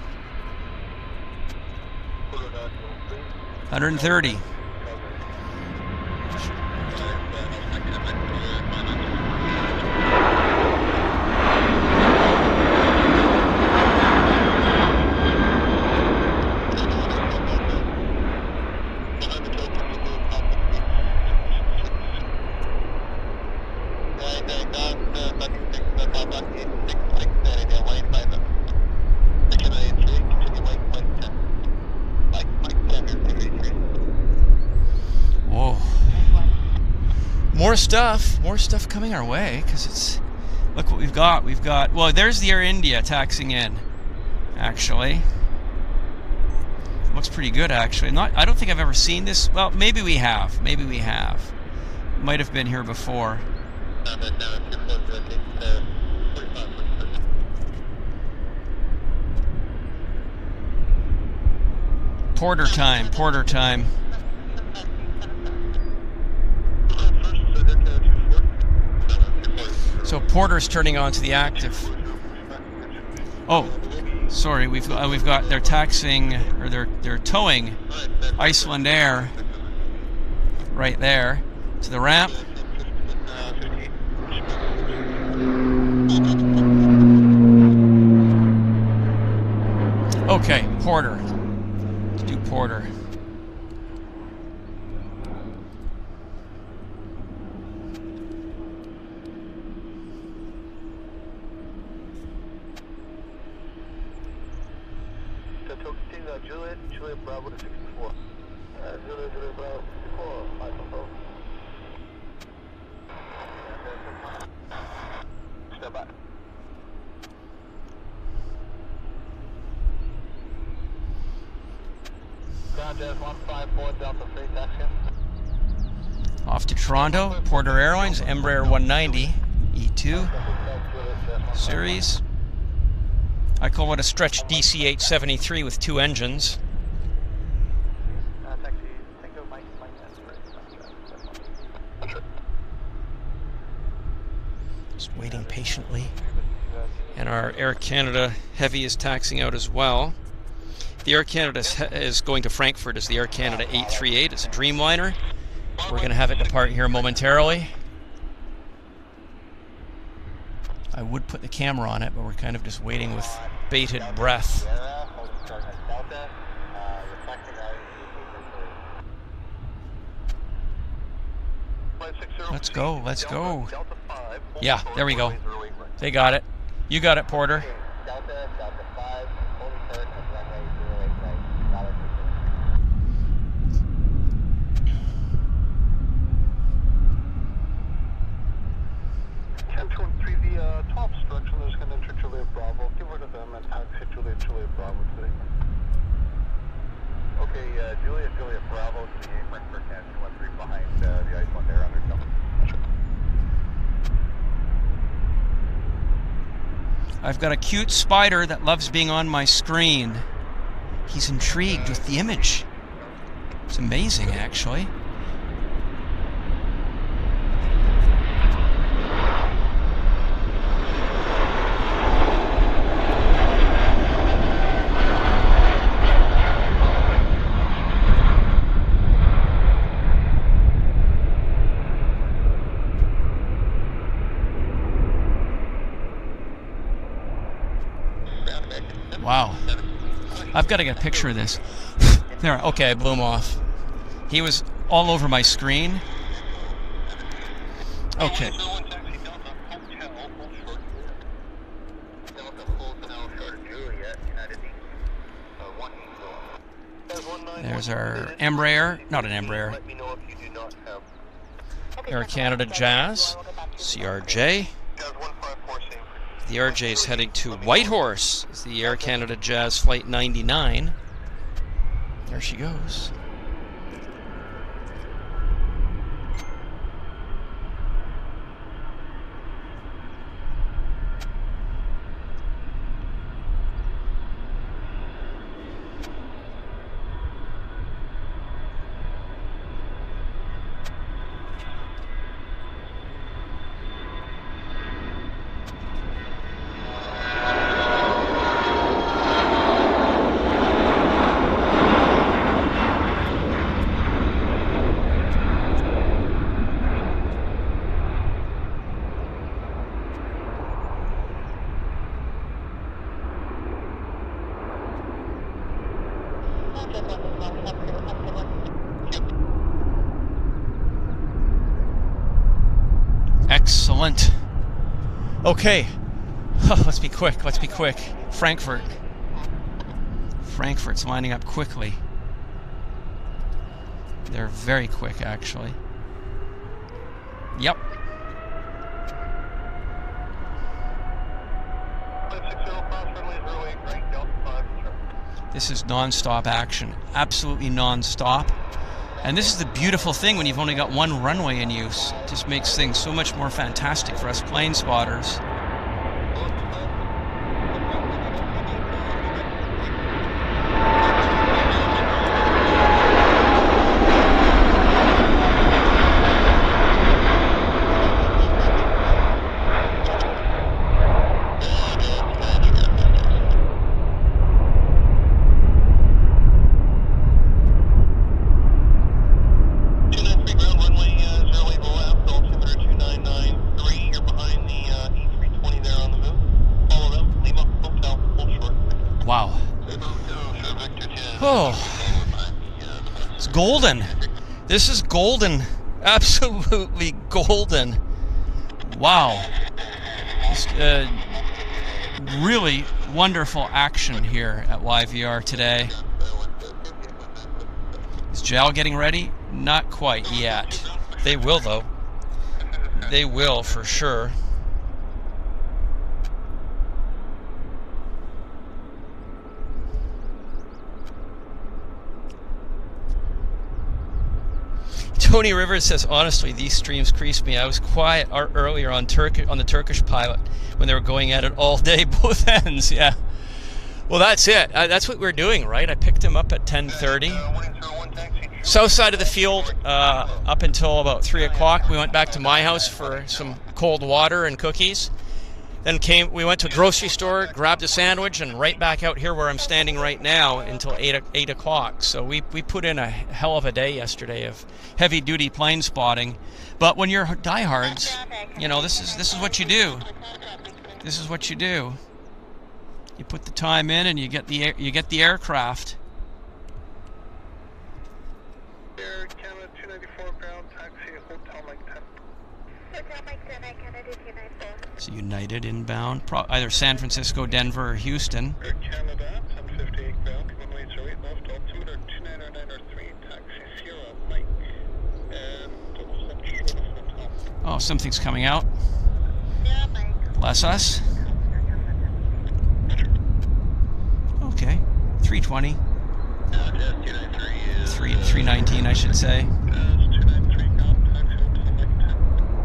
Speaker 1: 130. Whoa. More stuff coming our way, because it's, look what we've got. Well, there's the Air India taxiing in, actually. Looks pretty good, actually. I don't think I've ever seen this. Well, maybe we have. Might have been here before. Porter time. So Porter's turning on to the active. Oh, sorry, we've got, they're taxiing, or they're towing Iceland Air right there to the ramp. Okay, Porter. Let's do Porter.
Speaker 2: Juliet Bravo to 64. Juliet Bravo 64, 5 Step back. Ground 154 Delta 3 taxi.
Speaker 1: Off to Toronto, Porter Airlines, Embraer 190, E2 series. I call it a stretch DC-873 with 2 engines. Just waiting patiently. And our Air Canada Heavy is taxiing out as well. The Air Canada is going to Frankfurt as the Air Canada A380. It's a Dreamliner. We're going to have it depart here momentarily. I would put the camera on it, but we're kind of just waiting with bated breath. Let's go. Yeah, there we go. They got it. You got it, Porter.
Speaker 2: The top obstruction is going to enter Juliet Bravo. Give her to them and taxi Juliet Bravo today. Okay, Juliet Bravo to the Frankfurt Canada 13 behind the Iceland Air undercover.
Speaker 1: I've got a cute spider that loves being on my screen. He's intrigued with the image. It's amazing, actually. Wow. I've got to get a picture of this. There, okay, I blew him off. He was all over my screen. Okay. There's our Embraer, not an Embraer. Air Canada Jazz, CRJ. The RJ is heading to Whitehorse. It's the Air Canada Jazz Flight 99. There she goes. Excellent. Okay. Oh, let's be quick. Let's be quick. Frankfurt. Frankfurt's lining up quickly. They're very quick, actually. Yep. This is non-stop action. Absolutely non-stop. And this is the beautiful thing when you've only got one runway in use. It just makes things so much more fantastic for us plane spotters. Oh, it's golden. This is golden. Absolutely golden. Wow. Just, really wonderful action here at YVR today. Is JAL getting ready? Not quite yet. They will, though. They will, for sure. Tony Rivers says, honestly, these streams crease me. I was quiet earlier on the Turkish pilot when they were going at it all day, both ends. Yeah. Well, that's it. That's what we're doing, right? I picked him up at 10:30. South side of the field up until about 3 o'clock. We went back to my house for some cold water and cookies. Then we went to a grocery store, grabbed a sandwich, and right back out here where I'm standing right now until 8 o'clock. So we put in a hell of a day yesterday of heavy-duty plane spotting. But when you're diehards, you know, this is what you do. This is what you do. You put the time in, and you get the aircraft.
Speaker 2: Air Canada 294 ground taxi Hotel Mike 10.
Speaker 3: Hotel Mike 10, Canada 294.
Speaker 1: It's United inbound, either San Francisco, Denver, or Houston.
Speaker 2: Air Canada 1058 ground, runway 08 left, altimeter 29903, taxi Sierra Mike, and double set short of Hotel.
Speaker 1: Oh, something's coming out.
Speaker 3: Yeah, Mike.
Speaker 1: Bless us. Okay, 320. 319, I should say.
Speaker 2: 293 ground, taxi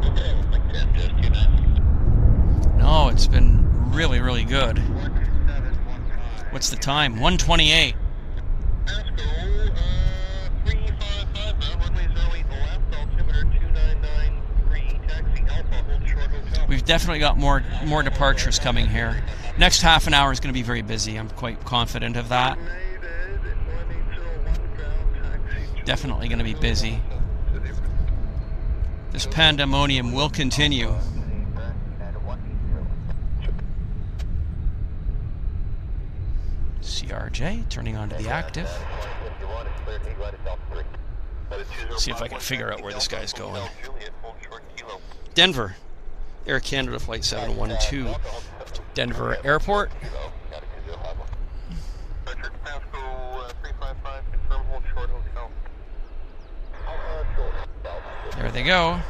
Speaker 2: Hotel Mike 10. Okay, Mike 10, just 293.
Speaker 1: No, it's been really, really good. What's the time? 1:28.
Speaker 2: Let's go, 355 ground, runway 08 left, altimeter 2993, taxi Alpha, hold short Hotel.
Speaker 1: We've definitely got more departures coming here. Next half an hour is going to be very busy. I'm quite confident of that. Definitely going to be busy. This pandemonium will continue. CRJ turning onto the active. See if I can figure out where this guy's going. Denver. Air Canada Flight 712. Denver Airport. There they go.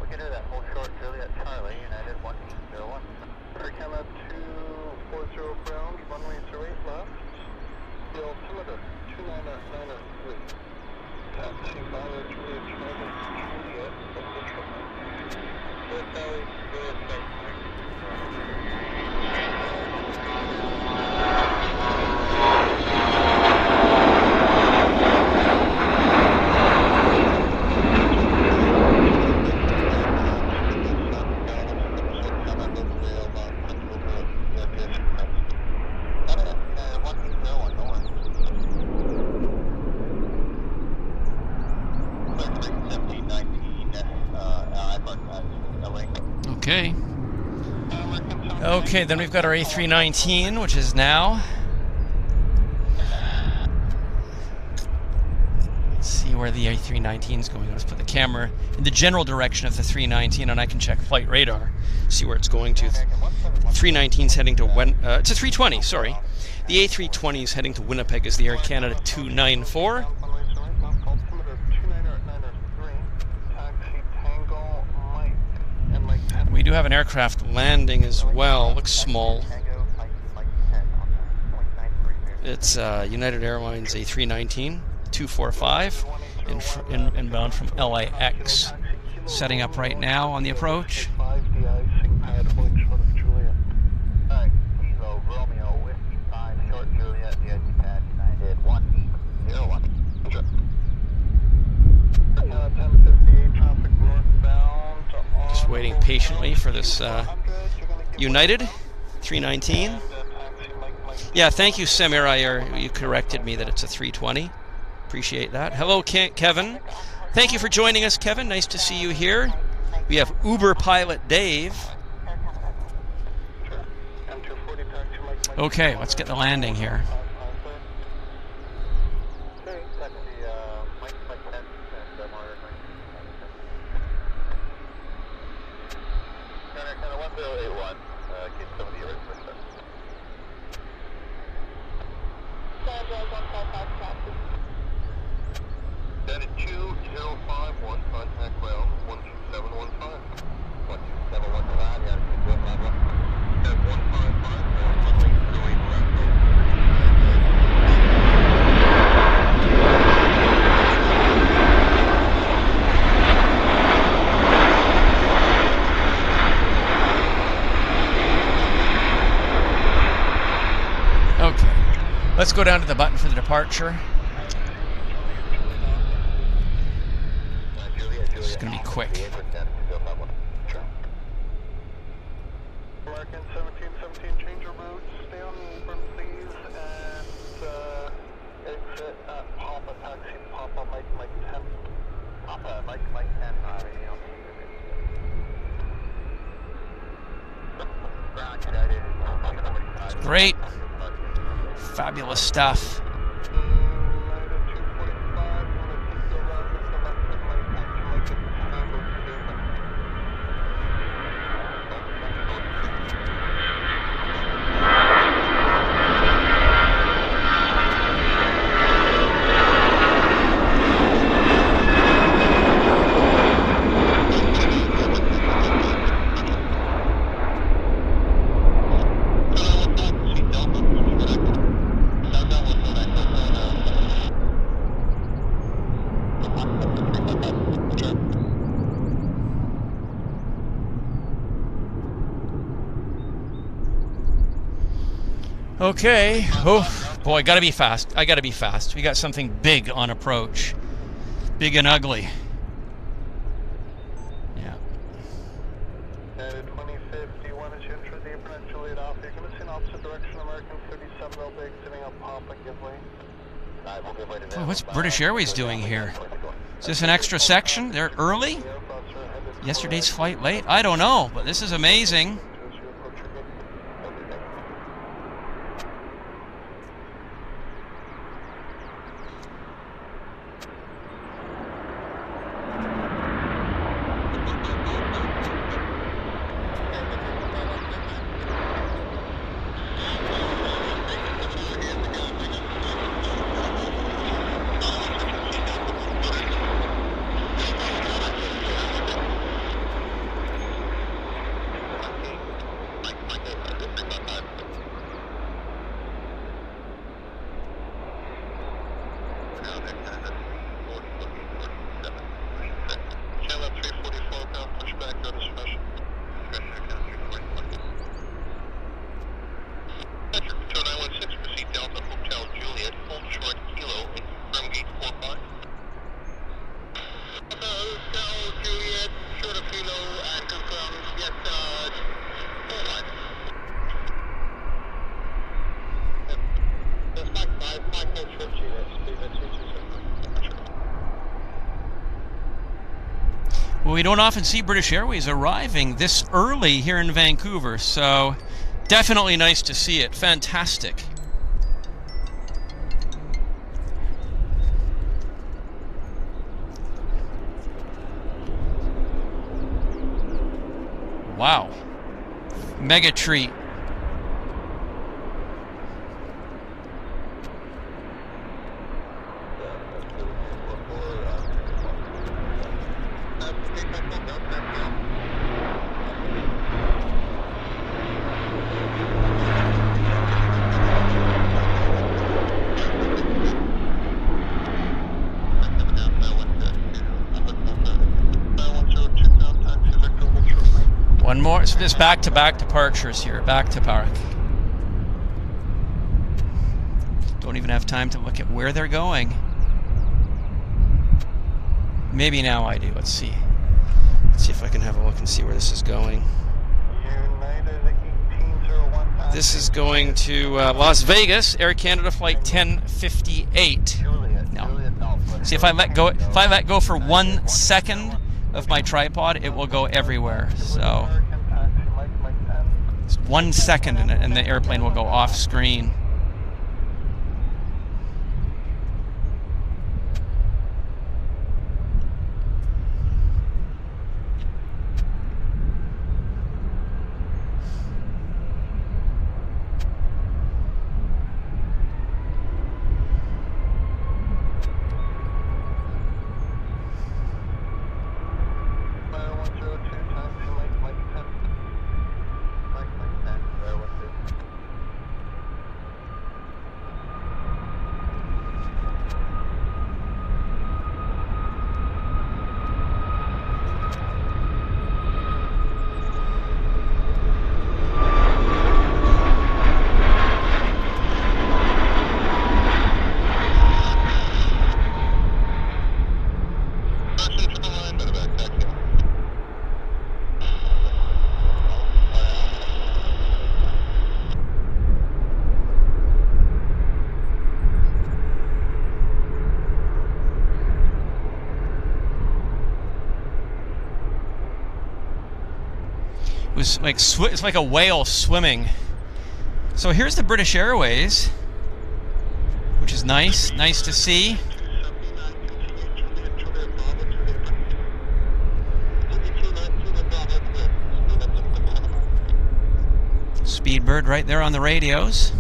Speaker 2: We can do that. Hold short, Juliet Charlie, United 1201. Air Canada 240 ground, runway 08 left. The altimeter 29993. Taxi Bravo Juliet Charlie, Juliet, Air Valley, Air
Speaker 1: Okay. Okay, then we've got our A319, which is now. Let's see where the A319 is going. Let's put the camera in the general direction of the 319, and I can check flight radar, see where it's going to. 319 is heading to it's a 320, sorry. The A320 is heading to Winnipeg as the Air Canada 294. We do have an aircraft landing as well. Looks small. It's United Airlines A319 245 inbound from LAX. Setting up right now on the approach. Just waiting patiently for this United 319. Yeah, thank you, Samir. You corrected me that it's a 320. Appreciate that. Hello, Kevin. Thank you for joining us, Kevin. Nice to see you here. We have Uber pilot Dave. Okay, let's get the landing here.
Speaker 2: United 2051, contact ground 12715. 12715, yeah, 251. At 155,
Speaker 1: Okay, let's go down to the button for the departure. This is going to be quick.
Speaker 2: American 1717, change your route, stay on Auburn, please, and exit at Papa Taxi, Papa Mike 10. Papa Mike 10,
Speaker 1: Great. Fabulous stuff. Okay. Oh, boy, gotta be fast. I gotta be fast. We got something big on approach. Big and ugly. Yeah.
Speaker 2: 2051 as you enter the apron at Juliet off. You're going to see an opposite direction. American 37 will be exiting up Papa, give way.
Speaker 1: Boy, what's British Airways doing here? Is this an extra section? They're early? Yesterday's flight late? I don't know, but this is amazing. Well, we don't often see British Airways arriving this early here in Vancouver, so definitely nice to see it. Fantastic. Wow. Mega treat. One more. So just back to back departures here. Back to park. Don't even have time to look at where they're going. Maybe now I do. Let's see. Let's see if I can have a look and see where this is going. This is going to Las Vegas, Air Canada flight 1058. No. See, if I let go for 1 second of my tripod, it will go everywhere. So just 1 second and the airplane will go off screen. Was like it's like a whale swimming. So here's the British Airways, which is nice to see. Speedbird right there on the radios.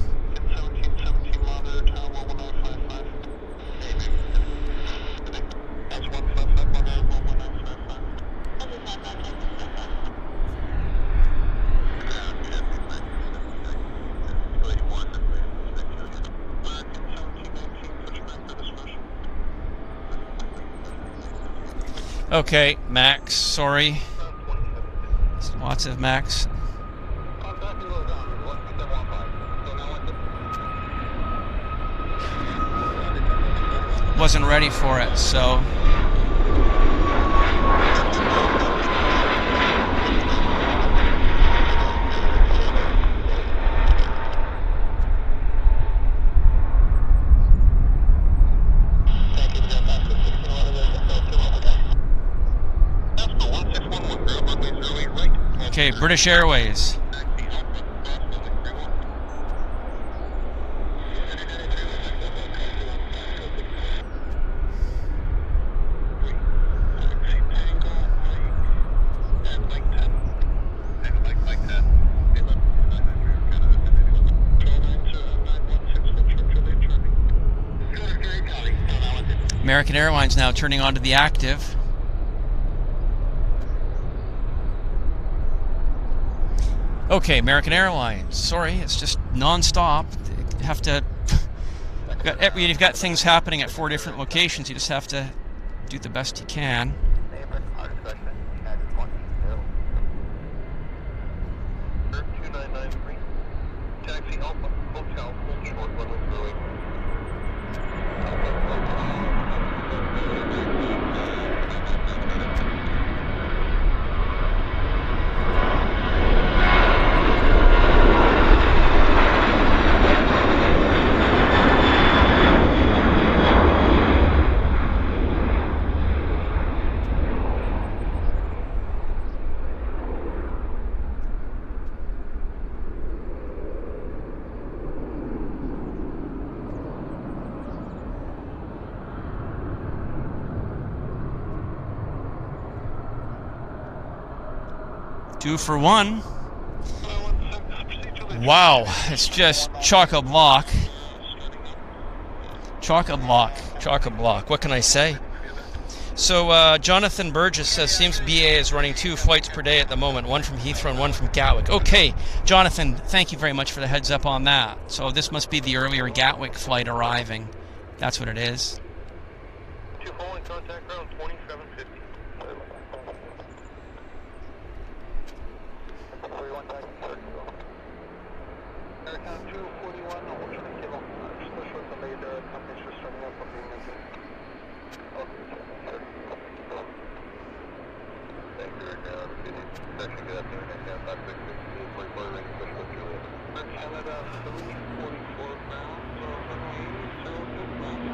Speaker 1: Okay, Max, sorry. Lots of Max. Wasn't ready for it, so. Okay, British Airways. American Airlines now turning on to the active. Okay, American Airlines. Sorry, it's just non-stop. You have to. You've got things happening at 4 different locations. You just have to do the best you can.
Speaker 2: Taxi Alpha Hotel, short runway 08.
Speaker 1: 2 for 1. Wow, it's just chock-a-block. Chock-a-block. Chock-a-block. What can I say? So Jonathan Burgess says, seems BA is running 2 flights per day at the moment, 1 from Heathrow and 1 from Gatwick. Okay, Jonathan, thank you very much for the heads up on that. So this must be the earlier Gatwick flight arriving. That's what it is.
Speaker 2: 2 following contact ground 2750. Aircon 241, we'll try to cable. Special delayed companies just starting up on being mentioned. Thank you, actually get up there and down 566, 44 ring, special Juliet. Canada 344 bound, so runway 06 bound.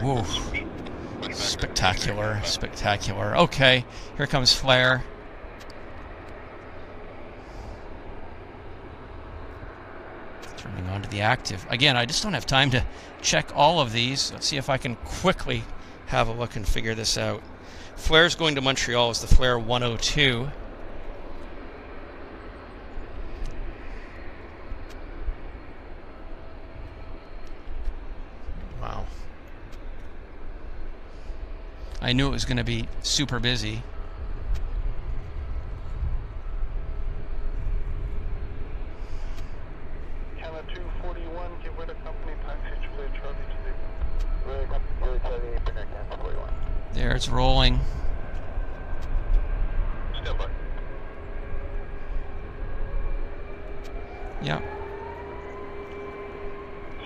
Speaker 1: Whoa. Spectacular, spectacular. Okay, here comes flare. Turning on to the active. Again, I just don't have time to check all of these. Let's see if I can quickly have a look and figure this out. Flare's going to Montreal is the Flare 102. Wow. I knew it was going to be super busy.
Speaker 2: Canada 241, give way to company taxi Juliet Charlie to the Juliet Charlie, Pinner Canada 41.
Speaker 1: There, it's rolling.
Speaker 2: Stand by.
Speaker 1: Yep.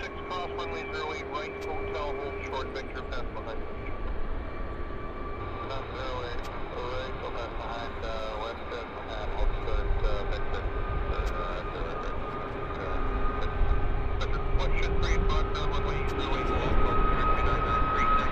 Speaker 2: 6 cross runway 08 right, hotel, hold short, Victor, pass behind. 08, right, go pass behind, Westjet, and hold short, Victor. What should 3 o'clock down runway 08, hold 399, 390.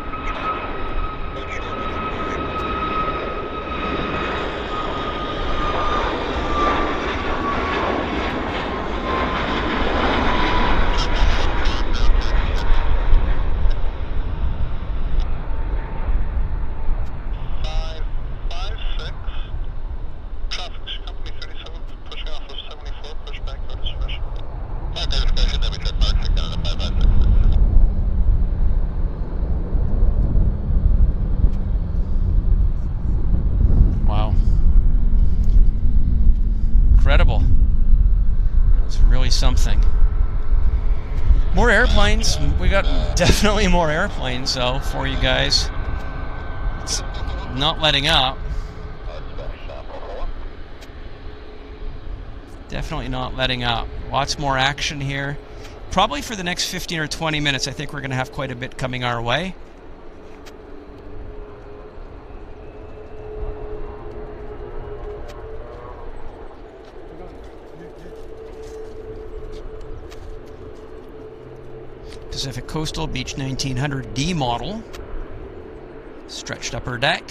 Speaker 1: Incredible. It was really something. More airplanes. We got definitely more airplanes, though, for you guys. It's not letting up. Definitely not letting up. Lots more action here. Probably for the next 15 or 20 minutes, I think we're going to have quite a bit coming our way. Pacific Coastal Beach 1900D model. Stretched upper deck.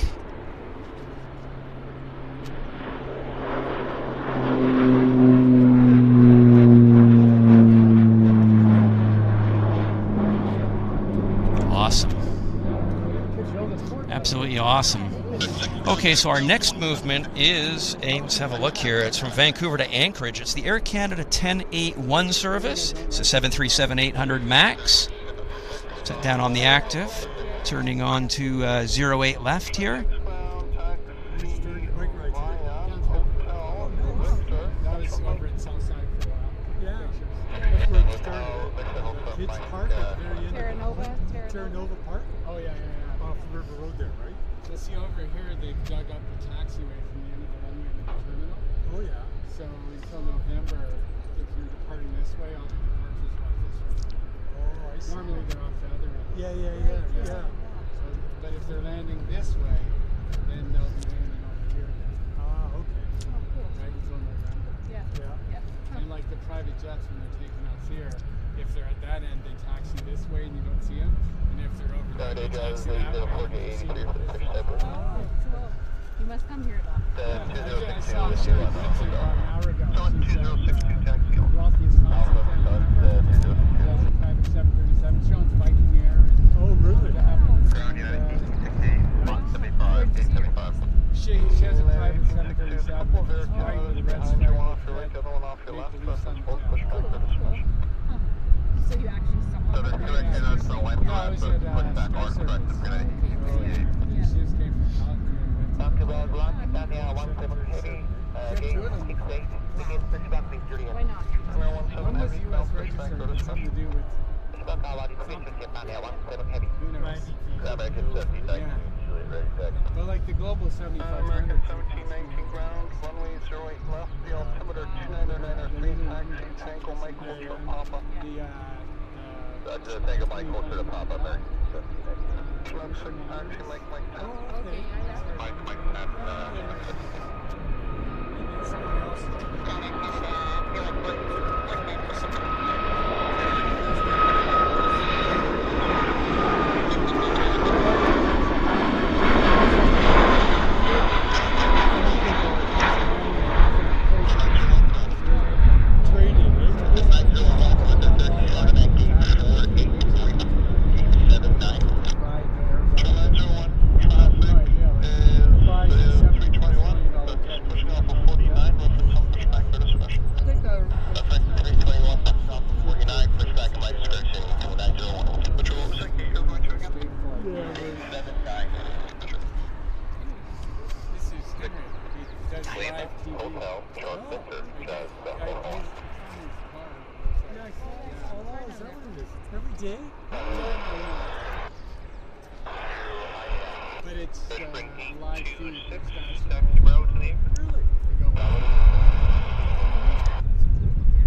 Speaker 1: Awesome. Absolutely awesome. Okay, so our next movement is, let's have a look here. It's from Vancouver to Anchorage. It's the Air Canada 1081 service. It's a 737-800 MAX. Set down on the active. Turning on to 08 left here.
Speaker 4: Terranova Park? Oh, yeah. Off the River Road there, right? You'll see over here, they've dug up the taxiway from the end of the runway to the terminal. Oh, yeah. So until November, if you're departing this way, all the departures are off this way. Oh, I see. Normally they're off the other end. Yeah. So, but if they're landing this way, then they'll be landing over here. Ah, okay. Oh, cool. Right until November. Yeah. And like the private jets, when they're taking off here, if they're at that end, they taxi this way and you don't see them. And if they're over there,
Speaker 2: Friday drives the 483 for the first time.
Speaker 5: Oh, cool. You must come here a lot.
Speaker 2: The
Speaker 4: I
Speaker 2: 2062
Speaker 4: saw
Speaker 2: is
Speaker 4: Sherry
Speaker 2: due on
Speaker 4: Quincy about an hour ago.
Speaker 2: So it's
Speaker 4: She's
Speaker 2: 2062 taxi.
Speaker 4: wealthiest
Speaker 2: Alpha,
Speaker 4: concept
Speaker 2: so
Speaker 4: ever.
Speaker 2: it's 2062.
Speaker 4: She has a private 737. She owns Viking Air.
Speaker 6: Oh, really?
Speaker 2: Ground Unit 1868, Lot 75, 875.
Speaker 4: She has a private 737.
Speaker 2: Couple of
Speaker 4: It's white with red
Speaker 2: behind you,
Speaker 4: stripe.
Speaker 2: one off your right, the other one off your left. Push back for the switch.
Speaker 5: So you actually saw
Speaker 2: So the correct unit is the left
Speaker 4: Yeah, I was
Speaker 2: but
Speaker 4: at
Speaker 2: push back on
Speaker 4: Sky
Speaker 2: correct.
Speaker 4: Service.
Speaker 2: We're gonna 88.
Speaker 4: She just came from Calgary and went to
Speaker 2: Not too bad, Rock, Tanya 17 heavy, gate 68, begin push back, please, Julian.
Speaker 5: Why not?
Speaker 2: Runway 17
Speaker 4: When was
Speaker 2: heavy,
Speaker 4: U.S.
Speaker 2: push back
Speaker 4: registered?
Speaker 2: for the
Speaker 4: It's
Speaker 2: switch.
Speaker 4: something to do with
Speaker 2: Push back, Aladi, position, Tanya 17 heavy.
Speaker 4: who knows?
Speaker 2: American 70, thank you, Julian, ready, back.
Speaker 4: But like the Global 7500.
Speaker 2: American 1719 ground, runway 08 left, the altimeter 2993, taxi, Tango, Mike, Ultra, Papa. Tango, Mike, Ultra, Papa, American 1719. Left 6, taxi, Mike, 10.
Speaker 5: Okay,
Speaker 2: Mike, 10, Hotel, John Victor, Jazz, Bethel.
Speaker 6: Every day?
Speaker 4: But it's
Speaker 2: Spring
Speaker 4: live feed.
Speaker 2: 826, taxi Bravo to the airport.
Speaker 6: Really?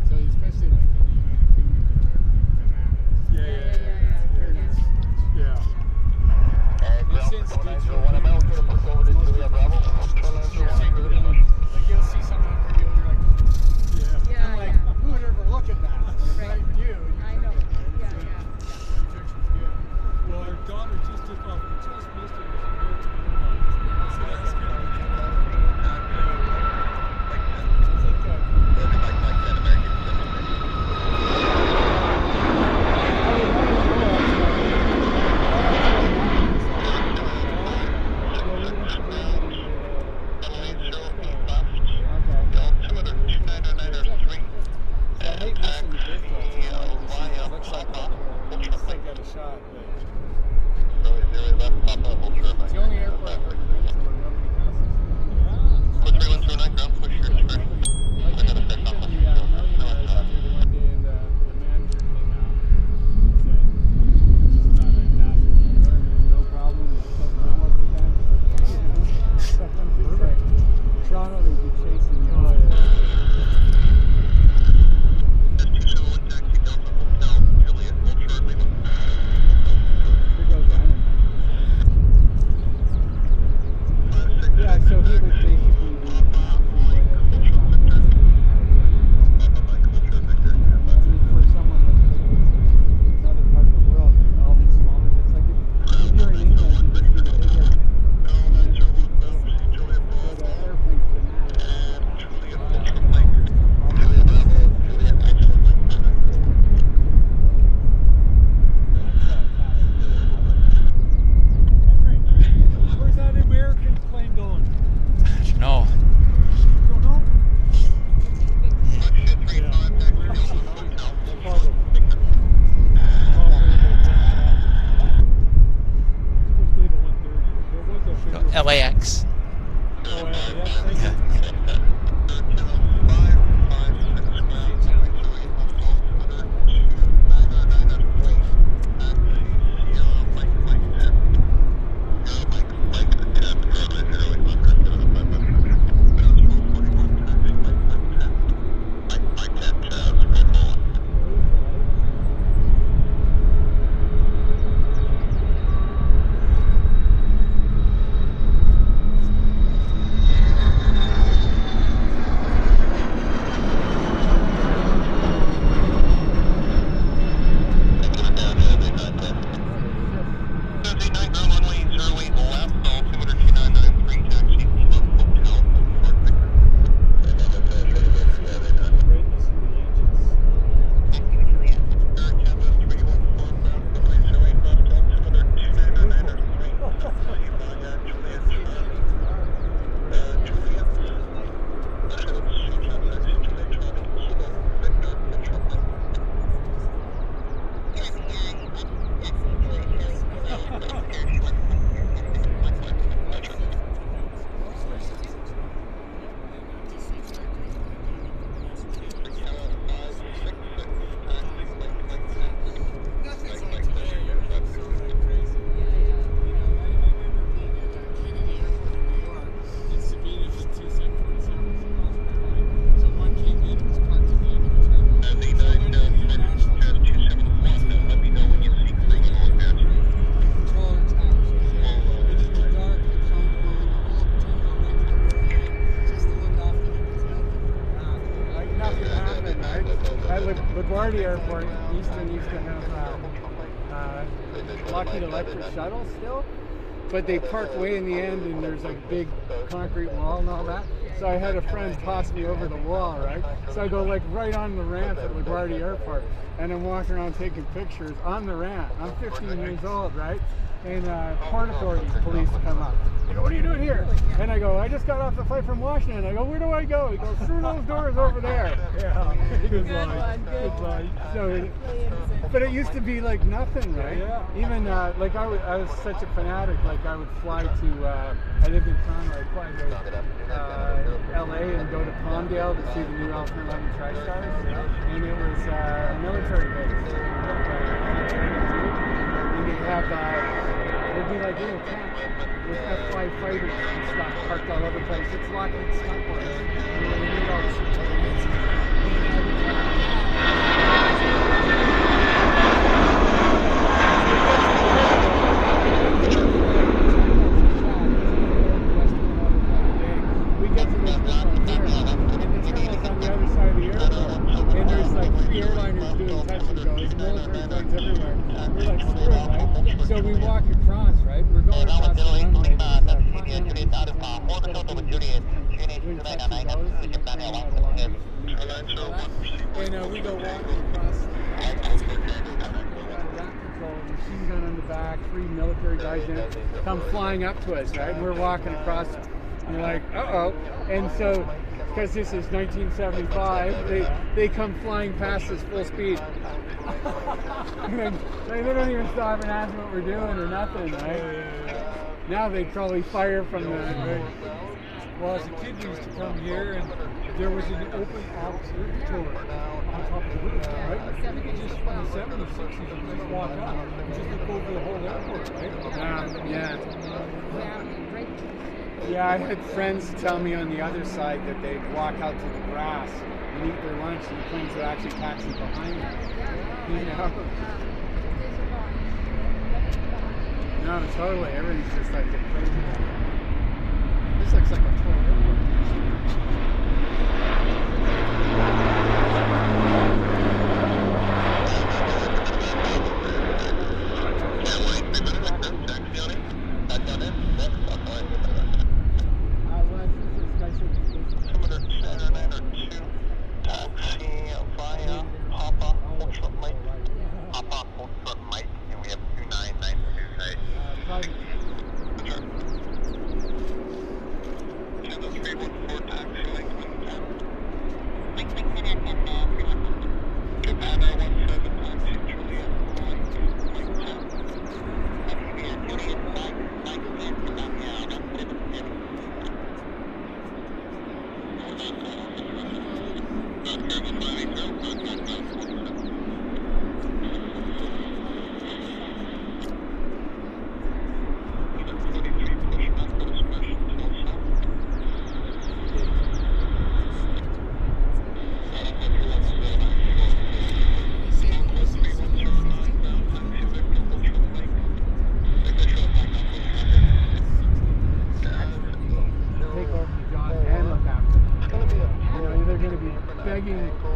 Speaker 4: So especially like in the United Kingdom, bananas.
Speaker 6: Yeah.
Speaker 4: It's instinctual.
Speaker 2: Bravo.
Speaker 4: Like you'll see someone for you and you're like,
Speaker 5: Yeah,
Speaker 4: I'm like, who would ever look at that?
Speaker 5: Right.
Speaker 4: Right. You.
Speaker 5: I know. Yeah.
Speaker 4: Injection's good.
Speaker 6: Well, our daughter just took off. We just missed it. So that's good.
Speaker 4: It's the only airport I've ever been to where nobody passes.
Speaker 2: Put 3109 ground, push your discretion.
Speaker 4: Like even the millionaires out there the one day and the manager came out and said, it's just not a national airport, no problem, no more defense. Sometimes it's like, Toronto, they'd be chasing you.
Speaker 2: S271 taxi Delta Hotel, Juliet, hold short, leave it.
Speaker 4: Here goes Ryan.
Speaker 2: 56.
Speaker 4: Yeah, so he was basically the for someone that's another part of the world, all these smaller, it's like if you're in England, you just see the big airplane. So the airplane's bananas.
Speaker 6: Where's that American plane going?
Speaker 1: No.
Speaker 6: Don't know.
Speaker 2: Cargo.
Speaker 1: LAX. Yeah.
Speaker 4: LaGuardia Airport, Eastern used to have Lockheed Electric shuttles still, but they park way in the end and there's like big concrete wall and all that. So I had a friend toss me over the wall, right? So I go like right on the ramp at LaGuardia Airport, and I'm walking around taking pictures on the ramp. I'm 15 years old, right? And Port Authority police come up. They go, what are you doing here? And I go, I just got off the flight from Washington. I go, where do I go? He goes, through those doors over there. Yeah, good line. Good line. So, but it used to be like nothing, right? Yeah. Even like I was such a fanatic. Like I would fly to, I lived in Toronto. I'd fly to LA and go to Palmdale to see the new Alpha 11 TriStars. And it was a military base. And they have, it'd be like little camps with F-5 fighters and stuff parked all over the place. It's Lockheed Stuntworks. And they made all this plans. We get to this airport here, and the terminal's on the other side of the airport. And there's like 3 airliners doing touch and goes, military planes everywhere. We're like screwed, right? So we walk across, right? We're going across the runway. And we go walking across. Machine gun on the back, 3 military guys in it, come flying up to us, right? And we're walking across, and we're like, uh-oh. And so, because this is 1975, they come flying past us full speed. They don't even stop and ask what we're doing or nothing, right? Now they'd probably fire from the...
Speaker 6: Well, as a kid, we used to come here, and there was an open observatory on top of the roof, right? Just in the 70s, 60s, you just walk up and just look over the whole airport, right?
Speaker 4: Yeah. Yeah, I had friends tell me on the other side that they'd walk out to the grass and eat their lunch, and the planes would actually taxi behind them. You know? No, totally. Everything's just like crazy. This looks like a toy airport.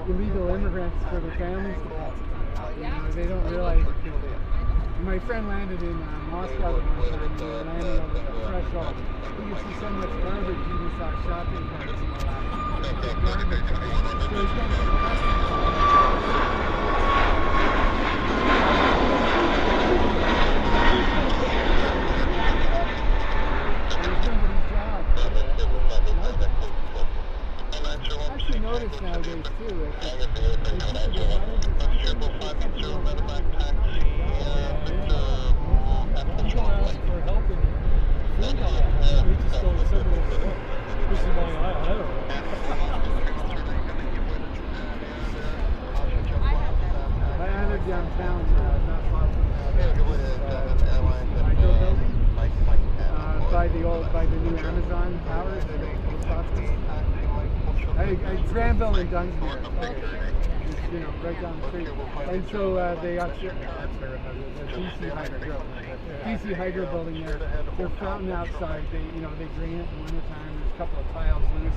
Speaker 4: Illegal immigrants for their families to help. You know, they don't realize. My friend landed in Moscow one time, and we were landing over the threshold. You could see so much garbage, you just saw shopping carts and all that. Garbage, right? So he's going to the notice nowadays too. I live downtown, not far from by the new Amazon towers. I Granville and Dunsmuir. You know, right down the street. And so they got the DC Hydro building there. Their fountain outside, they drain it in the wintertime. There's a couple of tiles loose.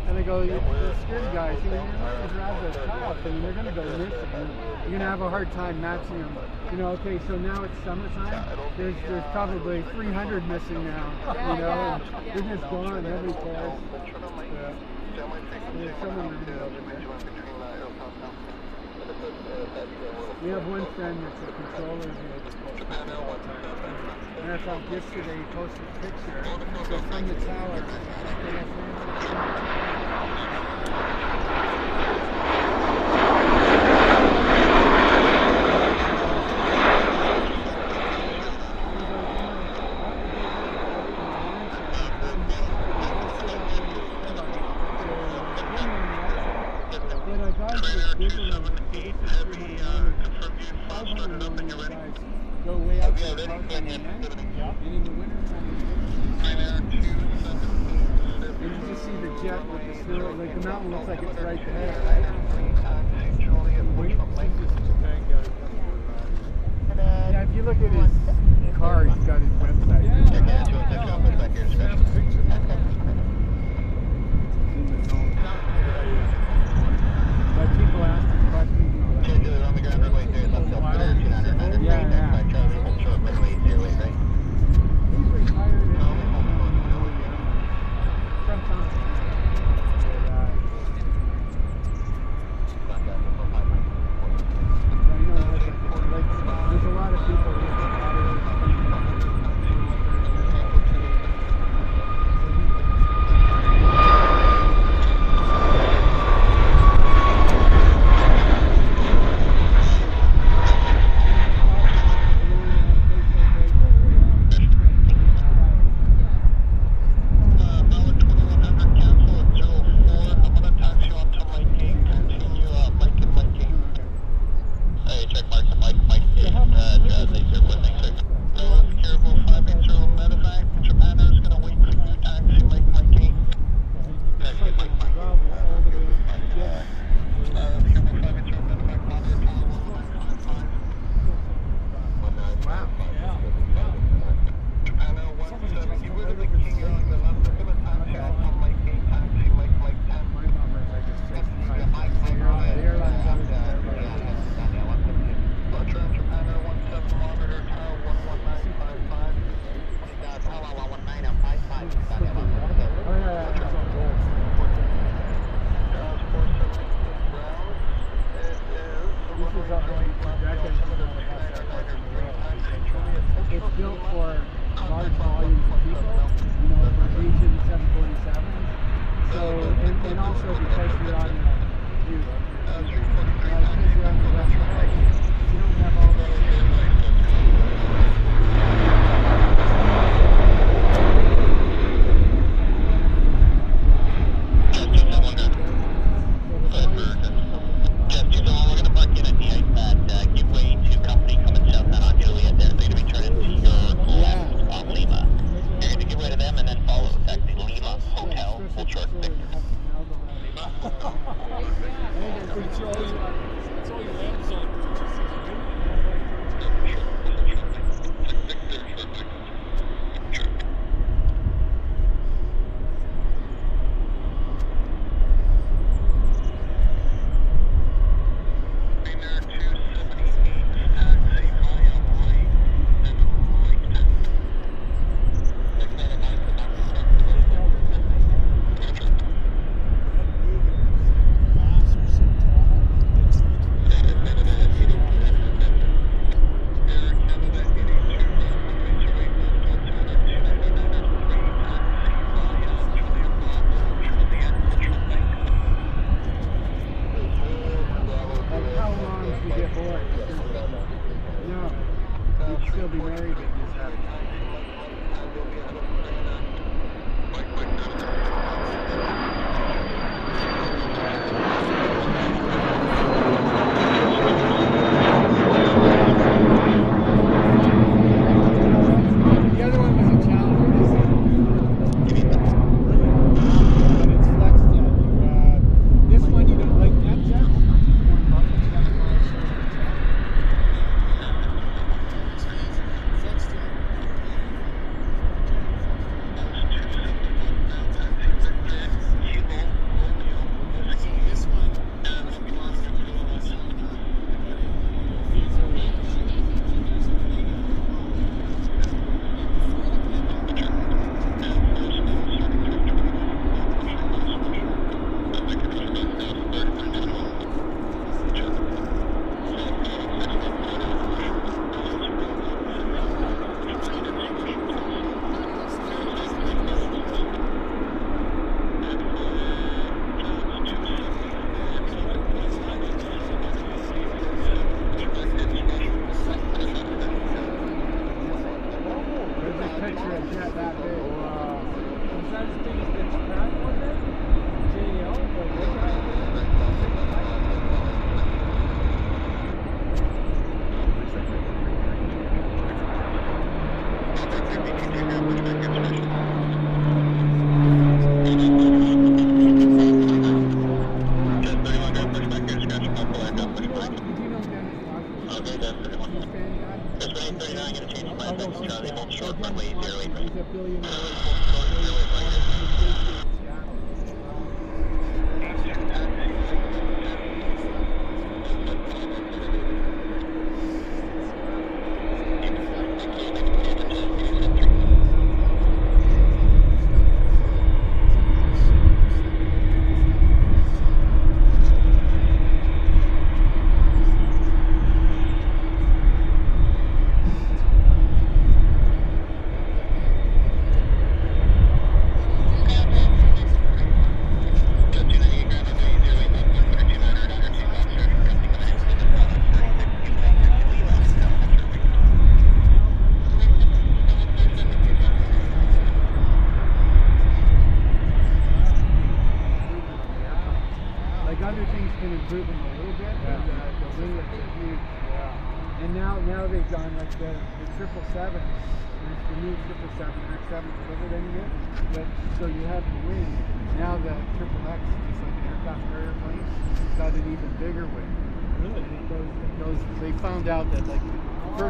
Speaker 4: And they go, the security guys, you're not going to grab the tile thing, they're going to go missing. You're going to have a hard time matching them. Okay, so now it's summertime. There's probably 300 missing now. And they're just gone every place. There's someone living over there. We have one friend that's a controller and I thought yesterday he posted a picture. So from the tower. Go way out there. And in the winter time, you just see the jet with the snow. Like the mountain looks like it's right there. Yeah, if you look at his car, he's got his website. But people ask him questions. There's a lot of people picture of jet that big.
Speaker 6: Is that as big as the Japan one then? JL? Or what kind of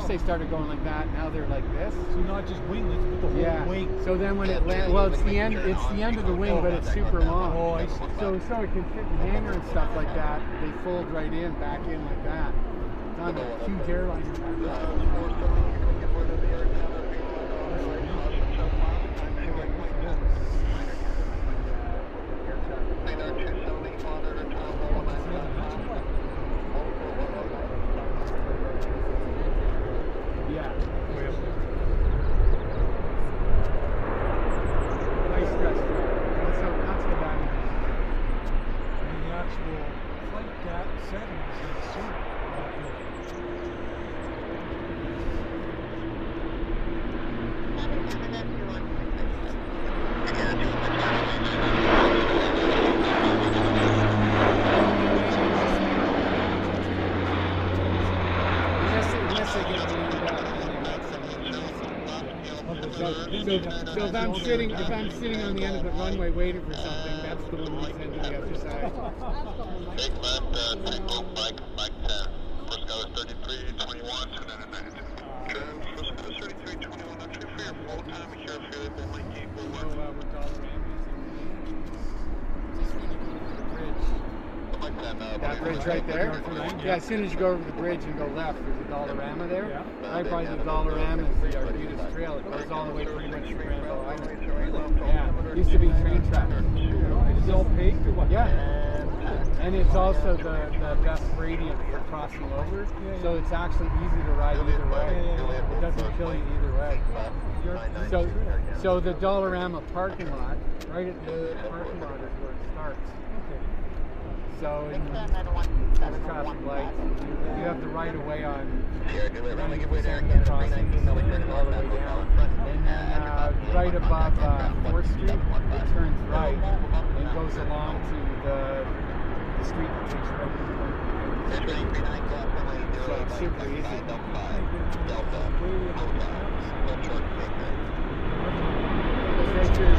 Speaker 4: they started going like that. Now they're like this.
Speaker 6: So not just winglets, but the whole wing.
Speaker 4: So then when it lands, well, it's the end. It's the end of the wing, but it's super long.
Speaker 6: Oh, I see.
Speaker 4: So it can fit in the hangar and stuff like that. They fold right in, back in like that. It's on a huge airliner. So if I'm sitting on the end of the runway waiting for something, that's the one we send to the other side.
Speaker 2: Big left, Mike 10. First go is 3321, 292. First go is 3321. I'm sure for your full time, be careful if the link gate will work.
Speaker 4: That bridge right there? Yeah, as soon as you go over the bridge and go left, there's a Dollarama there. Right by the Dollarama is the Arbutus Trail. It goes all the way pretty much to Granville Island. Yeah, it used to be train tracks.
Speaker 6: Is it all paved or what?
Speaker 4: Yeah. And it's also the best gradient for crossing over, so it's actually easy to ride either way. It doesn't kill you either way. So the Dollarama parking lot, right at the parking lot is where it starts. So in the traffic lights, you have the right of way on 90% crossing all the way down. And then right above 4th Street, it turns right and goes along to the street that takes right to the so it's super easy. Right to the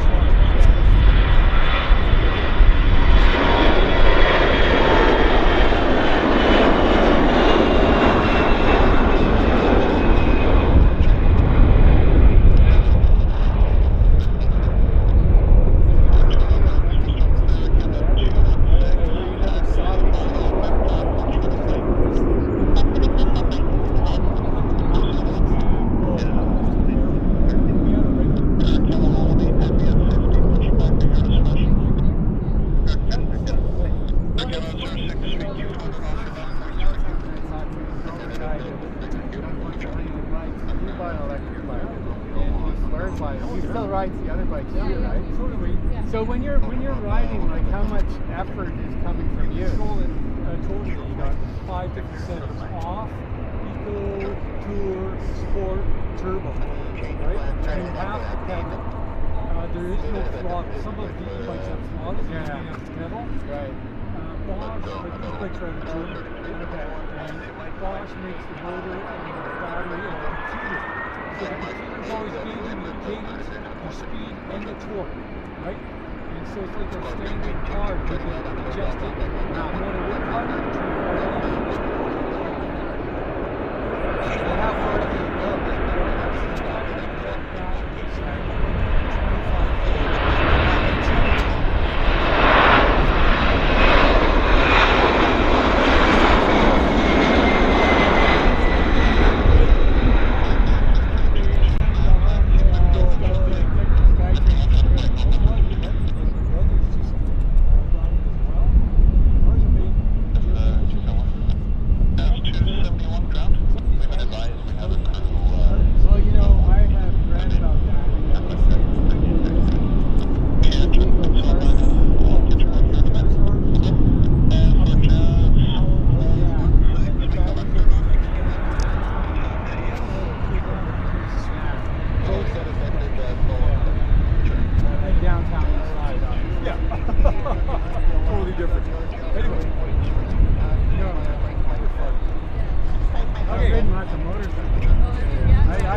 Speaker 4: So when you're riding, like how much effort is coming from you?
Speaker 6: Totally, you got 5 different settings: off, eco, tour, sport, turbo. Right? you have to pedal. There is no throttle. Some of the e-bikes have throttles, you have to pedal.
Speaker 4: Right.
Speaker 6: Bosch, like e-bikes are German. Okay. And Bosch makes the motor and the battery and the computer. So the computer's always gauging the cadence, the speed, and the torque, right? And so it's like a standard car. You can adjust it. Now, you want to work harder, turn it off.
Speaker 4: How far do you go?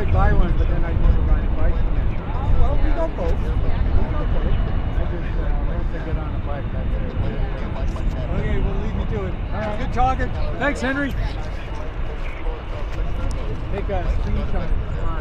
Speaker 4: I'd buy one, but then I'd never ride a bike again. Well, we got both. I just, once I get on a bike, that's it. Okay, we'll leave you to it. All right. Good talking. Thanks, Henry. Take a screenshot of the car.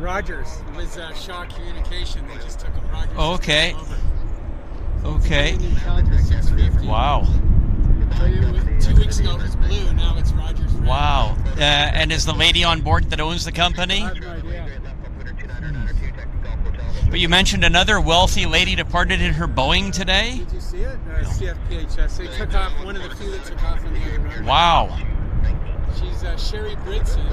Speaker 4: Rogers was Shaw Communication. They just took a Rogers.
Speaker 1: Oh, okay.
Speaker 4: Over.
Speaker 1: Okay. Wow.
Speaker 4: So 2 weeks ago it was blue. Now it's Rogers red.
Speaker 1: Wow. And is the lady on board that owns the company?
Speaker 4: I have no idea.
Speaker 1: But you mentioned another wealthy lady departed in her Boeing today?
Speaker 4: Did you see it? CFPHS. They took off, one of the few that took off on the other runway.
Speaker 1: Wow.
Speaker 4: She's Sherry Bridson.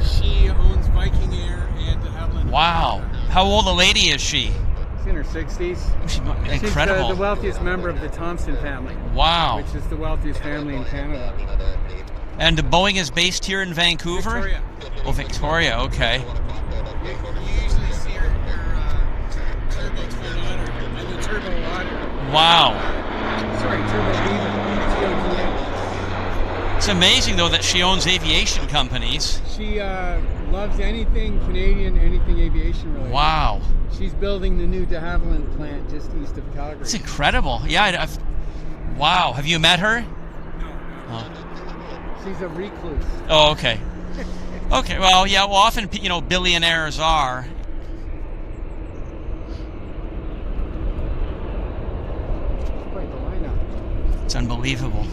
Speaker 4: She owns Viking Air and de Havilland.
Speaker 1: Wow. How old a lady is she?
Speaker 4: She's in her 60s.
Speaker 1: She's incredible.
Speaker 4: She's the wealthiest member of the Thompson family.
Speaker 1: Wow.
Speaker 4: Which is the wealthiest family in Canada.
Speaker 1: And the Boeing is based here in Vancouver?
Speaker 4: Victoria.
Speaker 1: Oh, Victoria, okay.
Speaker 4: You usually see her turbo tornado and the turbo water.
Speaker 1: Wow.
Speaker 4: Sorry, turbo TOTA.
Speaker 1: It's amazing, though, that she owns aviation companies.
Speaker 4: She loves anything Canadian, anything aviation related.
Speaker 1: Wow.
Speaker 4: She's building the new de Havilland plant just east of Calgary.
Speaker 1: It's incredible. Yeah, wow. Have you met her?
Speaker 4: No.
Speaker 1: Oh.
Speaker 4: She's a recluse.
Speaker 1: Oh, okay. Okay, well, yeah, well, often, you know, billionaires are.
Speaker 4: Quite the lineup.
Speaker 1: It's unbelievable.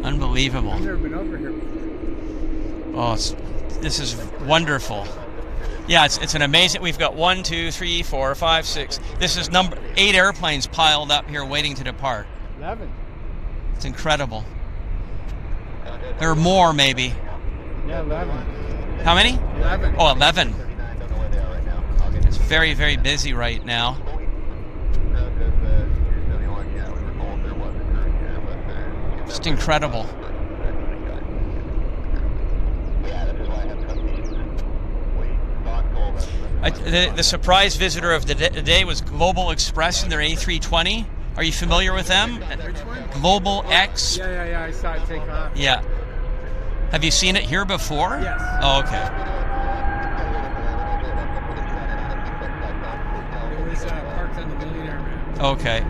Speaker 1: Unbelievable.
Speaker 4: I've never been over here before.
Speaker 1: Oh, this is wonderful. Yeah, it's an amazing. We've got 1, 2, 3, 4, 5, 6. This is 8 airplanes piled up here waiting to depart.
Speaker 4: 11.
Speaker 1: It's incredible. There are more, maybe.
Speaker 4: Yeah, 11.
Speaker 1: How many?
Speaker 4: 11.
Speaker 1: Oh, 11. It's very, very busy right now. Just incredible. The surprise visitor of the day was Global Express in their A320. Are you familiar with them?
Speaker 4: Which one?
Speaker 1: Global X.
Speaker 4: Yeah, I saw it take off.
Speaker 1: Yeah. Have you seen it here before?
Speaker 4: Yes.
Speaker 1: Oh, okay.
Speaker 4: It was parked on the millionaire map.
Speaker 1: Okay.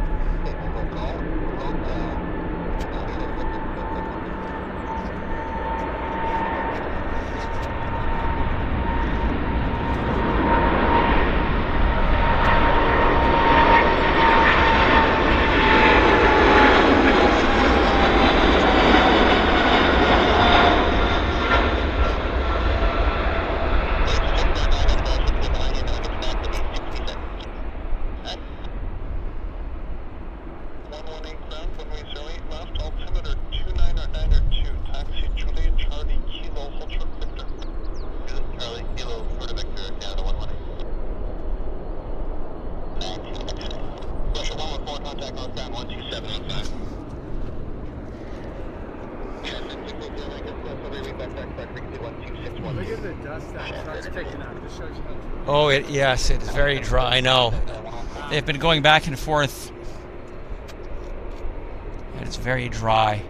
Speaker 4: Look at the dust that truck's picking up. This shows you how dry.
Speaker 1: Oh, yes, it is very dry. I know. They've been going back and forth. And it's very dry.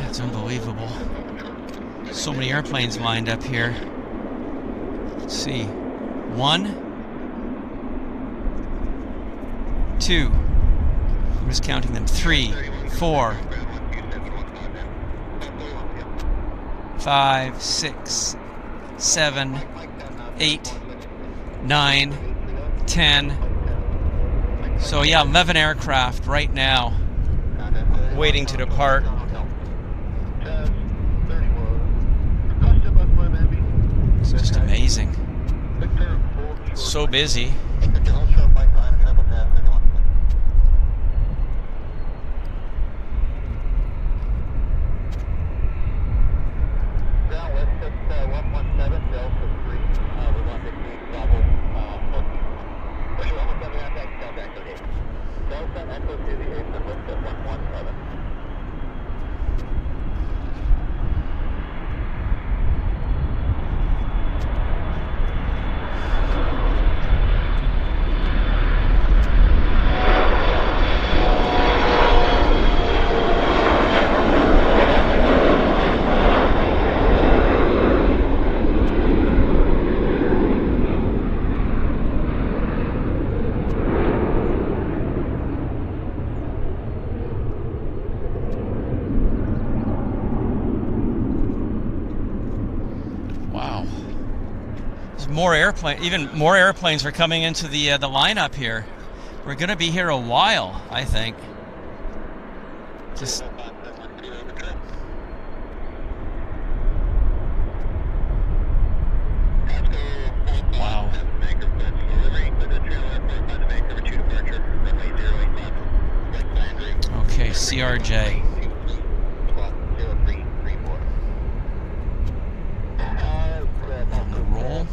Speaker 1: It's unbelievable. So many airplanes lined up here. Let's see. 1, 2. I'm just counting them. 3, 4, 5, 6, 7, 8, 9, 10. So yeah, 11 aircraft right now waiting to depart. It's just amazing. So busy. even more airplanes are coming into the lineup here. We're going to be here a while, I think. Just wow. Okay, CRJ. On the roll.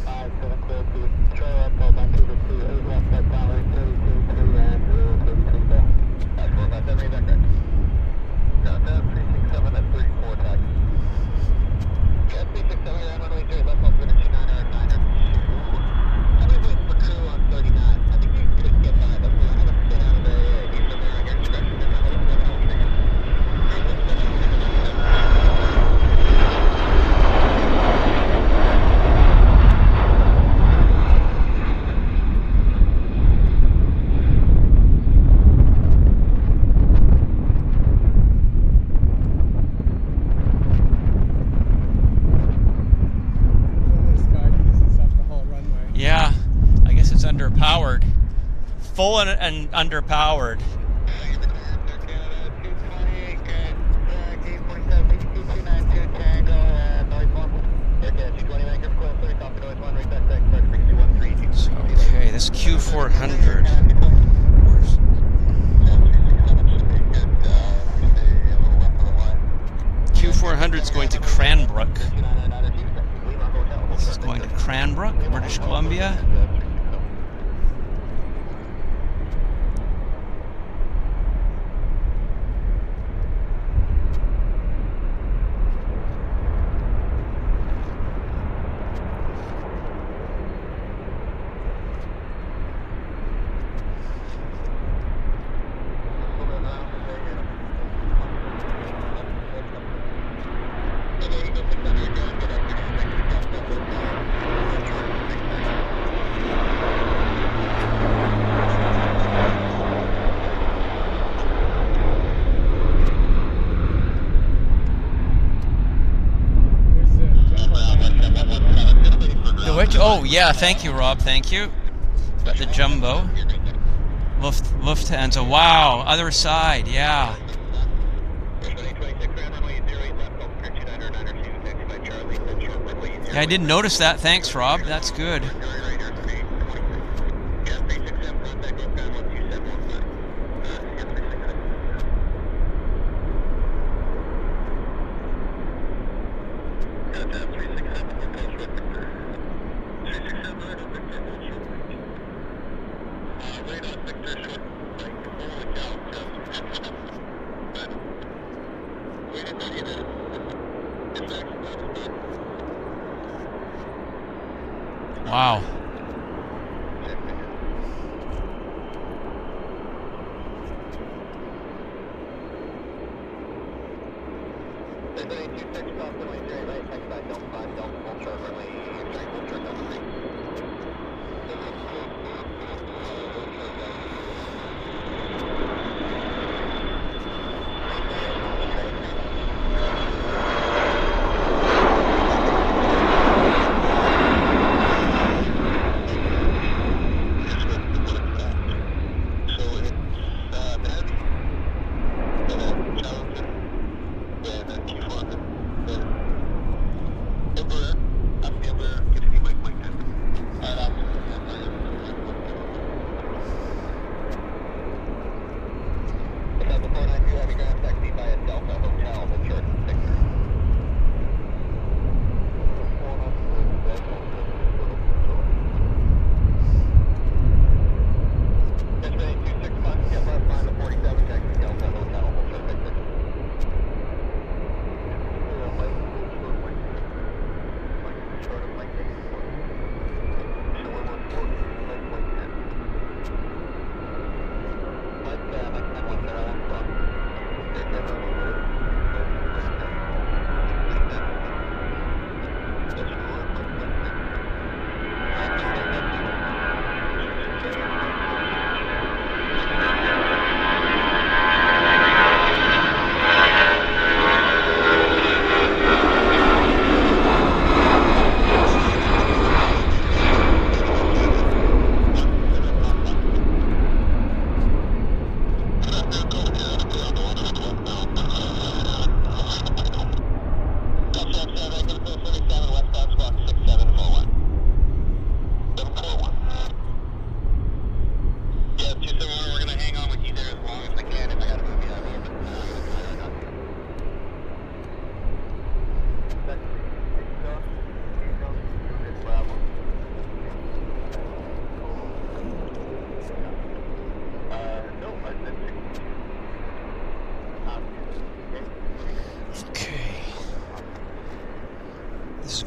Speaker 1: Yeah, I guess it's underpowered. Full and underpowered. Okay, this Q400. Q400 is going to Cranbrook. This is going to Cranbrook, British Columbia. Oh yeah, thank you, Rob. Thank you. Got the jumbo. Lufthansa. Wow, other side. Yeah. Yeah, I didn't notice that. Thanks, Rob. That's good. Wow.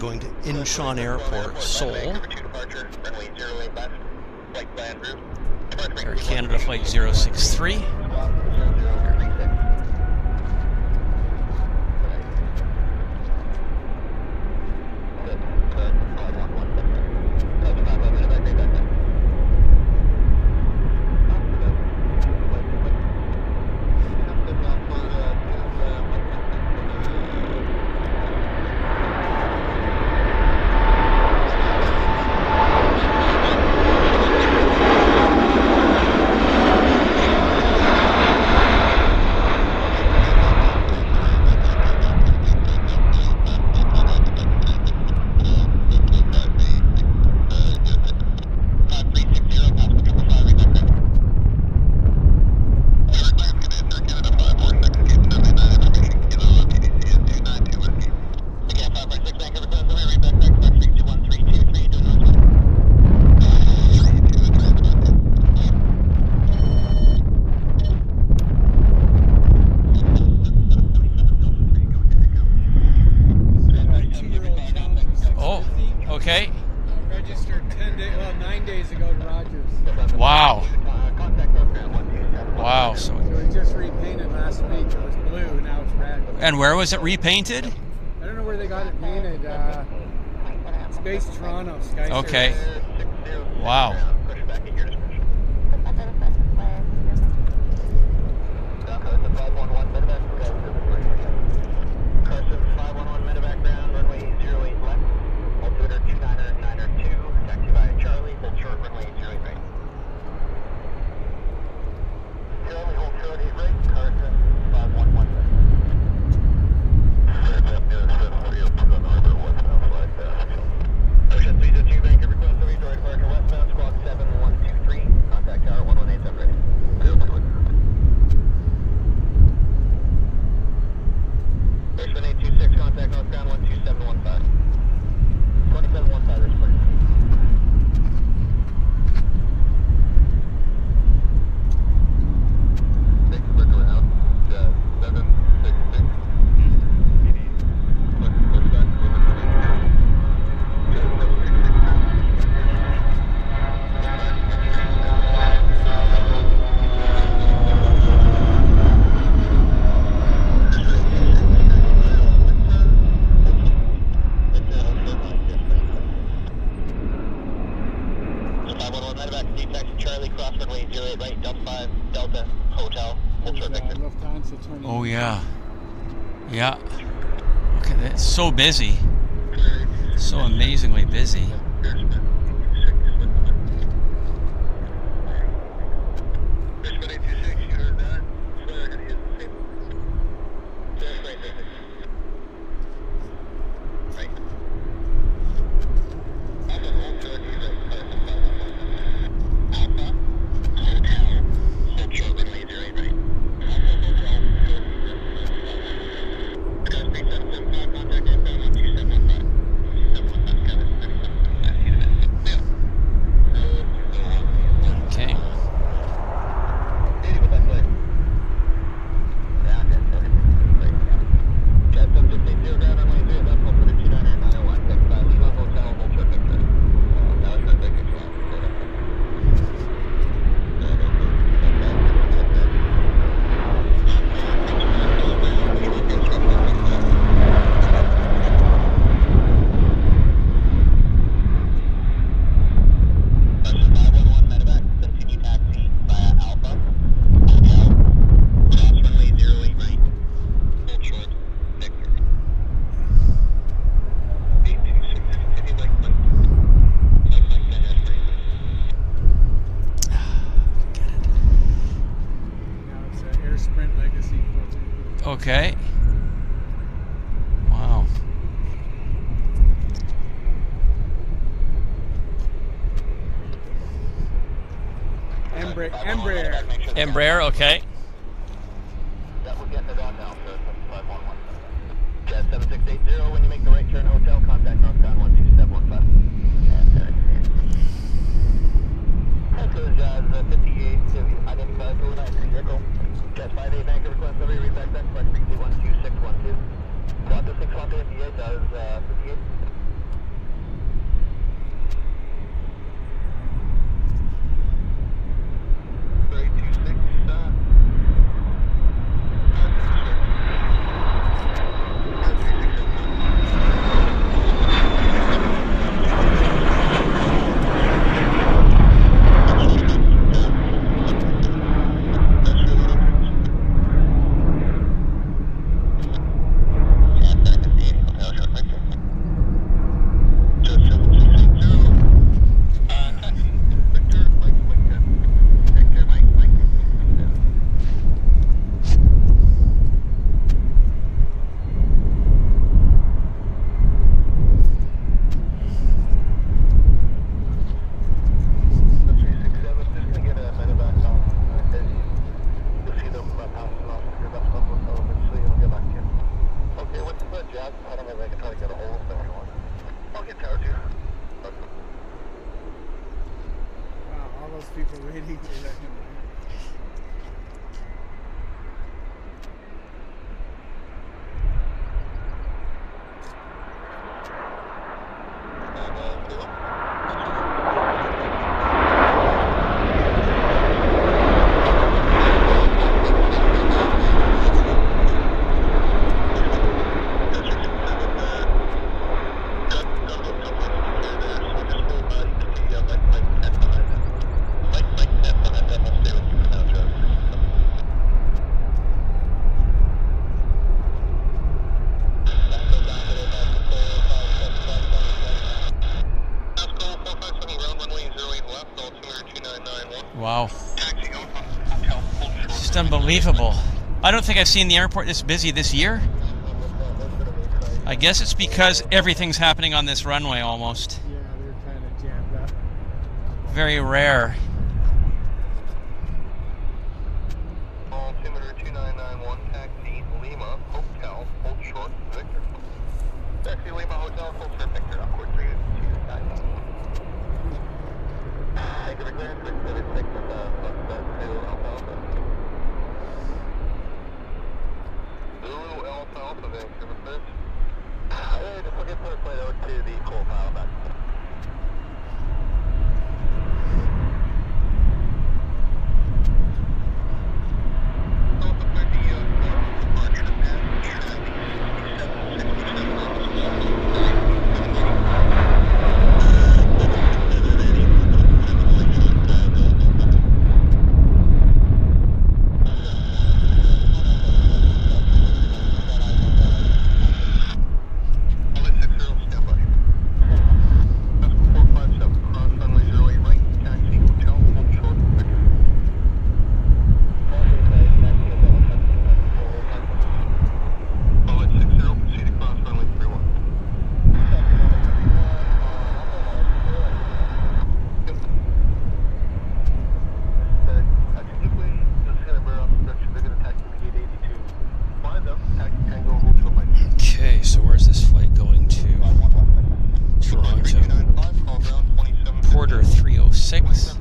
Speaker 1: going to Incheon Airport, Seoul. Air Canada Flight 063. Okay.
Speaker 4: Registered 9 days ago to Rogers.
Speaker 1: Wow. Wow. So
Speaker 4: So it just repainted last week. It was blue, now it's red.
Speaker 1: and where was it repainted?
Speaker 4: I don't know where they got it painted. Space Toronto, Sky.
Speaker 1: Okay. Wow.
Speaker 2: Carson 511 medevac ground, runway 08 left, altimeter 299er2, taxi by Charlie, hold short, runway 08 right. Charlie, hold short, 8 right, Carson 511 left. Ocean 302, Vancouver, request of door departure westbound, squawk 7123, contact tower 1187 ready. Ocean 826, contact northbound 12715. 2715 is clear. Vancouver ground, 766. Push back,
Speaker 4: Lufthansa 20.
Speaker 1: Oh yeah. Yeah. Okay, it's so busy. So amazingly busy. Okay. Wow. Embraer, okay.
Speaker 2: That will get the dot now, sir. 511. Jet 7680, when you make the right turn hotel, contact northbound 12715. Code Jazz 58, identified 293 vehicle. Jet 58, Vancouver, request every read back then, flight frequency 12612. Quad 612 58, Jazz 58.
Speaker 4: those people waiting to let him in.
Speaker 1: Wow. Just unbelievable. I don't think I've seen the airport this busy this year. I guess it's because everything's happening on this runway almost.
Speaker 4: Yeah, they're kind of jammed up.
Speaker 1: Very rare.
Speaker 2: Altimeter 2991, taxi Lima, Hotel, hold short, Victor. Taxi Lima, Hotel, hold short, Victor, upward 32991. Thank you for clearance, 676 with to Alpha. Zulu Alpha, Vancouver clearance. Hey, just looking for a flight out to the co-pilot back.
Speaker 1: Okay, so where's this flight going to? Toronto. Porter 306.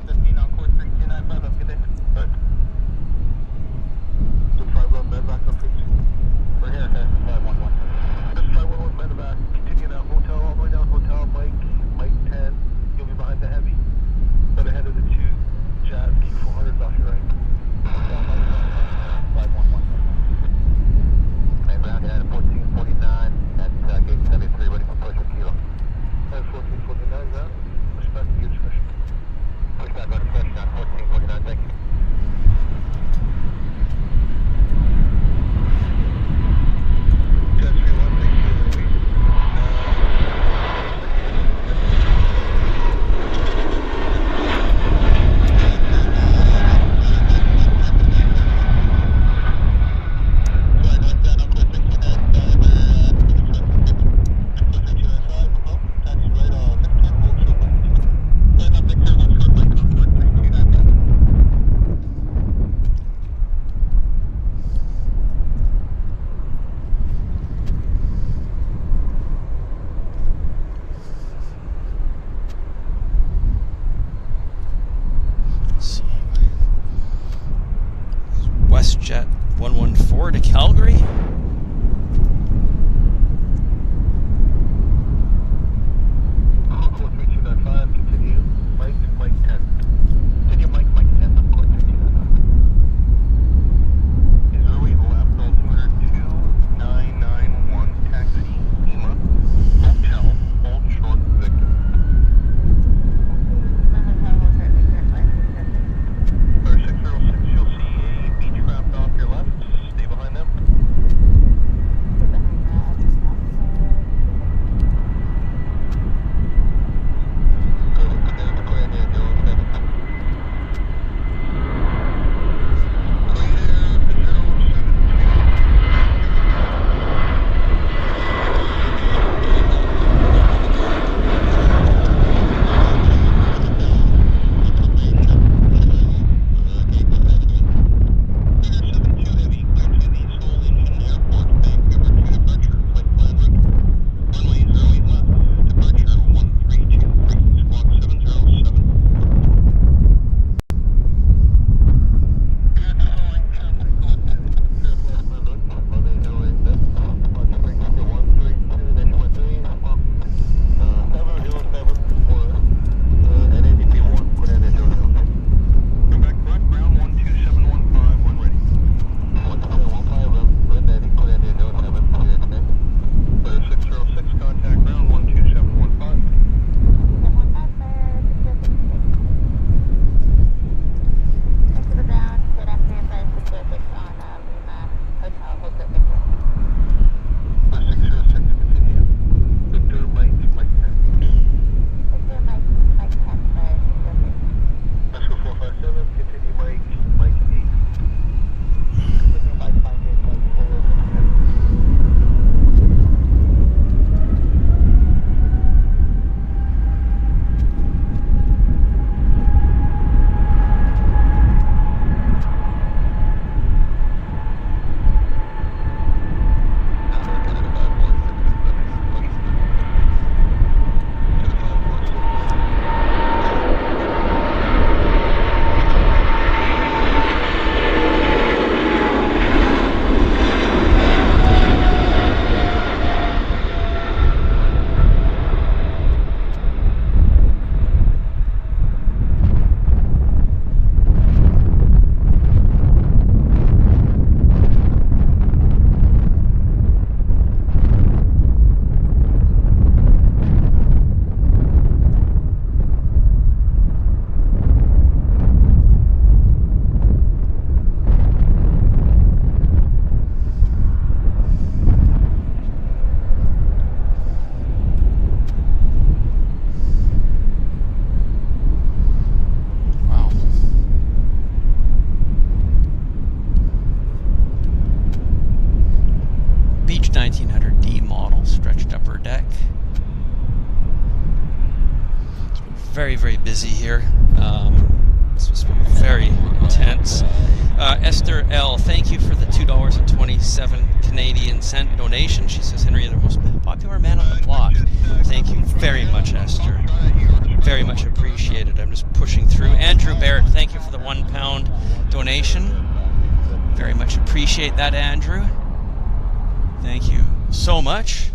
Speaker 1: Westjet 114 to Calgary.
Speaker 2: Code 3295, continue. Mike 10. Continue Mike 10, up code 3295. Is early left, altimeter 2991, taxi Lima, Hotel, hold short, Victor. Or 606, you'll see a beach craft off your left. Stay behind them.
Speaker 1: busy here. This was very intense. Esther L, thank you for the $2.27 Canadian cent donation. She says, Henry, you're the most popular man on the block. Thank you very much, Esther. Very much appreciated. I'm just pushing through. Andrew Barrett, thank you for the £1 donation. Very much appreciate that, Andrew. Thank you so much.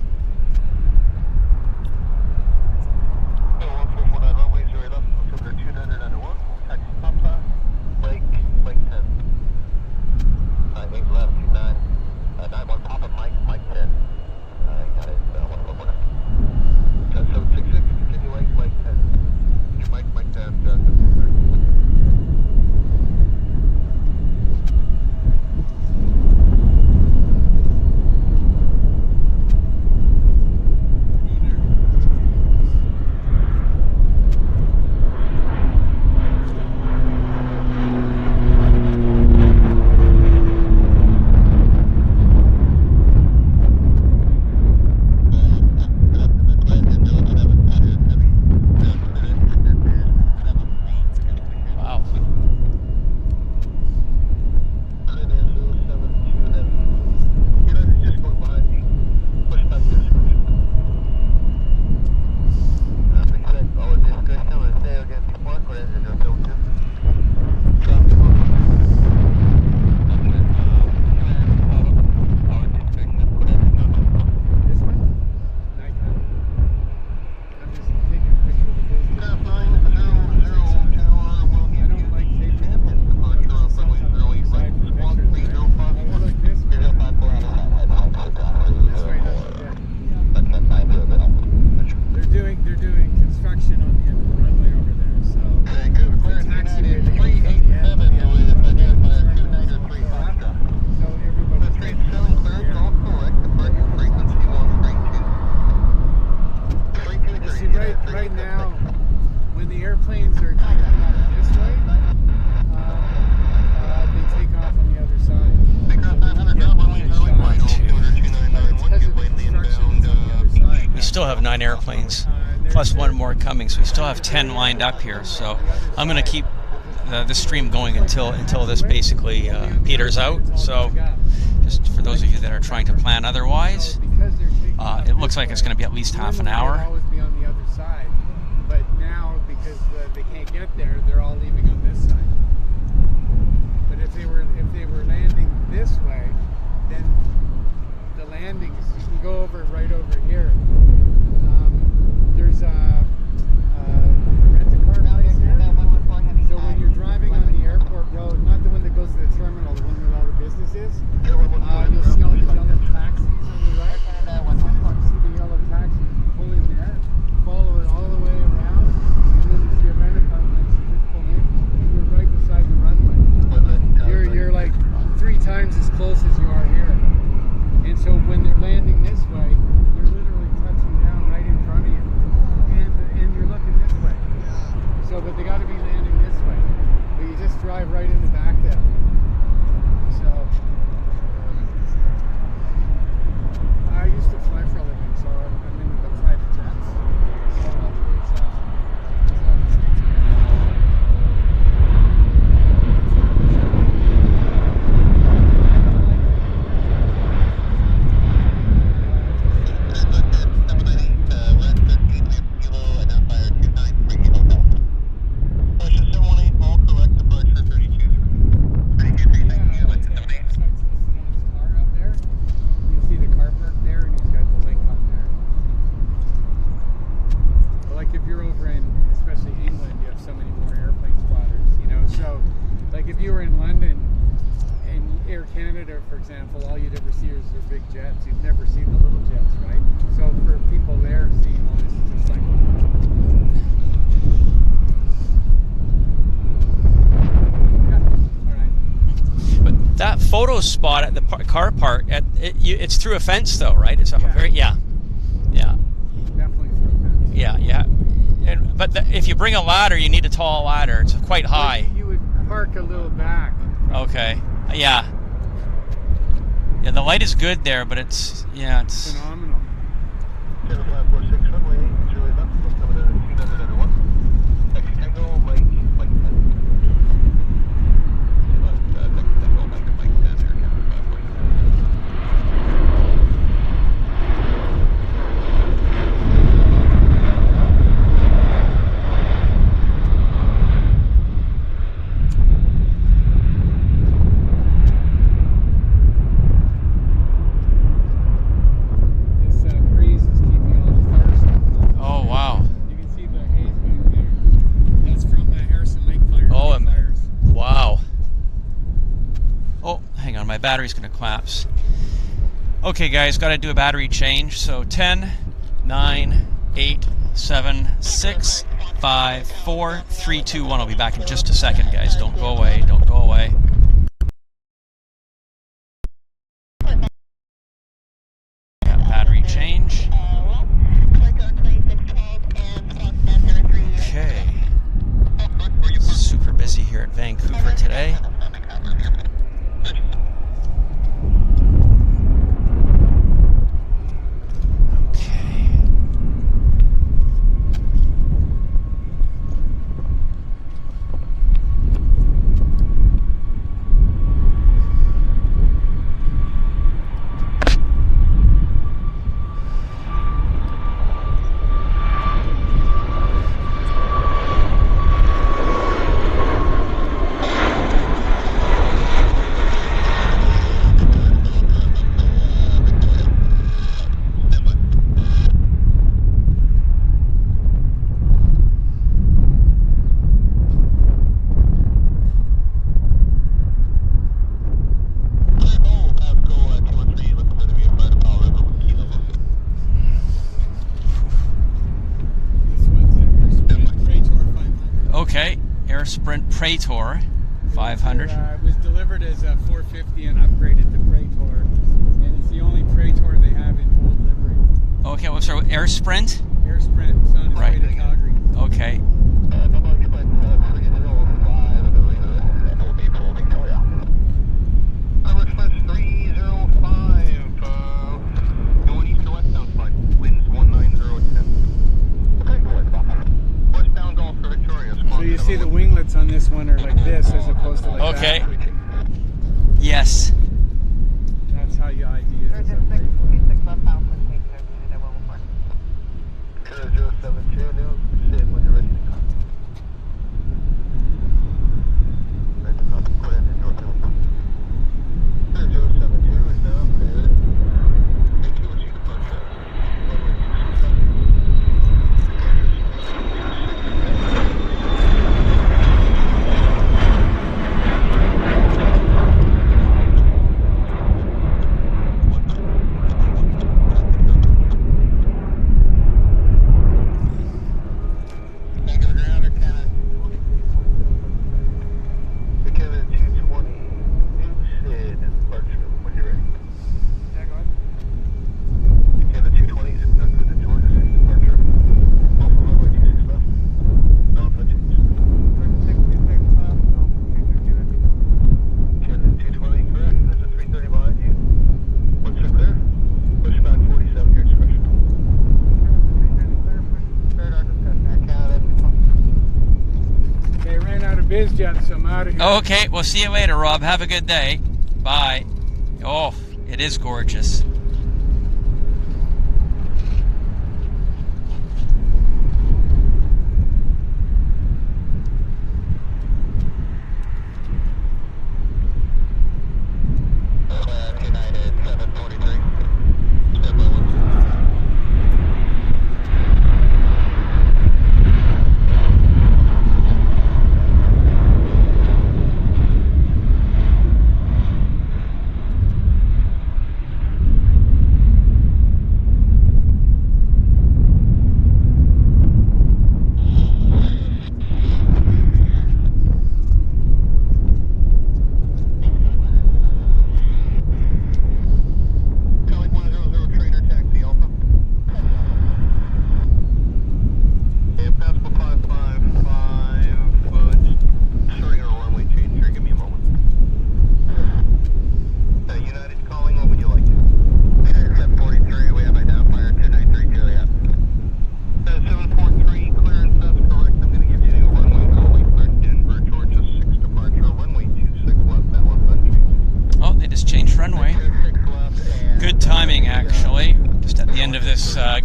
Speaker 1: Airplanes plus one more coming, so we still have 10 lined up here. So I'm going to keep this stream going until this basically peters out. So just for those of you that are trying to plan otherwise, it looks like it's going to be at least half an hour. But now, because they can't get there, they're all leaving on this side. But if they were landing this way, then the landings, you can go over right over here. There's a rent-a-car place here. So when you're driving on the airport road, not the one that goes to the terminal, the one where all the business is, you'll see all the yellow taxis on the right. See the yellow taxis, you pull in there, follow it all the way around, and then you see a rent-a-car place, you just pull in, and you're right beside the runway. You're like 3 times as close as you are here. And so when they're landing this way, you're literally touching down right in front of you. And you're looking this way. So, but they got to be landing this way. But you just drive right in the back there. So, I used to fly for a living, so I'm into the private jets. So if you were in London and Air Canada, for example, all you'd ever see is their big jets. You'd never see the little jets, right? So for people there, seeing all this is just like... Yeah, all right. But that photo spot at the car park, it's through a fence though, right? It's a very... Yeah. Definitely through a fence. Yeah. But if you bring a ladder, you need a tall ladder. It's quite high. You would park a little back. Okay. Yeah. Yeah, the light is good there, but it's phenomenal. battery's going to collapse. Okay, guys, got to do a battery change. So 10, 9, 8, 7, 6, 5, 4, 3, 2, 1. I'll be back in just a second, guys. Don't go away. Don't go away. Yeah, battery change. Okay. Super busy here at Vancouver today. Sprint Praetor 500.
Speaker 4: It was delivered as a 450 and upgraded to Praetor, and it's the only Praetor they have in old livery.
Speaker 1: Okay, well, so Air Sprint?
Speaker 4: Air Sprint, it's on its way to Calgary.
Speaker 1: Okay.
Speaker 4: So you see the winglets on this one are like this as opposed to like that.
Speaker 1: Okay. Yes.
Speaker 4: That's how you ID it. As a BizJet, so I'm out of here.
Speaker 1: Okay, we'll see you later, Rob. Have a good day. Bye. Oh, it is gorgeous.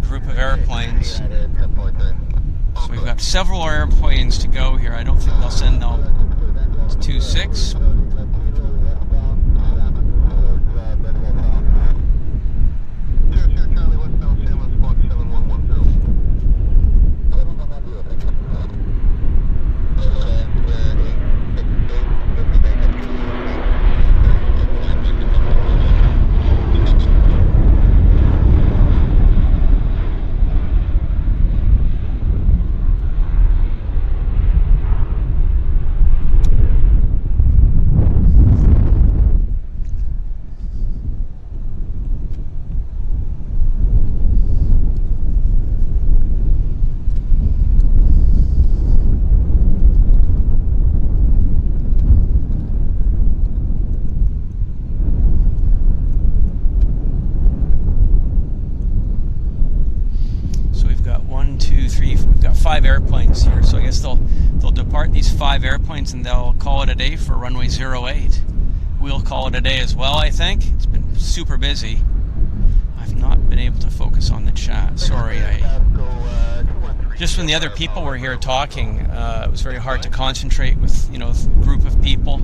Speaker 1: Group of airplanes. So we've got several airplanes to go here. I don't think they'll send no 26. airplanes here. So I guess they'll depart these 5 airplanes and they'll call it a day for runway 08. We'll call it a day as well, I think. It's been super busy. I've not been able to focus on the chat. Sorry, just when the other people were here talking, it was very hard to concentrate with, you know, a group of people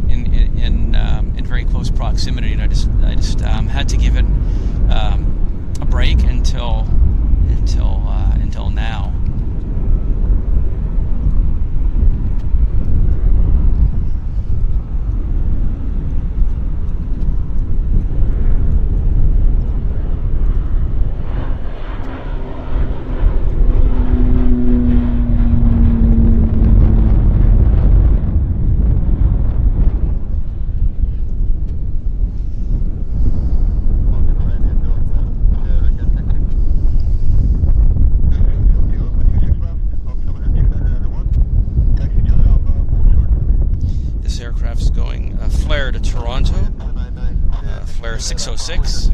Speaker 1: in very close proximity, and I just had to give it a break until now. Flare to Toronto, Flare 606.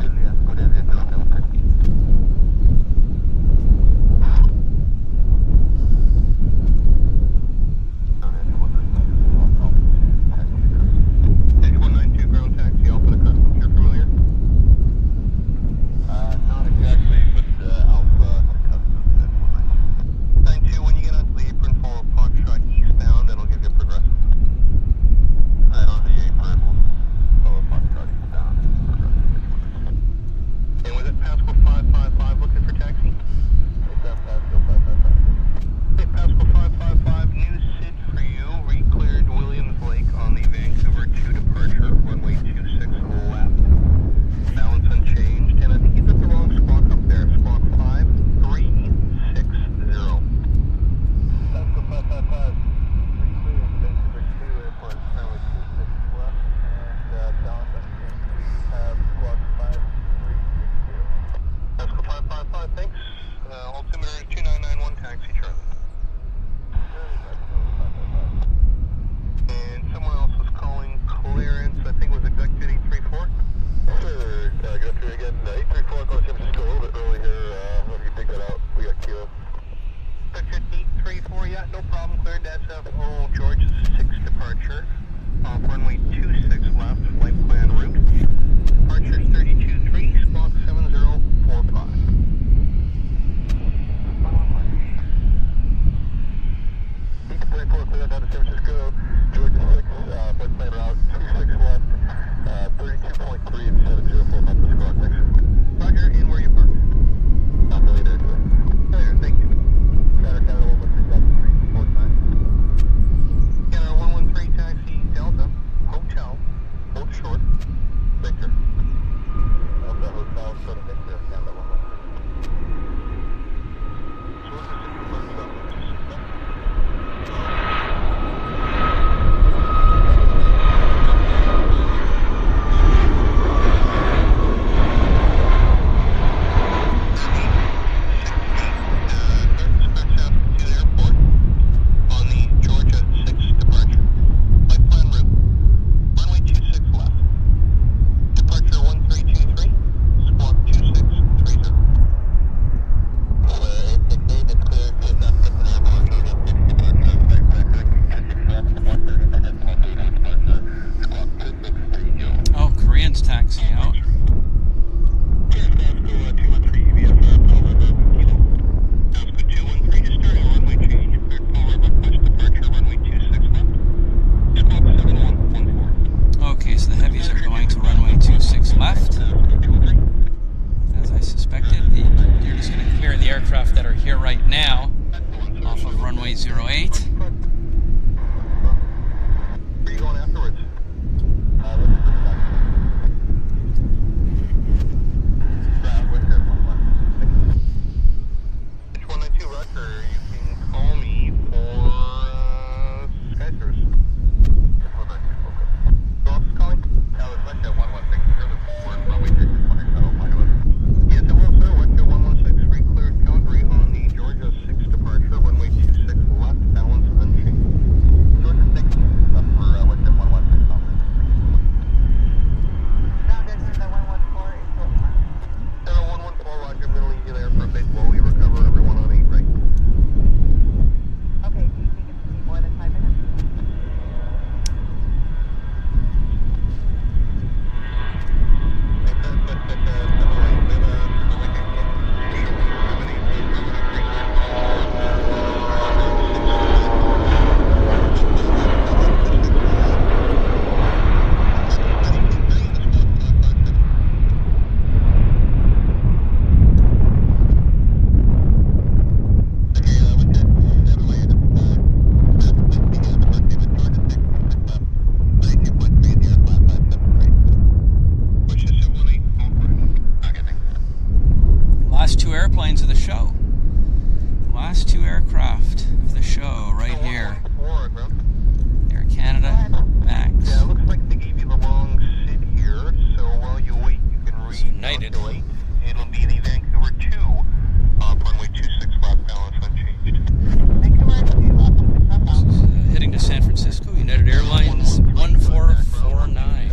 Speaker 1: Francisco, United Airlines 1449.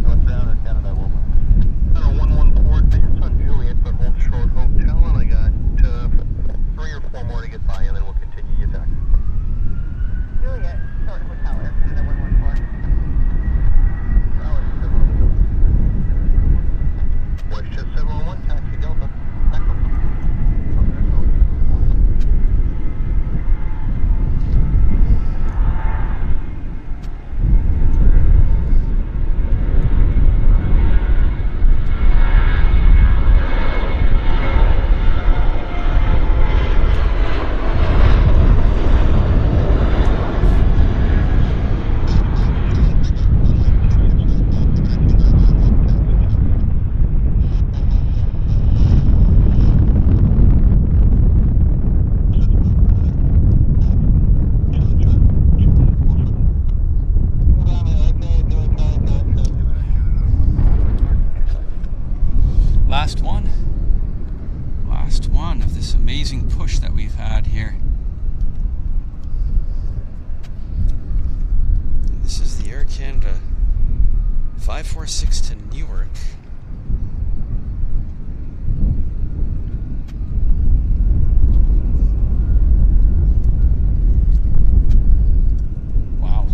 Speaker 2: Northbound or Canada will. 114 advance on Juliet, but hold short hotel, and I got 3 or 4 more to get by, and then we'll continue your taxi.
Speaker 3: Juliet, short hotel, Air Canada 114.
Speaker 2: Westjet 711, taxi Delta.
Speaker 1: Last one of this amazing push that we've had here. This is the Air Canada 546 to Newark. Wow.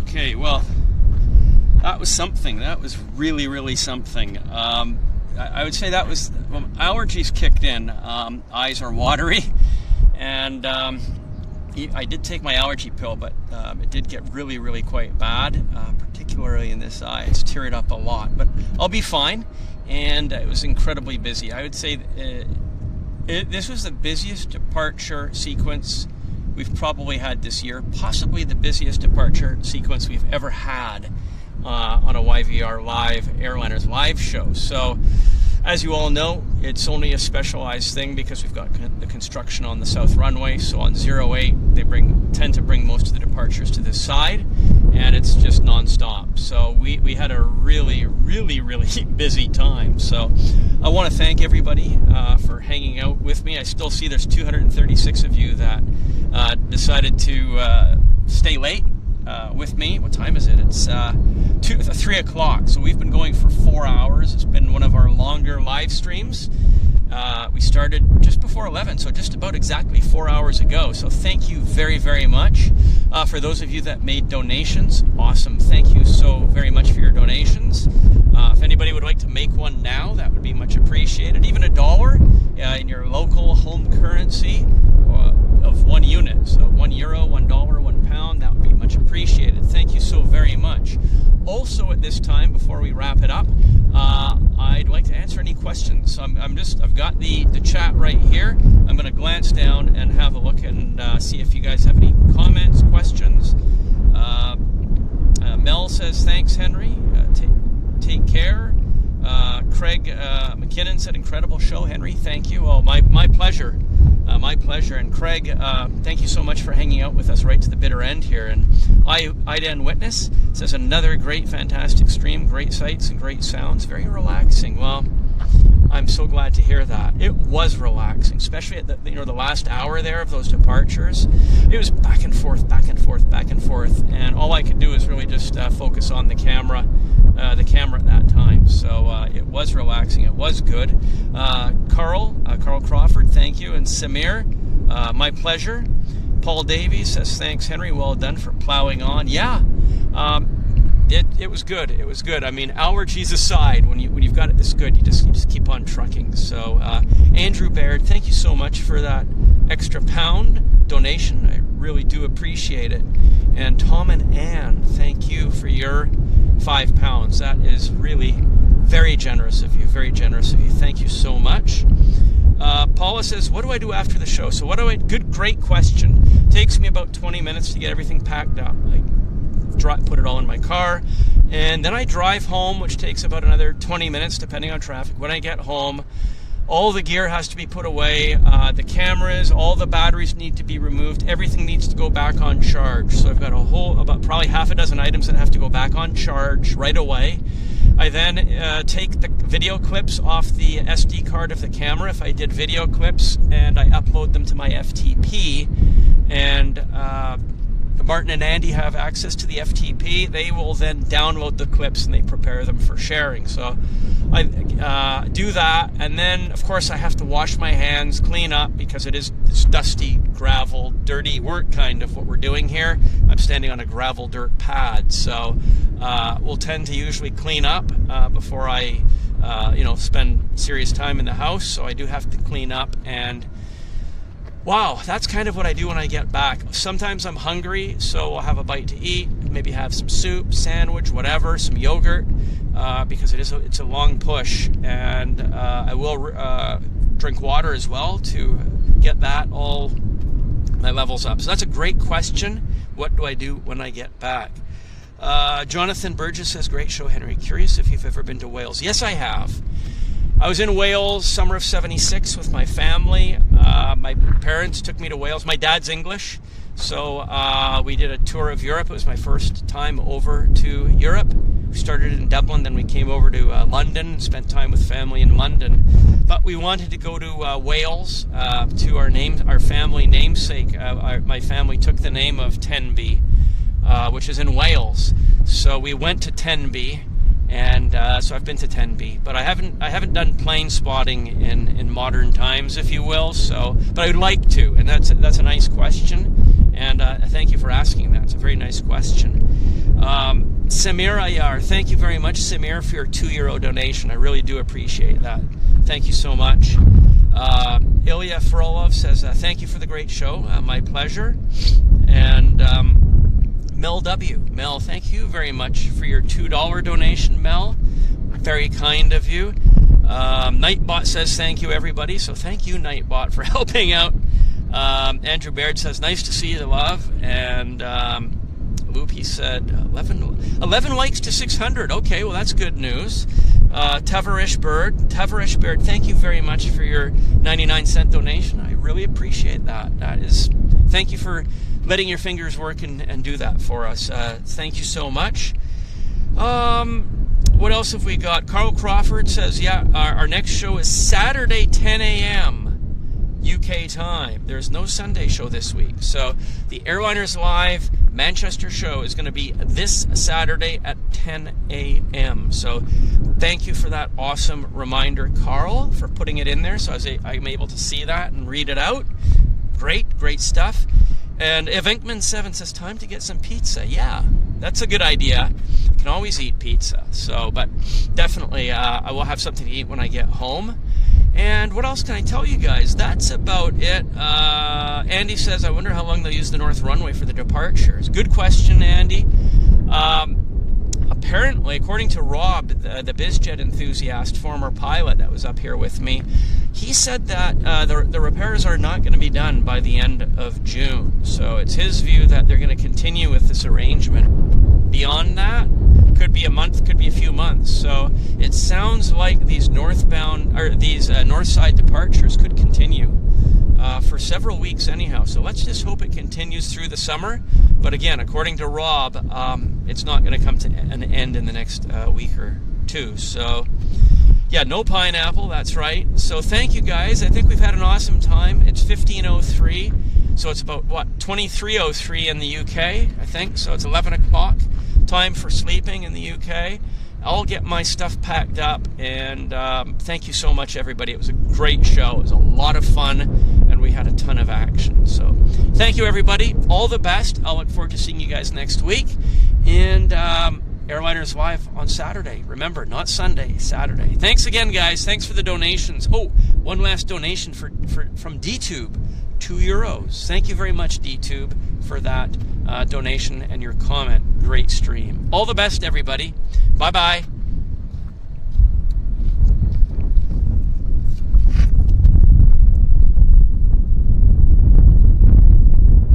Speaker 1: Okay. Well, that was something. That was really something. I would say that was, well, allergies kicked in. Eyes are watery, and I did take my allergy pill, but it did get really quite bad, particularly in this eye. It's teared up a lot, but I'll be fine. And it was incredibly busy. I would say this was the busiest departure sequence we've probably had this year, possibly the busiest departure sequence we've ever had on a YVR Live Airliners Live show. So, as you all know, it's only a specialized thing because we've got the construction on the south runway. So on 08, they tend to bring most of the departures to this side, and it's just non-stop. So we had a really busy time. So I want to thank everybody for hanging out with me. I still see there's 236 of you that decided to stay late with me. What time is it? It's 3 o'clock. So we've been going for 4 hours. It's been one of our longer live streams. We started just before 11, so just about exactly 4 hours ago. So thank you very much. For those of you that made donations, awesome. Thank you so very much for your donations. If anybody would like to make one now, that would be much appreciated. Even $1 in your local home currency of 1 unit. So €1, $1, £1, that would be much appreciated. Thank you so very much. Also at this time, before we wrap it up, I'd like to answer any questions. So I've got the chat right here. I'm going to glance down and have a look and see if you guys have any comments, questions. Mel says, thanks, Henry. Take care. Craig McKinnon said, incredible show, Henry. Thank you. Oh, my pleasure. My pleasure. And Craig, thank you so much for hanging out with us right to the bitter end here. And Idan Witness says, another great, fantastic stream, great sights and great sounds, very relaxing. Well, I'm so glad to hear that. It was relaxing, especially at the last hour there of those departures. It was back and forth, back and forth, back and forth, and all I could do is really just focus on the camera at that time. So it was relaxing. It was good. Carl Crawford, thank you, and Samir, my pleasure. Paul Davies says, thanks, Henry. Well done for plowing on. Yeah. It was good. It was good. I mean, allergies aside, when you've got it this good, you just keep on trucking. So, Andrew Baird, thank you so much for that extra £1 donation. I really do appreciate it. And Tom and Ann, thank you for your £5. That is really very generous of you. Very generous of you. Thank you so much. Paula says, what do I do after the show? So great question. Takes me about 20 minutes to get everything packed up. Put it all in my car, and then I drive home, which takes about another 20 minutes depending on traffic. When I get home, all the gear has to be put away, the cameras, all the batteries need to be removed, everything needs to go back on charge. So I've got about probably half a dozen items that have to go back on charge right away. I then take the video clips off the SD card of the camera if I did video clips, and I upload them to my FTP, and Martin and Andy have access to the FTP. They will then download the clips and they prepare them for sharing. So I do that, and then of course I have to wash my hands, clean up, because it's dusty, gravel, dirty work kind of what we're doing here. I'm standing on a gravel dirt pad, so we'll tend to usually clean up before I spend serious time in the house. So I do have to clean up, and wow, that's kind of what I do when I get back. Sometimes I'm hungry, so I'll have a bite to eat, maybe have some soup, sandwich, whatever, some yogurt, because it's a long push, and I will drink water as well to get all my levels up. So that's a great question. What do I do when I get back? Jonathan Burgess says, great show, Henry. Curious if you've ever been to Wales. Yes, I have. I was in Wales summer of '76 with my family. My parents took me to Wales. My dad's English, so we did a tour of Europe. It was my first time over to Europe. We started in Dublin, then we came over to London and spent time with family in London. But we wanted to go to Wales, to our family namesake. My family took the name of Tenby, which is in Wales. So we went to Tenby. And so I've been to Tenby, but I haven't done plane spotting in modern times, if you will. So, but I would like to, and that's a nice question, and thank you for asking that. It's a very nice question. Samir Ayar, thank you very much, Samir, for your €2 donation. I really do appreciate that. Thank you so much. Ilya Frolov says, thank you for the great show. My pleasure. And Mel W. Mel, thank you very much for your $2 donation, Mel. Very kind of you. Nightbot says thank you, everybody. So thank you, Nightbot, for helping out. Andrew Baird says, nice to see you, love. And Loopy said, 11 likes to 600. Okay, well, that's good news. Tavarish Bird, thank you very much for your 99-cent donation. I really appreciate that. Thank you for letting your fingers work and do that for us. Thank you so much. What else have we got? Carl Crawford says, yeah, our next show is Saturday, 10 a.m. UK time. There's no Sunday show this week. So the Airliners Live Manchester show is going to be this Saturday at 10 a.m. So thank you for that awesome reminder, Carl, for putting it in there so I'm able to see that and read it out. Great stuff. And Evinkman7 says, time to get some pizza. Yeah, that's a good idea. I can always eat pizza. So, but definitely I will have something to eat when I get home. And what else can I tell you guys? That's about it. Andy says, I wonder how long they'll use the North Runway for the departures. Good question, Andy. Apparently, according to Rob, the BizJet enthusiast, former pilot that was up here with me, he said that the repairs are not going to be done by the end of June. So it's his view that they're going to continue with this arrangement. Beyond that, could be a month, could be a few months. So it sounds like these north side departures could continue for several weeks anyhow. So let's just hope it continues through the summer. But again, according to Rob, it's not going to come to an end in the next week or two. So Yeah, no pineapple, that's right. So thank you guys. I think we've had an awesome time. It's 15:03, so it's about, what, 23:03 in the UK, I think. So it's 11 o'clock, time for sleeping in the UK. I'll get my stuff packed up, and thank you so much, everybody. It was a great show. It was a lot of fun, and we had a ton of action. So thank you, everybody. All the best. I'll look forward to seeing you guys next week. And Airliners Live on Saturday. Remember, not Sunday, Saturday. Thanks again, guys. Thanks for the donations. Oh, one last donation from DTube, €2. Thank you very much, DTube, for that donation and your comment. Great stream. All the best, everybody. Bye-bye.